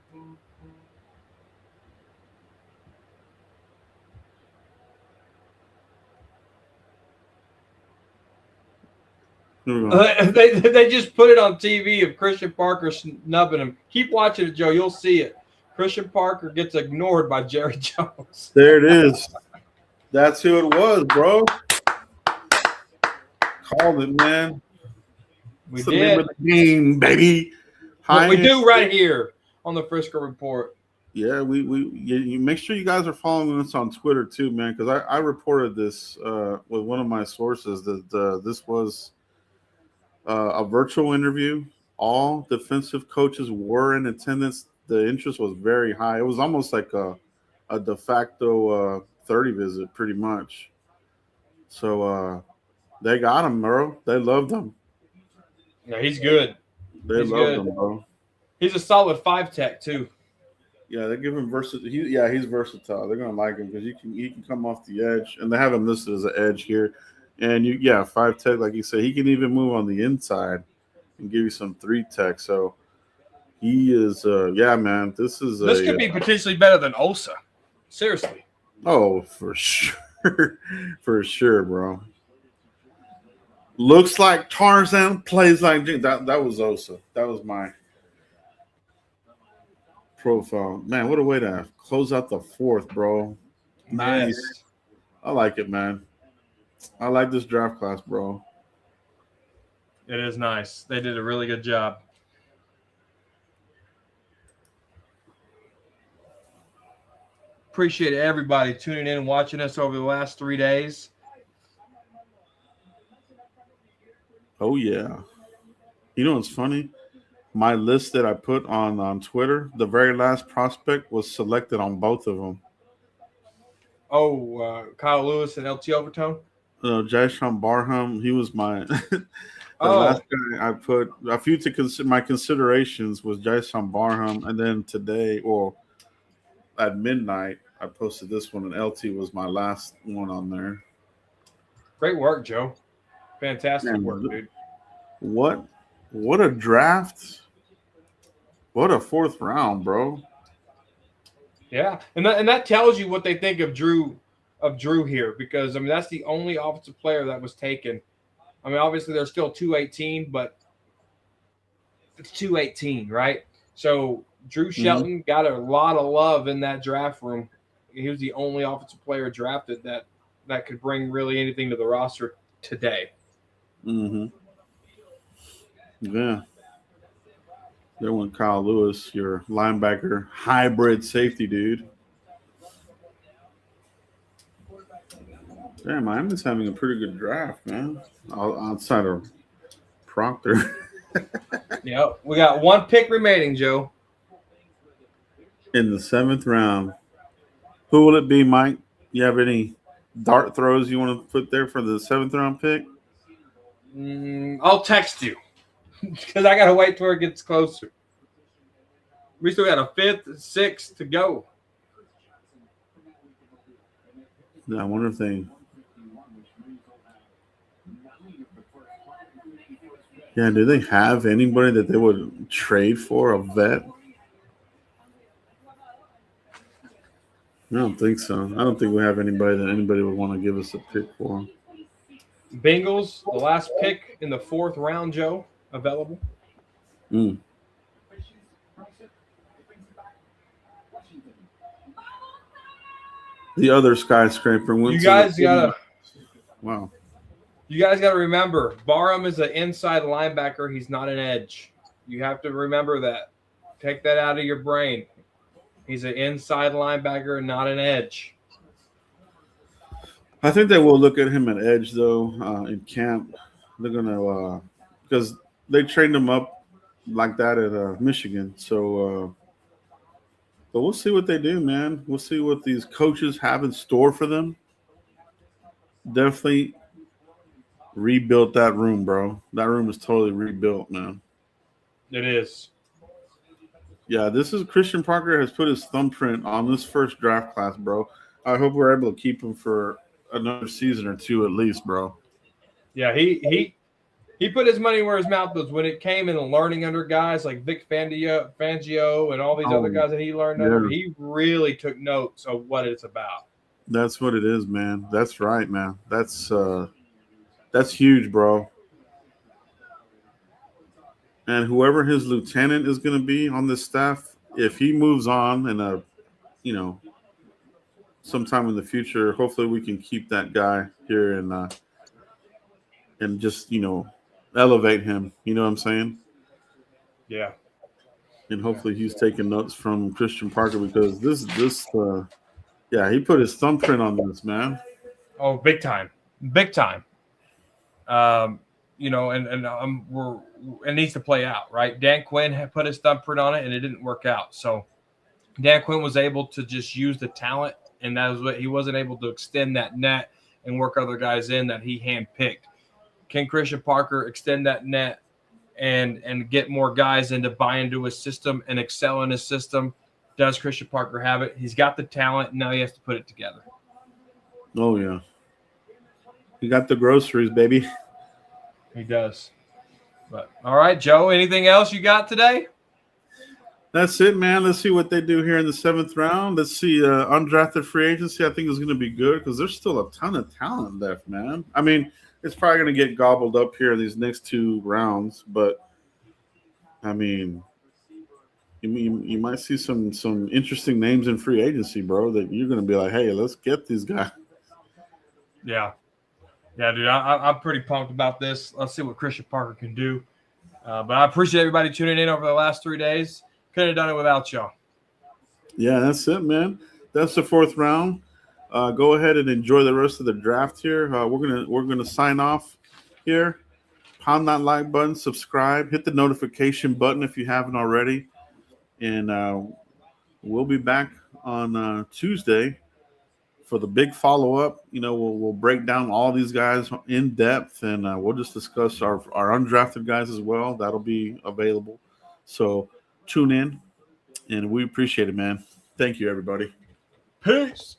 F: They just put it on TV of Christian Parker snubbing him. Keep watching it, Joe. You'll see it. Christian Parker gets ignored by Jerry Jones.
E: There it is. That's who it was, bro. Called it, man.
F: We
E: It's the
F: did.
E: name of the game, baby.
F: What we do right here on the Frisco Report.
E: Yeah, you make sure you guys are following us on Twitter too, man, because I reported this with one of my sources that this was a virtual interview. All defensive coaches were in attendance. The interest was very high. It was almost like a de facto 30 visit, pretty much. So they got him, bro. They loved him.
F: Yeah, he's good.
E: He's loved him, bro.
F: He's a solid 5 tech too.
E: Yeah, they give him versatile. He's versatile. They're gonna like him because he can come off the edge, and they have him listed as an edge here. And 5 tech, like you said, he can even move on the inside and give you some 3 tech. So he is, man. This
F: could be potentially better than Osa. Seriously.
E: Oh, for sure, for sure, bro. Looks like Tarzan, plays like that was Osa. That was my profile. Man, what a way to close out the 4th, bro. Nice.
F: Yes.
E: I like it, man. I like this draft class, bro.
F: It is nice. They did a really good job. Appreciate everybody tuning in and watching us over the last 3 days.
E: Oh yeah. You know what's funny? My list that I put on Twitter, the very last prospect was selected on both of them.
F: Oh, Kyle Lewis and LT Overtone.
E: Jayshon Barham, he was my the last
F: Oh,
E: guy I put a few to consider my considerations was Jayshon Barham, and then today, or at midnight, I posted this one, and LT was my last one on there.
F: great work, Joe. Fantastic work,
E: Man,
F: dude.
E: what a draft! What a fourth round, bro.
F: Yeah, and that tells you what they think of Drew here, because I mean that's the only offensive player that was taken. I mean, obviously there's still 218, but it's 218, right? So Drew
E: Mhm.
F: Shelton got a lot of love in that draft room. He was the only offensive player drafted that could bring really anything to the roster today.
E: Mhm. Yeah. There went Kyle Lewis, your linebacker hybrid safety dude. Damn, Miami's having a pretty good draft, man. Outside of Proctor.
F: Yeah, we got one pick remaining, Joe.
E: In the seventh round. Who will it be, Mike? You have any dart throws you want to put there for the seventh round pick?
F: I'll text you because I gotta wait till it gets closer. We still got a fifth, sixth to go.
E: I wonder if they. Yeah, do they have anybody that they would trade for, a vet? I don't think so. I don't think we have anybody that anybody would want to give us a pick for.
F: Bengals, the last pick in the fourth round, Joe, available.
E: Mm. The other skyscraper went
F: You
E: to
F: guys
E: the
F: gotta
E: wow.
F: You guys got to remember, Barham is an inside linebacker. He's not an edge. You have to remember that. Take that out of your brain. He's an inside linebacker, not an edge.
E: I think they will look at him at edge though in camp. They're gonna because they trained him up like that at Michigan. So, but we'll see what they do, man. We'll see what these coaches have in store for them. Definitely rebuilt that room, bro. That room is totally rebuilt, man.
F: It is.
E: Yeah, this is Christian Parker has put his thumbprint on this first draft class, bro. I hope we're able to keep him for another season or two at least, bro.
F: Yeah, he put his money where his mouth was when it came in learning under guys like Vic Fangio and all these other guys that he learned under.
E: Yeah.
F: He really took notes of what it's about.
E: That's what it is, man. That's right, man. That's huge, bro. And whoever his lieutenant is going to be on this staff, if he moves on and sometime in the future, hopefully we can keep that guy here and just elevate him. You know what I'm saying?
F: Yeah.
E: And hopefully he's taking notes from Christian Parker because he put his thumbprint on this, man.
F: Oh, big time. Big time. It needs to play out, right? Dan Quinn had put his thumbprint on it, and it didn't work out. So Dan Quinn was able to just use the talent, and that was what he wasn't able to extend that net and work other guys in that he handpicked. Can Christian Parker extend that net and get more guys in to buy into his system and excel in his system? Does Christian Parker have it? He's got the talent. Now he has to put it together.
E: Oh, yeah. He got the groceries, baby.
F: He does. But all right, Joe, anything else you got today?
E: That's it, man. Let's see what they do here in the seventh round. Let's see undrafted free agency. I think is going to be good because there's still a ton of talent left, man. I mean, it's probably going to get gobbled up here in these next two rounds, but I mean, you might see some interesting names in free agency, bro, that you're going to be like, hey, let's get these guys.
F: Yeah. Yeah, dude, I'm pretty pumped about this. Let's see what Christian Parker can do. But I appreciate everybody tuning in over the last 3 days. Couldn't have done it without y'all.
E: Yeah, that's it, man. That's the fourth round. Go ahead and enjoy the rest of the draft here. We're gonna sign off here. pound that like button, subscribe, hit the notification button if you haven't already. And we'll be back on Tuesday for the big follow-up. We'll break down all these guys in depth, and we'll just discuss our undrafted guys as well. That'll be available. So tune in, and we appreciate it, man. Thank you, everybody.
F: Peace.